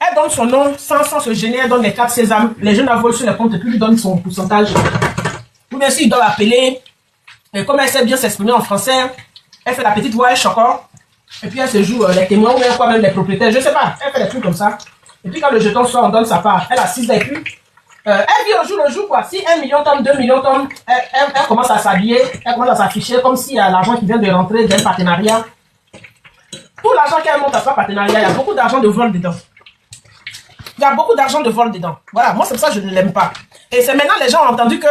Elle donne son nom sans se gêner. Elle donne les 4 sésames. Les jeunes la volent sur les comptes et puis lui donnent son pourcentage. Ou bien s'ils doivent appeler. Et comme elle sait bien s'exprimer en français, elle fait la petite voix, elle encore. Et puis elle se joue les témoins ou bien quoi, même les propriétaires. Je ne sais pas. Elle fait des trucs comme ça. Et puis quand le jeton sort, on donne sa part. Elle assise et puis elle vit au jour le jour quoi. Si 1 million tonnes, 2 millions tonnes, elle commence à s'habiller, elle commence à s'afficher comme s'il y a l'argent qui vient de rentrer d'un partenariat. Tout l'argent qu'elle monte à ce partenariat, il y a beaucoup d'argent de vol dedans. Il y a beaucoup d'argent de vol dedans. Voilà, moi c'est pour ça que je ne l'aime pas. Et c'est maintenant les gens ont entendu que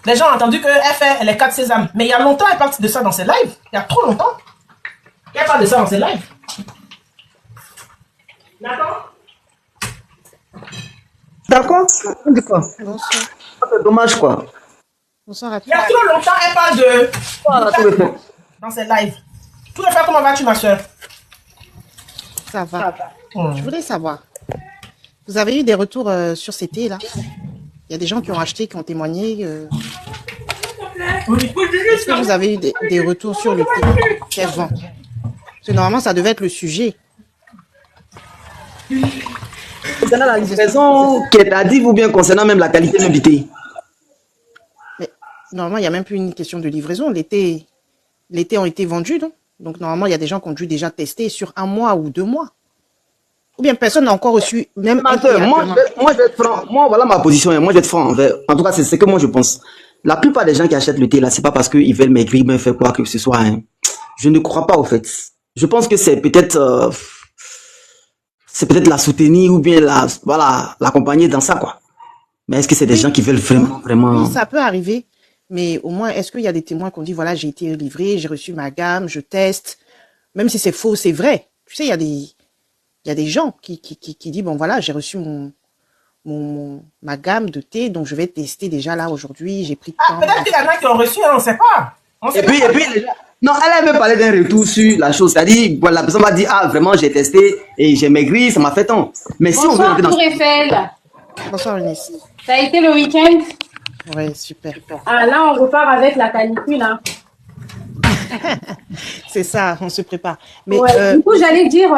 elle fait les 4 sésames. Mais il y a longtemps, elle parle de ça dans ses lives. Il y a trop longtemps. Elle parle de ça dans ses lives. D'accord? D'accord? D'accord. Bonsoir. C'est dommage quoi. Bonsoir à tous. Il y a trop longtemps, elle parle de dans ses lives. Tout le fait, comment vas-tu, ma soeur? Ça va. Je voulais savoir, vous avez eu des retours sur ces thés là? Il y a des gens qui ont acheté, qui ont témoigné. Est-ce que vous avez eu des retours sur le thé qu'elle vend? Parce que normalement, ça devait être le sujet. Concernant la livraison qu'elle t'a dit ou bien concernant même la qualité même du thé? Mais normalement, il n'y a même plus une question de livraison. Les thés ont été vendus, non? Donc normalement, il y a des gens qui ont dû déjà tester sur 1 mois ou 2 mois. Ou bien personne n'a encore reçu même un thé. Moi, je vais être franc. Moi, voilà ma position. Moi, je vais être franc. En tout cas, c'est ce que moi je pense. La plupart des gens qui achètent le thé là, c'est pas parce qu'ils veulent maigrir, mais faire quoi que ce soit. Hein. Je ne crois pas au fait. Je pense que c'est peut-être la soutenir ou bien l'accompagner dans ça quoi. Mais est-ce que c'est des gens qui veulent vraiment Oui, ça peut arriver. Mais au moins, est-ce qu'il y a des témoins qui ont dit, voilà, j'ai été livré, j'ai reçu ma gamme, je teste. Même si c'est faux, c'est vrai. Tu sais, il y a des gens qui disent, bon, voilà, j'ai reçu ma gamme de thé, donc je vais tester déjà là aujourd'hui, j'ai pris temps. Peut-être qu'il y en a qui ont reçu, on ne sait pas. Et puis, non, elle a même parlé d'un retour sur la chose. C'est-à-dire, voilà, la personne m'a dit, ah, vraiment, j'ai testé et j'ai maigri, ça m'a fait tant. Mais si on veut Bonsoir, Tour Eiffel. Bonsoir, Eunice. Ça a été le week-end? Ouais, super. Ah, là, on repart avec la canicule, hein. C'est ça, on se prépare. Mais ouais, du coup, j'allais dire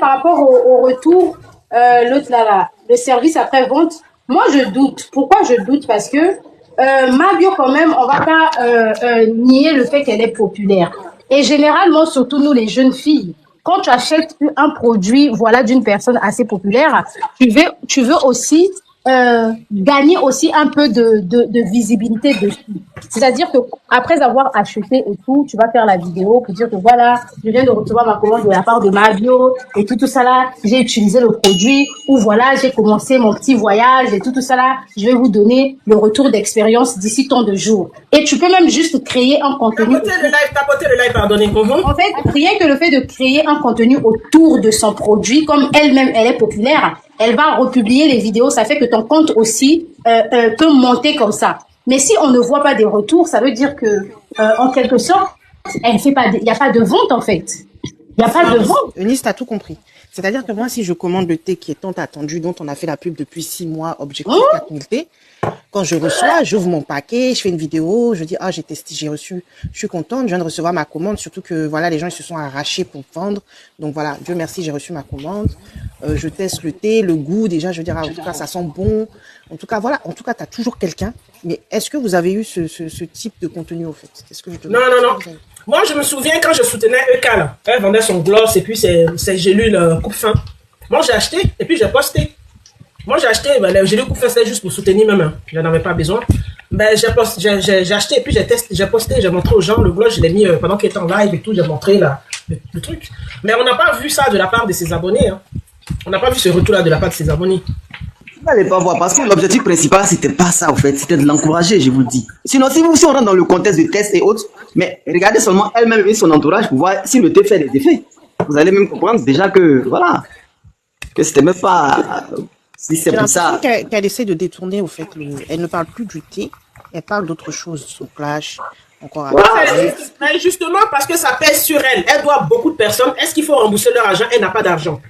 par rapport au retour, l'autre là, le service après-vente, moi, je doute. Pourquoi je doute? Parce que Mabio, quand même, on va pas nier le fait qu'elle est populaire. Et généralement, surtout nous, les jeunes filles, quand tu achètes un produit, voilà, d'une personne assez populaire, tu veux aussi gagner aussi un peu de visibilité dessus. C'est-à-dire que après avoir acheté et tout, tu vas faire la vidéo pour dire que voilà, je viens de recevoir ma commande de la part de Mabio et tout ça là, j'ai utilisé le produit ou voilà, j'ai commencé mon petit voyage et tout ça là, je vais vous donner le retour d'expérience d'ici tant de jours. Et tu peux même juste créer un contenu. Tapoter le live, pardonnez. En fait, rien que le fait de créer un contenu autour de son produit, comme elle-même, elle est populaire, elle va republier les vidéos, ça fait que ton compte aussi peut monter comme ça. Mais si on ne voit pas des retours, ça veut dire que, en quelque sorte, il n'y a pas de vente en fait. Il n'y a pas de vente. Eunice, t'as tout compris. C'est-à-dire que moi, si je commande le thé qui est tant attendu, dont on a fait la pub depuis 6 mois, objectif 4000 thé, Quand je reçois, j'ouvre mon paquet, je fais une vidéo, je dis, ah, j'ai testé, j'ai reçu, je suis contente, je viens de recevoir ma commande, surtout que, voilà, les gens, ils se sont arrachés pour vendre. Donc voilà, Dieu merci, j'ai reçu ma commande. Je teste le thé, le goût, déjà, je veux dire, en tout cas, ça sent bon. En tout cas, voilà, en tout cas, tu as toujours quelqu'un. Mais est-ce que vous avez eu ce type de contenu, au fait? Qu'est-ce que je te Non. Moi, je me souviens quand je soutenais EK, là. Elle vendait son gloss et puis ses gélules coupe-fin. Moi, j'ai acheté et puis j'ai posté. Moi, j'ai acheté, les gélules coupe-fin, c'était juste pour soutenir ma main. Je n'en avais pas besoin. J'ai acheté et puis j'ai posté, j'ai montré aux gens le gloss, je l'ai mis pendant qu'il était en live et tout, j'ai montré le truc. Mais on n'a pas vu ça de la part de ses abonnés. Hein. On n'a pas vu ce retour-là de la part de ses abonnés. Vous n'allez pas voir, parce que l'objectif principal, c'était pas ça, en fait. C'était de l'encourager, je vous le dis. Sinon, si on rentre dans le contexte de tests et autres, mais regardez seulement elle-même et son entourage pour voir si le thé fait des effets. Vous allez même comprendre déjà que, voilà, que c'était même pas, si c'est pour ça. Qu'elle essaie de détourner, au fait, elle ne parle plus du thé, elle parle d'autre chose, son clash, encore Mais justement, parce que ça pèse sur elle. Elle doit beaucoup de personnes. Est-ce qu'il faut rembourser leur argent? Elle n'a pas d'argent.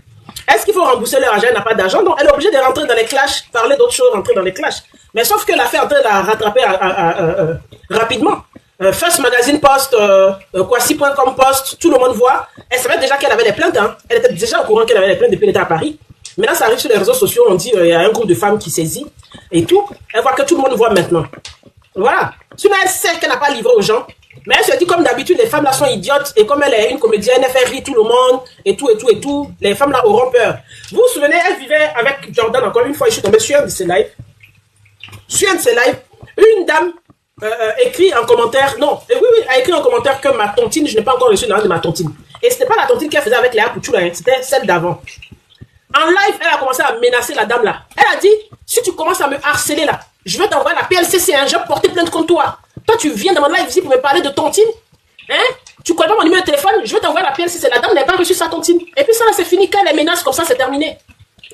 Est-ce qu'il faut rembourser leur argent? Elle n'a pas d'argent. Donc, elle est obligée de rentrer dans les clashs, parler d'autres choses, rentrer dans les clashs. Mais sauf que l'affaire est en train de la rattraper rapidement. First Magazine post, Kwasi.com post, tout le monde voit. Elle savait déjà qu'elle avait des plaintes. Hein. Elle était déjà au courant qu'elle avait des plaintes depuis qu'elle était à Paris. Maintenant, ça arrive sur les réseaux sociaux. On dit il y a un groupe de femmes qui saisit et tout. Elle voit que tout le monde voit maintenant. Voilà. Sinon, elle sait qu'elle n'a pas livré aux gens. Mais elle se dit, comme d'habitude, les femmes là sont idiotes. Et comme elle est une comédienne, elle fait rire tout le monde. Et tout. Les femmes là auront peur. Vous vous souvenez, elle vivait avec Jordan. Encore une fois, je suis tombé sur un de ses lives. Une dame écrit en commentaire. Non, a écrit en commentaire que ma tontine, je n'ai pas encore reçu le nom de ma tontine. Et c'était pas la tontine qu'elle faisait avec Léa Pouchou, c'était celle d'avant. En live, elle a commencé à menacer la dame là. Elle a dit, si tu commences à me harceler là, je vais t'envoyer la PLCC, je vais porter plainte contre toi. Toi, tu viens dans mon live ici pour me parler de tontine. Hein? Tu connais pas mon numéro de téléphone, je vais t'envoyer la PLCC. La dame n'a pas reçu sa tontine. Et puis ça, c'est fini. Quand les menaces comme ça, c'est terminé.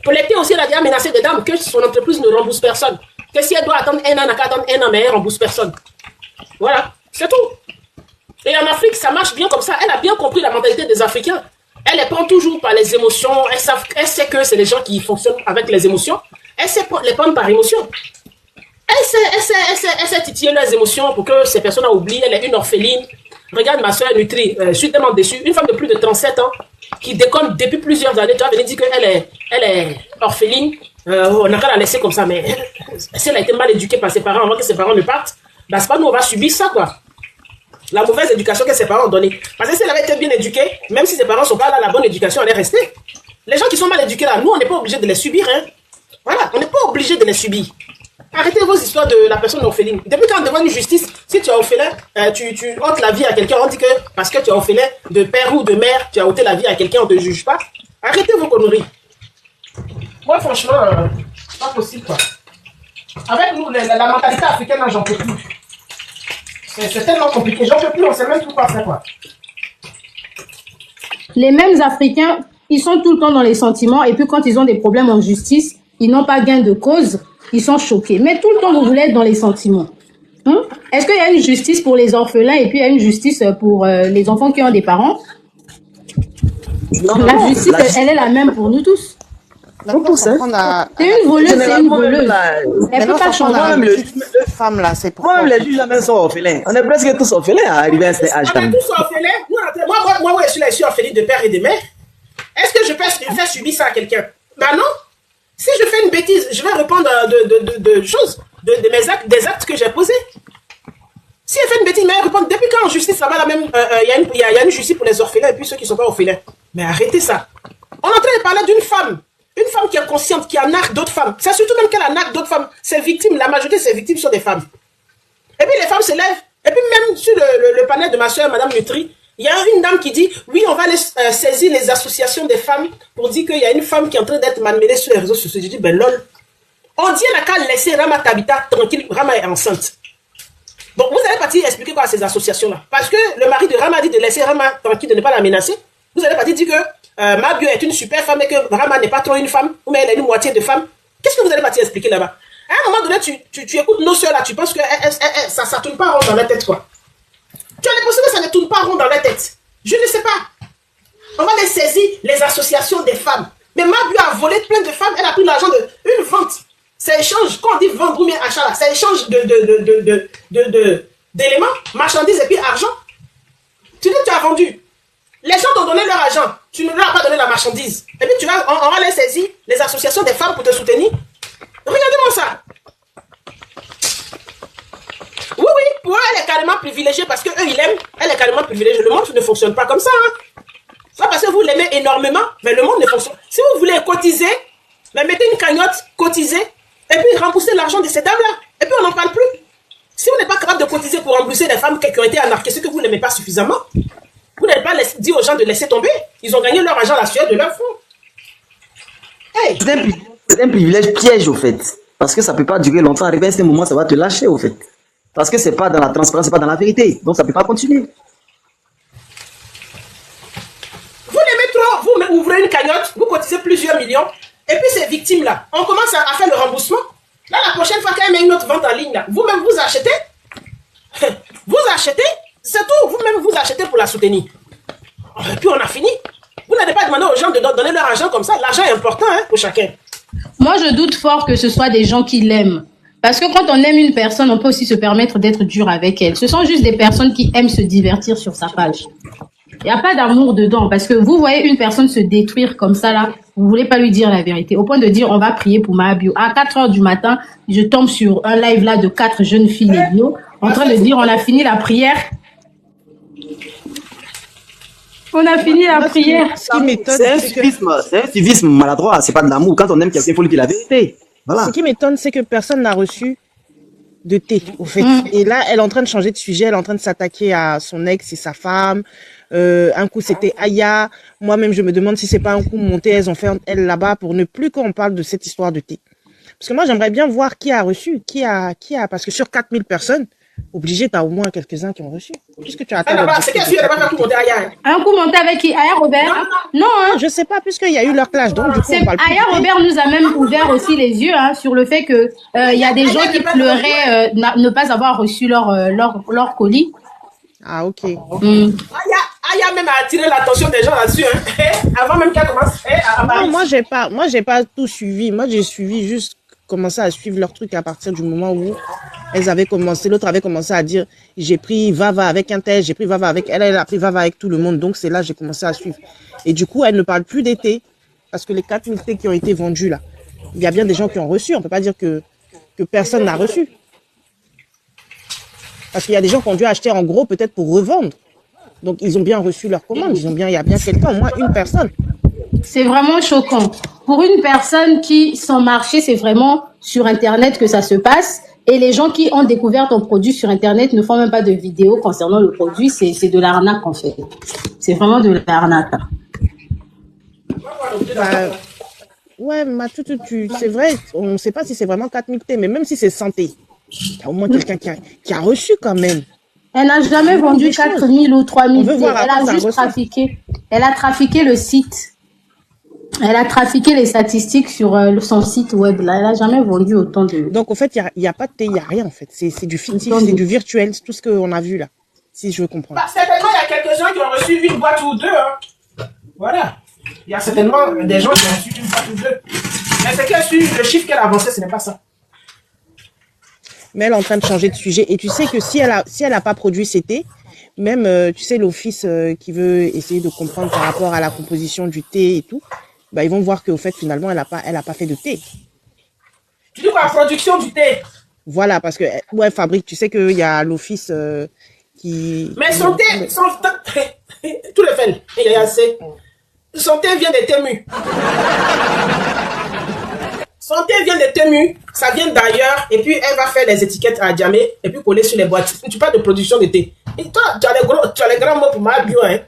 Pour l'été aussi, elle a déjà menacé des dames que son entreprise ne rembourse personne. Que si elle doit attendre un an, elle n'a qu'à attendre un an, mais elle ne rembourse personne. Voilà, c'est tout. Et en Afrique, ça marche bien comme ça. Elle a bien compris la mentalité des Africains. Elle les prend toujours par les émotions. Elle sait que c'est les gens qui fonctionnent avec les émotions. Elle sait les prendre par émotion. Elle sait titiller leurs émotions pour que ces personnes oublient. Elle est une orpheline. Regarde ma soeur Nutri. Je suis tellement déçue. Une femme de plus de 37 ans qui déconne depuis plusieurs années. Tu vas venir dire qu'elle est orpheline. On n'a qu'à la laisser comme ça. Mais si elle a été mal éduquée par ses parents avant que ses parents ne partent, bah, c'est pas nous, on va subir ça, quoi. La mauvaise éducation que ses parents ont donnée. Parce que si elle avait été bien éduquée, même si ses parents ne sont pas là, la bonne éducation, elle est restée. Les gens qui sont mal éduqués là, nous, on n'est pas obligé de les subir. Hein. Voilà, on n'est pas obligé de les subir. Arrêtez vos histoires de la personne orpheline. Depuis quand devant une justice, si tu as orphelin, tu ôtes la vie à quelqu'un, on dit que parce que tu as orphelin de père ou de mère, tu as ôté la vie à quelqu'un, on ne te juge pas. Arrêtez vos conneries. Moi, franchement, c'est pas possible, quoi. Avec nous, la mentalité africaine, j'en peux plus. C'est tellement compliqué, j'en peux plus, on sait même tout quoi faire, quoi. Les mêmes Africains, ils sont tout le temps dans les sentiments et puis quand ils ont des problèmes en justice, ils n'ont pas gain de cause, ils sont choqués. Mais tout le temps, vous voulez être dans les sentiments. Est-ce qu'il y a une justice pour les orphelins et puis il y a une justice pour les enfants qui ont des parents? La justice, elle est la même pour nous tous. C'est une voleuse, c'est une voleuse. Elle peut pas changer. Femme là, c'est pour moi, les juges là-même sont orphelins. On est presque tous orphelins à arriver à cet âge. On est tous orphelins. Moi, je suis orpheline de père et de mère. Est-ce que je peux faire subir ça à quelqu'un? Ben non. Si je fais une bêtise, je vais répondre de choses, des actes que j'ai posés. Si elle fait une bêtise, mais elle répond. Depuis quand en justice, ça va la même. Il y a une justice pour les orphelins et puis ceux qui ne sont pas orphelins. Mais arrêtez ça. On est en train de parler d'une femme. Une femme qui est consciente, qui en nargue d'autres femmes. C'est surtout même qu'elle en nargue d'autres femmes. Ses victimes, la majorité de ses victimes sont des femmes. Et puis les femmes se lèvent. Et puis même sur le panel de ma soeur, Madame Nutri, il y a une dame qui dit, oui, on va saisir les associations des femmes pour dire qu'il y a une femme qui est en train d'être malmenée sur les réseaux sociaux. Je dis, ben lol. On dit n'a qu'à laisser Rama Tabita tranquille, Rama est enceinte. Donc vous allez partir expliquer quoi à ces associations-là? Parce que le mari de Rama dit de laisser Rama tranquille, de ne pas la menacer. Vous allez partir dire que Mabio est une super femme et que Rama n'est pas trop une femme, ou mais elle est une moitié de femme. Qu'est-ce que vous allez partir expliquer là-bas? À un moment donné, tu écoutes nos soeurs là, tu penses que ça ne tourne pas rond dans la tête, quoi. Tu as l'impression que ça ne tourne pas rond dans la tête. Je ne sais pas. On va les saisir, les associations des femmes. Mais Mabio a volé plein de femmes, elle a pris l'argent d'une vente. C'est échange. Quand on dit vendre ou bien achat, là, c'est échange d'éléments, marchandises et puis argent. Tu dis que tu as vendu. Les gens t'ont donné leur argent. Tu ne leur as pas donné la marchandise. Et puis on va les saisir, les associations des femmes pour te soutenir. Regardez-moi ça. Oui, pour eux, elle est carrément privilégiée parce qu'eux, ils l'aiment. Elle est carrément privilégiée. Le monde ne fonctionne pas comme ça. Hein. C'est pas parce que vous l'aimez énormément, mais le monde ne fonctionne pas. Si vous voulez cotiser, mais mettez une cagnotte, cotisez, et puis remboursez l'argent de ces dames-là. Et puis on n'en parle plus. Si vous n'êtes pas capable de cotiser pour rembourser des femmes qui ont été arnaquées, c'est que vous n'aimez pas suffisamment. Vous n'avez pas dit aux gens de laisser tomber. Ils ont gagné leur argent à la sueur de leur front. Hey. C'est un privilège piège, au fait. Parce que ça ne peut pas durer longtemps. Arrivé à ce moment, ça va te lâcher, au fait. Parce que ce n'est pas dans la transparence, ce n'est pas dans la vérité. Donc ça ne peut pas continuer. Vous l'aimez trop, vous ouvrez une cagnotte, vous cotisez plusieurs millions, et puis ces victimes-là, on commence à faire le remboursement. Là, la prochaine fois qu'elle met une autre vente en ligne, vous-même vous achetez. Vous achetez, c'est tout. Vous-même vous achetez pour la soutenir. Et puis on a fini. Vous n'avez pas demandé aux gens de donner leur argent comme ça. L'argent est important hein, pour chacun. Moi, je doute fort que ce soit des gens qui l'aiment. Parce que quand on aime une personne, on peut aussi se permettre d'être dur avec elle. Ce sont juste des personnes qui aiment se divertir sur sa page. Il n'y a pas d'amour dedans. Parce que vous voyez une personne se détruire comme ça, là, vous ne voulez pas lui dire la vérité. Au point de dire, on va prier pour Mahabio. À 4 heures du matin, je tombe sur un live là de 4 jeunes filles lesbiennes en train de dire, on a fini la prière. On a fini la prière. Ce qui m'étonne, c'est un civisme maladroit. C'est pas de l'amour. Quand on aime quelqu'un, il faut lui dire la vérité. Voilà. Ce qui m'étonne, c'est que personne n'a reçu de thé, au fait. Et là, elle est en train de changer de sujet. Elle est en train de s'attaquer à son ex et sa femme. Un coup, c'était Aya. Moi-même, je me demande si c'est pas un coup monté. Elles ont fait elle là-bas pour ne plus qu'on parle de cette histoire de thé. Parce que moi, j'aimerais bien voir qui a reçu, parce que sur 4000 personnes, obligé, t'as au moins quelques-uns qui ont reçu. Puisque tu as c'est qu'elle n'a pas fait un coup monté Aya. Un coup monté avec qui? Aya Robert? Non, hein. Je sais pas, puisqu'il y a eu leur clash. Donc, du coup, on parle plus. Aya Robert nous a même ouvert aussi les yeux, hein, sur le fait que, y a des gens qui pleuraient, ne pas avoir reçu leur colis. Ah, ok. Aya même a attiré l'attention des gens là-dessus, hein. Avant même qu'elle commence à parler. Non, moi, j'ai pas tout suivi. Moi, j'ai suivi juste commencé à suivre leur truc à partir du moment où elles avaient commencé, l'autre avait commencé à dire, j'ai pris Vava avec un tel, j'ai pris Vava avec elle, elle a pris Vava avec tout le monde. Donc, c'est là que j'ai commencé à suivre. Et du coup, elle ne parle plus des thés, parce que les 4000 thés qui ont été vendus là, il y a bien des gens qui ont reçu. On peut pas dire que personne n'a reçu. Parce qu'il y a des gens qui ont dû acheter en gros peut-être pour revendre. Donc, ils ont bien reçu leur commande. Il y a bien quelqu'un, au moins une personne. C'est vraiment choquant. Pour une personne qui, son marché, c'est vraiment sur Internet que ça se passe. Et les gens qui ont découvert ton produit sur Internet ne font même pas de vidéos concernant le produit. C'est de l'arnaque, en fait. C'est vraiment de l'arnaque. Ouais, Mathieu, c'est vrai, on ne sait pas si c'est vraiment 4000 T, mais même si c'est 100 T, il y a au moins quelqu'un qui a reçu quand même. Elle n'a jamais vendu 4000 ou 3000 T. Elle a juste trafiqué. Elle a trafiqué le site. Elle a trafiqué les statistiques sur son site web. Là. Elle n'a jamais vendu autant de... Donc, en fait, il n'y a pas de thé, il n'y a rien, en fait. C'est du fictif, c'est du virtuel, c'est tout ce qu'on a vu, là. Si je veux comprendre. Certainement, il y a quelques-uns qui ont reçu une boîte ou deux. Hein. Voilà. Il y a certainement des gens qui ont reçu une boîte ou deux. Mais c'est qu'elle suit le chiffre qu'elle a avancé, ce n'est pas ça. Mais elle est en train de changer de sujet. Et tu sais que si elle a pas produit ces thés, même, tu sais, l'office qui veut essayer de comprendre par rapport à la composition du thé et tout, bah, ils vont voir qu'au fait, finalement, elle a pas fait de thé. Tu dis quoi, la production du thé? Voilà, parce que, ouais, Fabrique, tu sais qu'il y a l'office qui... Mais son thé, tout le fait, il y a assez. Son thé vient des Témus. Son thé vient des Témus, ça vient d'ailleurs, et puis elle va faire les étiquettes à Djamé, et puis coller sur les boîtes. Tu parles de production de thé. Et toi, tu as les grands mots pour ma bio, hein.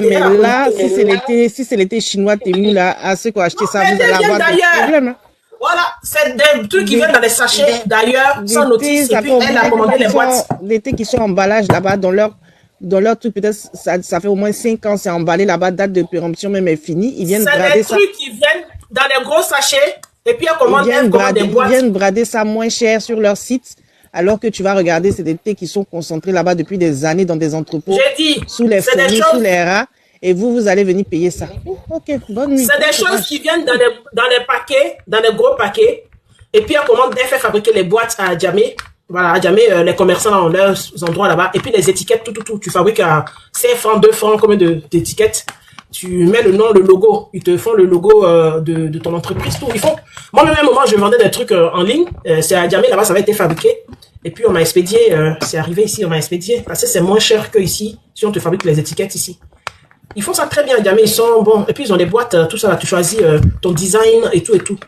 Mais là, si c'est l'été chinois Tému, là, à ceux qui ont acheté ça, vous allez avoir des problèmes. Voilà, c'est des trucs qui viennent dans des sachets, d'ailleurs, sans notice, et puis elle a commandé les boîtes. Des thés qui sont en emballage là-bas, dans leur truc, peut-être, ça fait au moins 5 ans, c'est emballé là-bas, date de péremption même est finie. Ils viennent brader ça. C'est des trucs qui viennent dans des gros sachets, et puis ils commandent des boîtes. Ils viennent brader ça moins cher sur leur site, alors que tu vas regarder, c'est des thés qui sont concentrés là-bas depuis des années dans des entrepôts. J'ai dit, sous les fourmis, sous les rats. Et vous allez venir payer ça. Ok, bonne nuit. C'est des choses qui viennent dans les paquets, dans les gros paquets. Et puis, elle fait fabriquer les boîtes à Djamé. Voilà, à Djamé, les commerçants ont leurs endroits là-bas. Et puis, les étiquettes, tout. Tu fabriques à 5 francs, 2 francs, combien d'étiquettes. Tu mets le nom, le logo. Ils te font le logo de ton entreprise, tout. Ils font. Moi, même à un moment, je vendais des trucs en ligne. C'est à Djamé, là-bas, ça avait été fabriqué. Et puis, on m'a expédié. C'est arrivé ici, on m'a expédié. Parce que c'est moins cher que ici, si on te fabrique les étiquettes ici. Ils font ça très bien, Djamé. Ils sont bons. Et puis, ils ont des boîtes, tout ça, là. Tu choisis ton design et tout.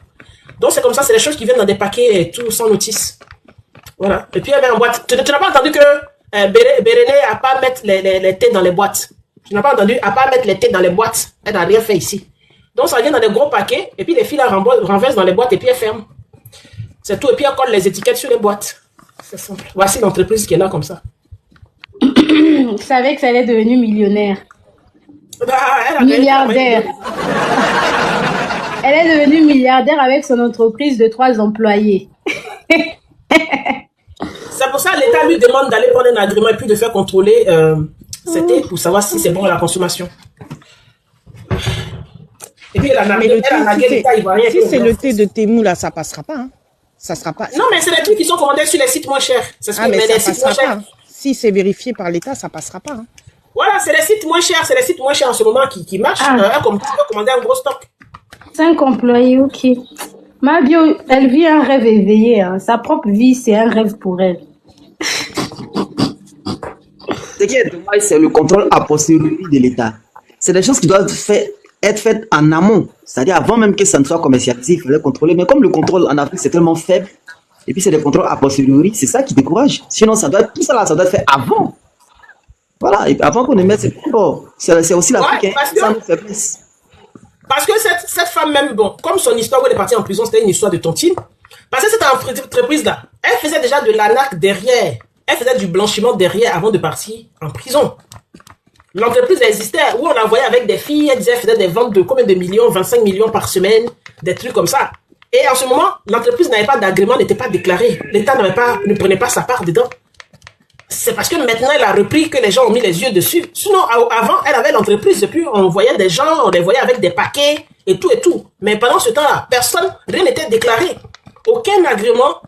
Donc, c'est comme ça, c'est les choses qui viennent dans des paquets et tout, sans notice. Voilà. Et puis, il y avait en boîte. Tu n'as pas entendu que Béréné n'a pas mettre les thés dans les boîtes. Tu n'as pas entendu, à pas mettre les thés dans les boîtes. Elle n'a rien fait ici. Donc, ça vient dans des gros paquets. Et puis, les filles la renversent dans les boîtes et puis elles ferment. C'est tout. Et puis, elles collent les étiquettes sur les boîtes. C'est simple. Voici l'entreprise qui est là comme ça. Je savais que ça allait devenir millionnaire. Milliardaire. Elle est devenue milliardaire avec son entreprise de 3 employés. C'est pour ça que l'État lui demande d'aller prendre un agrément et puis de faire contrôler c'était pour savoir si c'est bon à la consommation. Et puis si c'est le thé de Temu là, ça passera pas. Hein. Ça sera pas. Non, mais c'est les trucs qui sont commandés sur les sites moins chers. C'est ce mais ça passera pas. Hein. Si c'est vérifié par l'État, ça passera pas. Hein. Voilà, c'est les sites moins chers. C'est les sites moins chers en ce moment qui marchent. Comme tu peux commander un gros stock. 5 employés, ok. Mabio, elle vit un rêve éveillé. Hein. Sa propre vie, c'est un rêve pour elle. Ce qui est dommage, c'est le contrôle a posteriori de l'État. C'est des choses qui doivent être faites en amont. C'est-à-dire avant même que ça ne soit commercialisé, il fallait contrôler. Mais comme le contrôle en Afrique, c'est tellement faible, et puis c'est des contrôles a posteriori, c'est ça qui décourage. Sinon, tout ça là, ça doit être fait avant. Voilà, et avant qu'on ne mette, c'est aussi l'Afrique, ça nous fait plus. Parce que cette femme même, bon, comme son histoire où elle est partie en prison, c'était une histoire de tontine. Parce que cette entreprise-là, elle faisait déjà de l'arnaque derrière. Elle faisait du blanchiment derrière avant de partir en prison. L'entreprise existait où on la voyait avec des filles, elle disait qu'elle faisait des ventes de combien de millions, 25 millions par semaine, des trucs comme ça. Et en ce moment, l'entreprise n'avait pas d'agrément, n'était pas déclarée. L'État ne prenait pas sa part dedans. C'est parce que maintenant, elle a repris que les gens ont mis les yeux dessus. Sinon, avant, elle avait l'entreprise et puis on voyait des gens, on les voyait avec des paquets et tout. Mais pendant ce temps-là, rien n'était déclaré. Aucun agrément,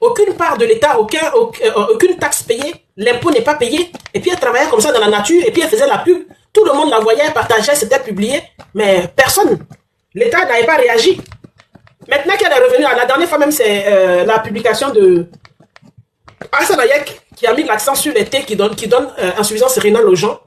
aucune part de l'État, aucune taxe payée, l'impôt n'est pas payé. Et puis elle travaillait comme ça dans la nature et puis elle faisait la pub. Tout le monde la voyait, partageait, c'était publié. Mais personne, l'État n'avait pas réagi. Maintenant qu'elle est revenue, la dernière fois même, c'est la publication de Hassan Hayek qui a mis l'accent sur les thés qui donnent insuffisance rénale aux gens,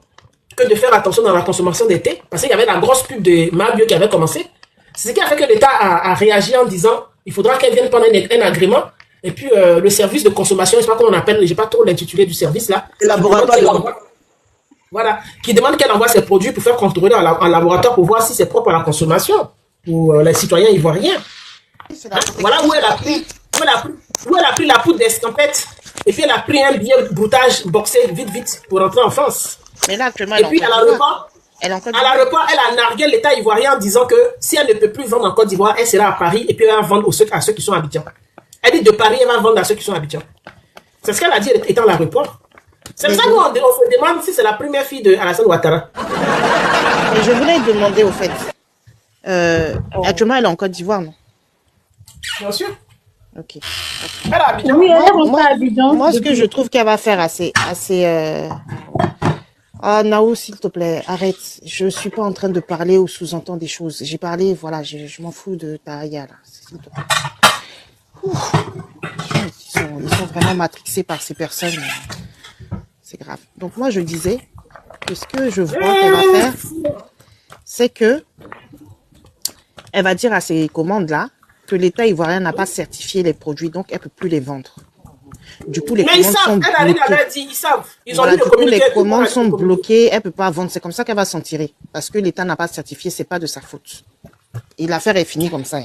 que de faire attention dans la consommation des thés, parce qu'il y avait la grosse pub de Mabio qui avait commencé. C'est ce qui a fait que l'État a réagi en disant il faudra qu'elle vienne prendre un agrément, et puis le service de consommation, je ne sais pas comment on appelle, je n'ai pas trop l'intitulé du service là. Le laboratoire. Voilà, qui demande qu'elle envoie ses produits pour faire contrôler en laboratoire pour voir si c'est propre à la consommation pour les citoyens ivoiriens. Hein? Voilà où elle a pris la poudre d'escampette. Et puis elle a pris un billet broutage boxé vite pour rentrer en France. Mais là, actuellement, et puis à l'aéroport, elle a nargué l'État ivoirien en disant que si elle ne peut plus vendre en Côte d'Ivoire, elle sera à Paris et puis elle va vendre à ceux qui sont à Abidjan. Elle dit de Paris, elle va vendre à ceux qui sont à Abidjan. C'est ce qu'elle a dit étant à l'aéroport. C'est pour ça qu'on se demande si c'est la première fille de Alassane Ouattara. Et je voulais demander au fait, actuellement elle est en Côte d'Ivoire, non? Bien sûr. Ok. Elle est à Abidjan. Oui, elle est rentrée à Abidjan. Moi, ce que je trouve qu'elle va faire assez. Ah, Nao, s'il te plaît, arrête. Je suis pas en train de parler ou sous-entendre des choses. J'ai parlé, voilà, je m'en fous de ta Aya, là. S'il te plaît. Ils sont vraiment matrixés par ces personnes. C'est grave. Donc, moi, je disais que ce que je vois qu'elle va faire, c'est que elle va dire à ces commandes-là que l'État ivoirien n'a pas certifié les produits, donc elle ne peut plus les vendre. Du coup, les commandes sont bloquées. Ils ont dit du coup, les commandes sont bloquées, elle ne peut pas vendre. C'est comme ça qu'elle va s'en tirer. Parce que l'État n'a pas certifié, ce n'est pas de sa faute. Et l'affaire est finie comme ça.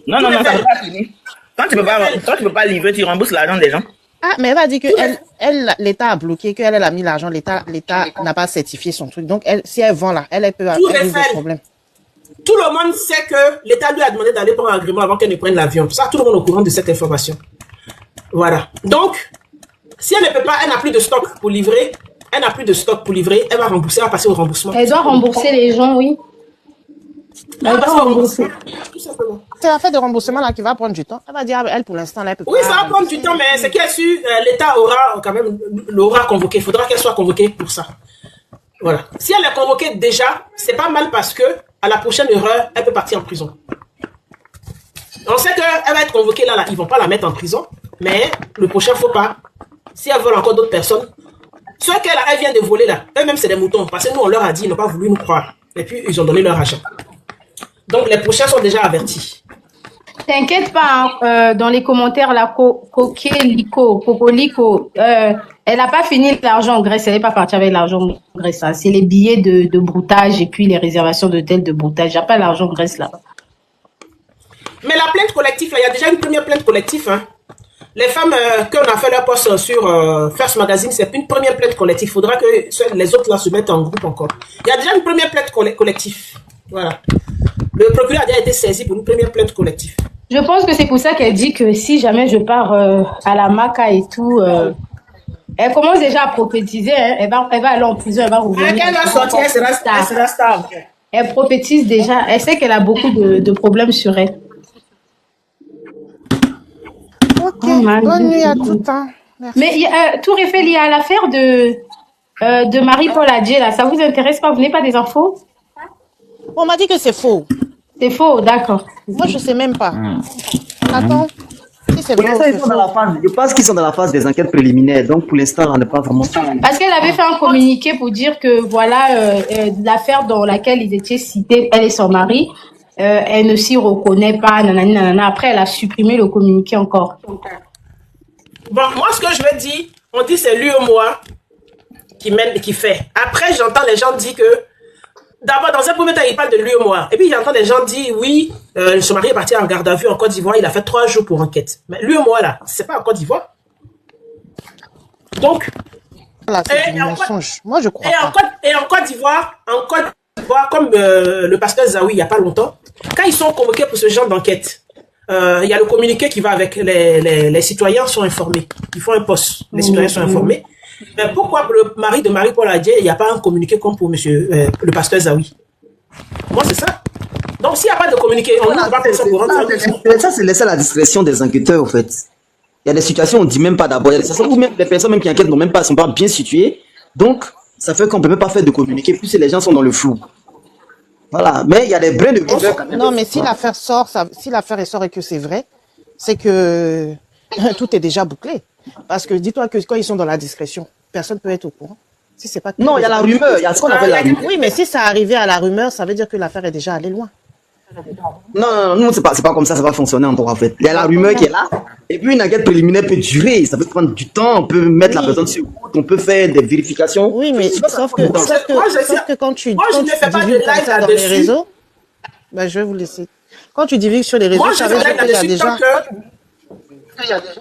Non, ça n'est pas fini. Quand tu ne peux pas livrer, tu rembourses l'argent des gens. Ah, mais elle va dire que l'État a bloqué, qu'elle a mis l'argent, l'État n'a pas certifié son truc. Donc, si elle vend là, elle peut avoir des problèmes. Tout le monde sait que l'État lui a demandé d'aller prendre un agrément avant qu'elle ne prenne l'avion. Ça, tout le monde est au courant de cette information. Voilà. Donc, si elle ne peut pas, elle n'a plus de stock pour livrer, elle n'a plus de stock pour livrer, elle va rembourser, elle va passer au remboursement. Elle doit rembourser les gens, oui. Elle doit rembourser. Tout simplement. C'est l'affaire de remboursement là qui va prendre du temps. Elle va dire, elle pour l'instant, là, elle peut Oui, pas ça va prendre du temps, mais c'est qu'elle su, l'État aura quand même, l'aura convoqué. Il faudra qu'elle soit convoquée pour ça. Voilà. Si elle est convoquée déjà, c'est pas mal parce que à la prochaine erreur, elle peut partir en prison. On sait qu'elle va être convoquée là, ils vont pas la mettre en prison, mais le prochain faut pas. Si elle vole encore d'autres personnes, ceux qu'elle vient de voler là, eux-mêmes c'est des moutons, parce que nous on leur a dit, ils n'ont pas voulu nous croire. Et puis ils ont donné leur argent. Donc les prochains sont déjà avertis. T'inquiète pas, hein, dans les commentaires, la Cocolico, elle n'a pas fini l'argent en Grèce, elle n'est pas partie avec l'argent en Grèce. Hein. C'est les billets de broutage et puis les réservations d'hôtels de broutage. Il n'y a pas l'argent en Grèce là-bas. Mais la plainte collective, là, il y a déjà une première plainte collective. Hein. Les femmes qu'on a fait leur poste sur First Magazine, c'est une première plainte collective. Il faudra que les autres là se mettent en groupe encore. Il y a déjà une première plainte collective. Voilà. Le procureur a déjà été saisi pour une première plainte collective. Je pense que c'est pour ça qu'elle dit que si jamais je pars à la Maca et tout, elle commence déjà à prophétiser. Hein. Elle va aller en prison, elle va revenir. Quand elle va sortir, elle sera star. Elle prophétise déjà. Elle sait qu'elle a beaucoup de problèmes sur elle. Ok, bonne nuit à tout. Hein. Merci. Mais tout refait lié à l'affaire de Marie-Paul Adjé, là. Ça vous intéresse pas? Vous n'avez pas des infos? On m'a dit que c'est faux. C'est faux, d'accord. Moi, je sais même pas. On attend. Si c'est Pour vrai, l'instant, c'est ils sont dans faux. la phase. Je pense qu'ils sont dans la phase des enquêtes préliminaires. Donc, pour l'instant, on n'est pas vraiment. Parce qu'elle avait fait un communiqué pour dire que, voilà, l'affaire dans laquelle ils étaient cités, elle et son mari, elle ne s'y reconnaît pas, nanani, nanana. Après, elle a supprimé le communiqué encore. Bon, moi, ce que je veux dire, on dit c'est lui ou moi qui mène et qui fait. Après, j'entends les gens dire que, d'abord, dans un premier temps, il parle de lui ou moi. Et puis, j'entends les gens dire, oui, son mari est parti en garde à vue en Côte d'Ivoire, il a fait 3 jours pour enquête. Mais lui ou moi, là, c'est pas en Côte d'Ivoire. Donc, Voilà, c'est du mensonge. Moi, je crois pas. et en Côte d'Ivoire, comme le pasteur Zawi, il n'y a pas longtemps, quand ils sont convoqués pour ce genre d'enquête, il y a le communiqué qui va avec les citoyens sont informés. Ils font un poste. Les citoyens sont informés. Mais pourquoi pour le mari de Marie-Paul Adjé, il n'y a pas un communiqué comme pour monsieur, le pasteur Zawi? Moi, c'est ça. Donc, s'il n'y a pas de communiqué, on ne va pas ça pour rentrer. Ça, c'est laissé à la discrétion des enquêteurs, en fait. Il y a des situations où on ne dit même pas d'abord. Il y a des situations où même les personnes même qui enquêtent ne sont pas bien situées. Donc, ça fait qu'on ne peut même pas faire de communiqué, puisque les gens sont dans le flou. Voilà. Mais il y a des brins de vigueur quand même. Non, mais si l'affaire sort, si l'affaire sort et que c'est vrai, c'est que tout est déjà bouclé. Parce que dis-toi que quand ils sont dans la discrétion, personne ne peut être au courant. Si c'est pas Non, il y a la rumeur. Il y a ce qu'on appelle la rumeur. Oui, mais si ça arrivait à la rumeur, ça veut dire que l'affaire est déjà allée loin. Non, nous, c'est pas comme ça va fonctionner encore, en fait. Il y a la rumeur qui est là. Et puis, une enquête préliminaire peut durer. Ça peut prendre du temps. On peut mettre la personne sur écoute. On peut faire des vérifications. Oui, mais sauf que quand tu ne fais pas de divulgues comme live ça dans les là-dessus. réseaux, ben, je vais vous laisser. Quand tu divulgues sur les réseaux, Moi, je ça fais veut pas dire de live qu'il y a là-dessus déjà...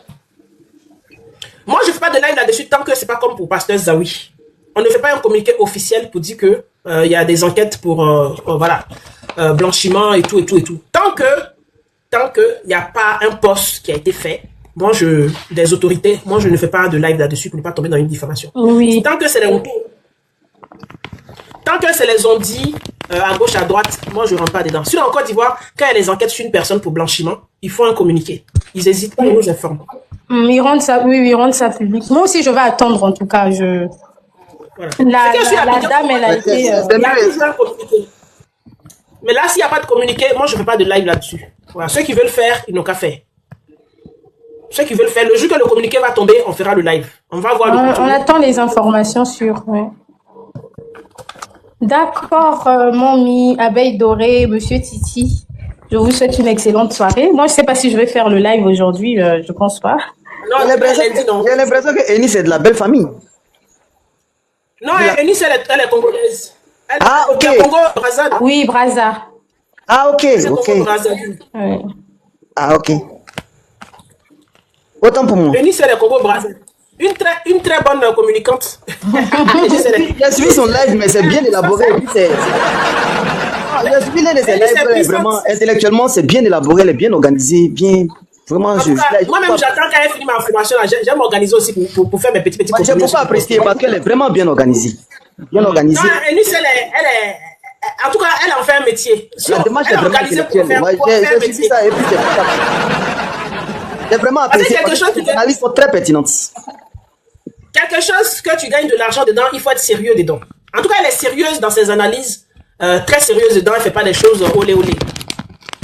Moi, je fais pas de live là-dessus tant que c'est pas comme pour pasteur Zawi. On ne fait pas un communiqué officiel pour dire que il y a des enquêtes pour blanchiment et tout. Tant que il n'y a pas un poste qui a été fait, des autorités, moi je ne fais pas de live là-dessus pour ne pas tomber dans une diffamation. Oui. Tant que c'est les on dit à gauche, à droite, moi je rentre pas dedans. Sur en Côte d'Ivoire, quand il y a des enquêtes sur une personne pour blanchiment, il faut un communiqué. Ils n'hésitent pas, ils nous informent. Ils rendent ça, oui, ils rendent ça public. Moi aussi, je vais attendre, en tout cas. Voilà. La dame, elle a été... Il y a toujours un communiqué. Mais là, s'il n'y a pas de communiqué, moi, je ne fais pas de live là-dessus. Voilà. Ceux qui veulent faire, ils n'ont qu'à faire. Ceux qui veulent faire, le jour que le communiqué va tomber, on fera le live. On va voir le On attend les informations sur... Ouais. D'accord, Mommy, Abeille Dorée, Monsieur Titi. Je vous souhaite une excellente soirée. Moi, je ne sais pas si je vais faire le live aujourd'hui. Je ne pense pas. Non, J'ai l'impression que Eni, c'est de la belle famille. Non, Eunice, elle est congolaise. Ok. Congo, Brazza. Oui, Brazza. Ah, ok. Ouais. Ah, ok. Autant pour moi. Eunice, elle est Congo, Brazza. Une très bonne communicante. J'ai suivi son live, mais c'est bien élaboré. J'ai suivi l'un de ses lives, vraiment, intellectuellement, c'est bien élaboré, elle est bien organisée, bien. Vraiment, En tout cas, moi-même, j'attends qu'elle finisse ma formation. J'aime m'organiser aussi pour faire mes petits Moi, j'ai beaucoup apprécié parce qu'elle est vraiment bien organisée. Bien organisée. Non, Eunice, elle est... En tout cas, elle en fait un métier. La démarche est vraiment intellectuelle. J'ai suivi ça et puis j'ai vraiment apprécié. Les analyses sont très pertinentes. Quelque chose que tu gagnes de l'argent dedans, il faut être sérieux dedans. En tout cas, elle est sérieuse dans ses analyses, très sérieuse dedans, elle ne fait pas des choses olé olé.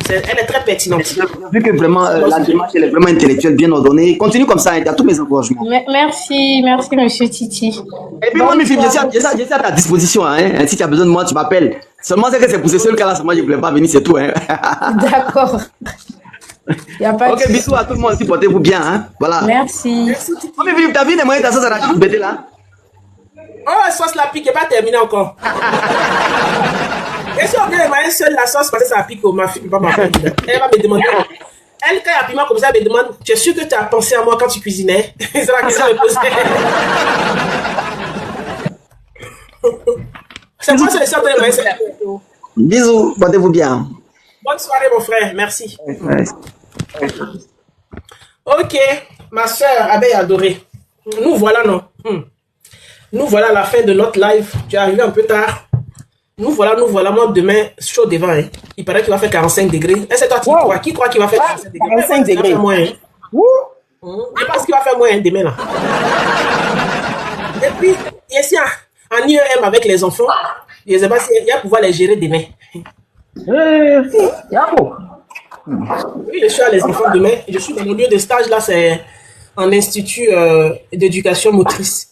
Elle est très pertinente. Vu que vraiment la démarche elle est vraiment intellectuelle, bien ordonnée, continue comme ça, tu as tous mes encouragements. Merci, monsieur Titi. Et puis moi, mes filles, je suis à ta disposition. Hein. Si tu as besoin de moi, tu m'appelles. Seulement, c'est que c'est pour ce seul cas-là, moi je ne voulais pas venir, c'est tout. Hein. D'accord. Ok, bisous à tout le monde, si portez-vous bien. Hein. Voilà. Merci. Oh, mes filles, tu as vu les moyens de ta sauce arachide bêtée là? Oh, la sauce la pique, elle n'est pas terminée encore. Et si on vient de seule la sauce, parce que ça pique, ma fille, pas ma fille. Elle va me demander. Elle, quand il y a piment comme ça, elle me demande, tu es sûr que tu as pensé à moi quand tu cuisinais? C'est la question que je me posais. C'est moi, c'est le centre de moyens. Bisous, portez-vous bien. Bonne soirée, mon frère, merci. Ouais. Ok, ma soeur, abeille adorée. Nous voilà, non? Nous voilà à la fin de notre live. Tu es arrivé un peu tard. Nous voilà, moi demain, chaud devant. Hein. Il paraît qu'il va faire 45 degrés. Et c'est toi qui crois? Qui croit qu'il va faire 45 degrés? 45 degrés. Il va faire moins. Hein. Je pense qu'il va faire moins hein, demain là. Et puis, ici, en IEM avec les enfants, je ne sais pas s'il y a pouvoir les gérer demain. Oui, je suis à les enfants demain. Je suis dans mon lieu de stage là, c'est en institut d'éducation motrice.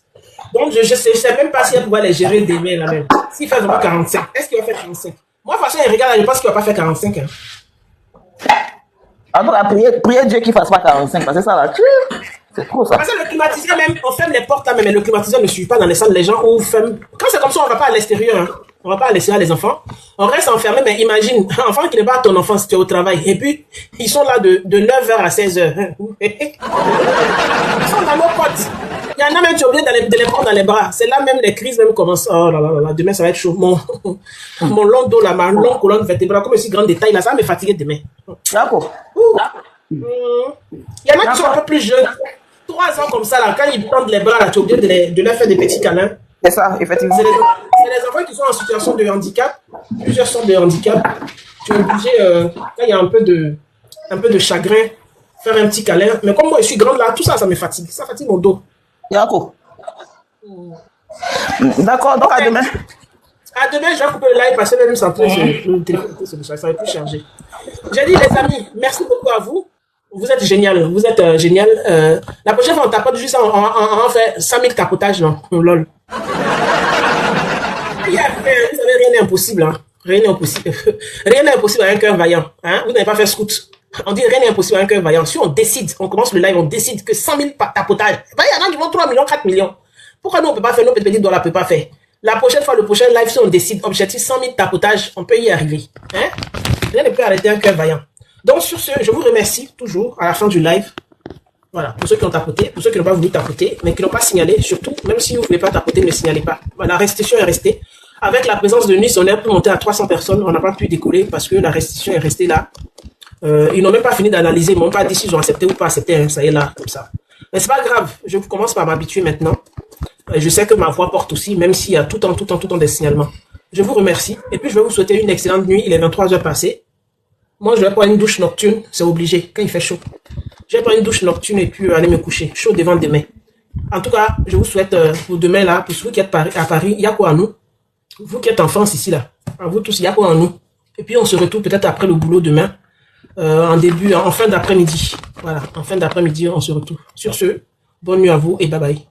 Donc, je ne sais même pas s'il va pouvoir les gérer demain là même. S'il fait vraiment 45, est-ce qu'il va faire 45? Moi, de toute façon, il regarde, je pense qu'il ne va pas faire 45. Hein. En tout cas, priez Dieu qu'il ne fasse pas 45, parce que ça là, c'est trop ça. Parce que le climatiseur même, on ferme les portes là même, mais le climatiseur ne suit pas dans les salles, les gens ou ferment. Quand c'est comme ça, on ne va pas à l'extérieur. Hein. On ne va pas à l'extérieur les enfants. On reste enfermé, mais imagine, un enfant qui n'est pas ton enfant si tu es au travail. Et puis, ils sont là de 9h à 16h. Ils sont dans nos potes. Il y en a même, tu es obligé de les prendre dans les bras. C'est là même les crises même commencent. Oh là là là, demain ça va être chaud. Mon long dos là, ma longue colonne vertébrale, comme aussi grande détail là, ça va me fatiguer demain. D'accord. Il y en a qui sont un peu plus jeunes. 3 ans comme ça là, quand ils prennent les bras là, tu es obligé de leur faire des petits câlins. C'est ça, effectivement. C'est les enfants qui sont en situation de handicap, plusieurs sortes de handicap. Tu es obligé, quand il y a un peu de chagrin, faire un petit câlin. Mais comme moi je suis grande là, tout ça, ça me fatigue. Ça fatigue mon dos. D'accord. D'accord, donc à demain. À demain, je vais couper le live parce que même sans le téléphone, ça va plus chargé. J'ai dit les amis, merci beaucoup à vous. Vous êtes génial, vous êtes génial. La prochaine fois, on tapote juste, on fait 5 000 tapotages, non? Lol. Vous savez, rien n'est impossible. Hein? Rien n'est impossible. Rien n'est impossible à un cœur vaillant. Hein? Vous n'avez pas fait scout. On dit rien n'est impossible à un cœur vaillant. Si on décide, on commence le live, on décide que 100 000 tapotages. Il y en a qui vont 3 millions, 4 millions. Pourquoi nous, on ne peut pas faire, nos petits dollars ne peut pas faire? La prochaine fois, le prochain live, si on décide, objectif 100 000 tapotages, on peut y arriver. Hein? Rien ne peut arrêter un cœur vaillant. Donc, sur ce, je vous remercie toujours à la fin du live. Voilà, pour ceux qui ont tapoté, pour ceux qui n'ont pas voulu tapoter, mais qui n'ont pas signalé, surtout, même si vous ne voulez pas tapoter, ne signalez pas. La restriction est restée. Avec la présence de Nice, on a pu monter à 300 personnes. On n'a pas pu décoller parce que la restriction est restée là. Ils n'ont même pas fini d'analyser, ils m'ont pas dit s'ils ont accepté ou pas accepté. Hein, ça y est là, comme ça. Mais c'est pas grave, je commence par m'habituer maintenant. Je sais que ma voix porte aussi, même s'il y a tout le temps des signalements. Je vous remercie. Et puis, je vais vous souhaiter une excellente nuit. Il est 23h passé. Moi, je vais prendre une douche nocturne. C'est obligé, quand il fait chaud. Je vais prendre une douche nocturne et puis aller me coucher. Chaud devant demain. En tout cas, je vous souhaite pour demain là, pour ceux qui êtes à Paris, il y a quoi à nous? Vous qui êtes en France ici là, à vous tous, il y a quoi en nous? Et puis, on se retrouve peut-être après le boulot demain. En fin d'après-midi. Voilà, en fin d'après-midi, on se retrouve. Sur ce, bonne nuit à vous et bye bye.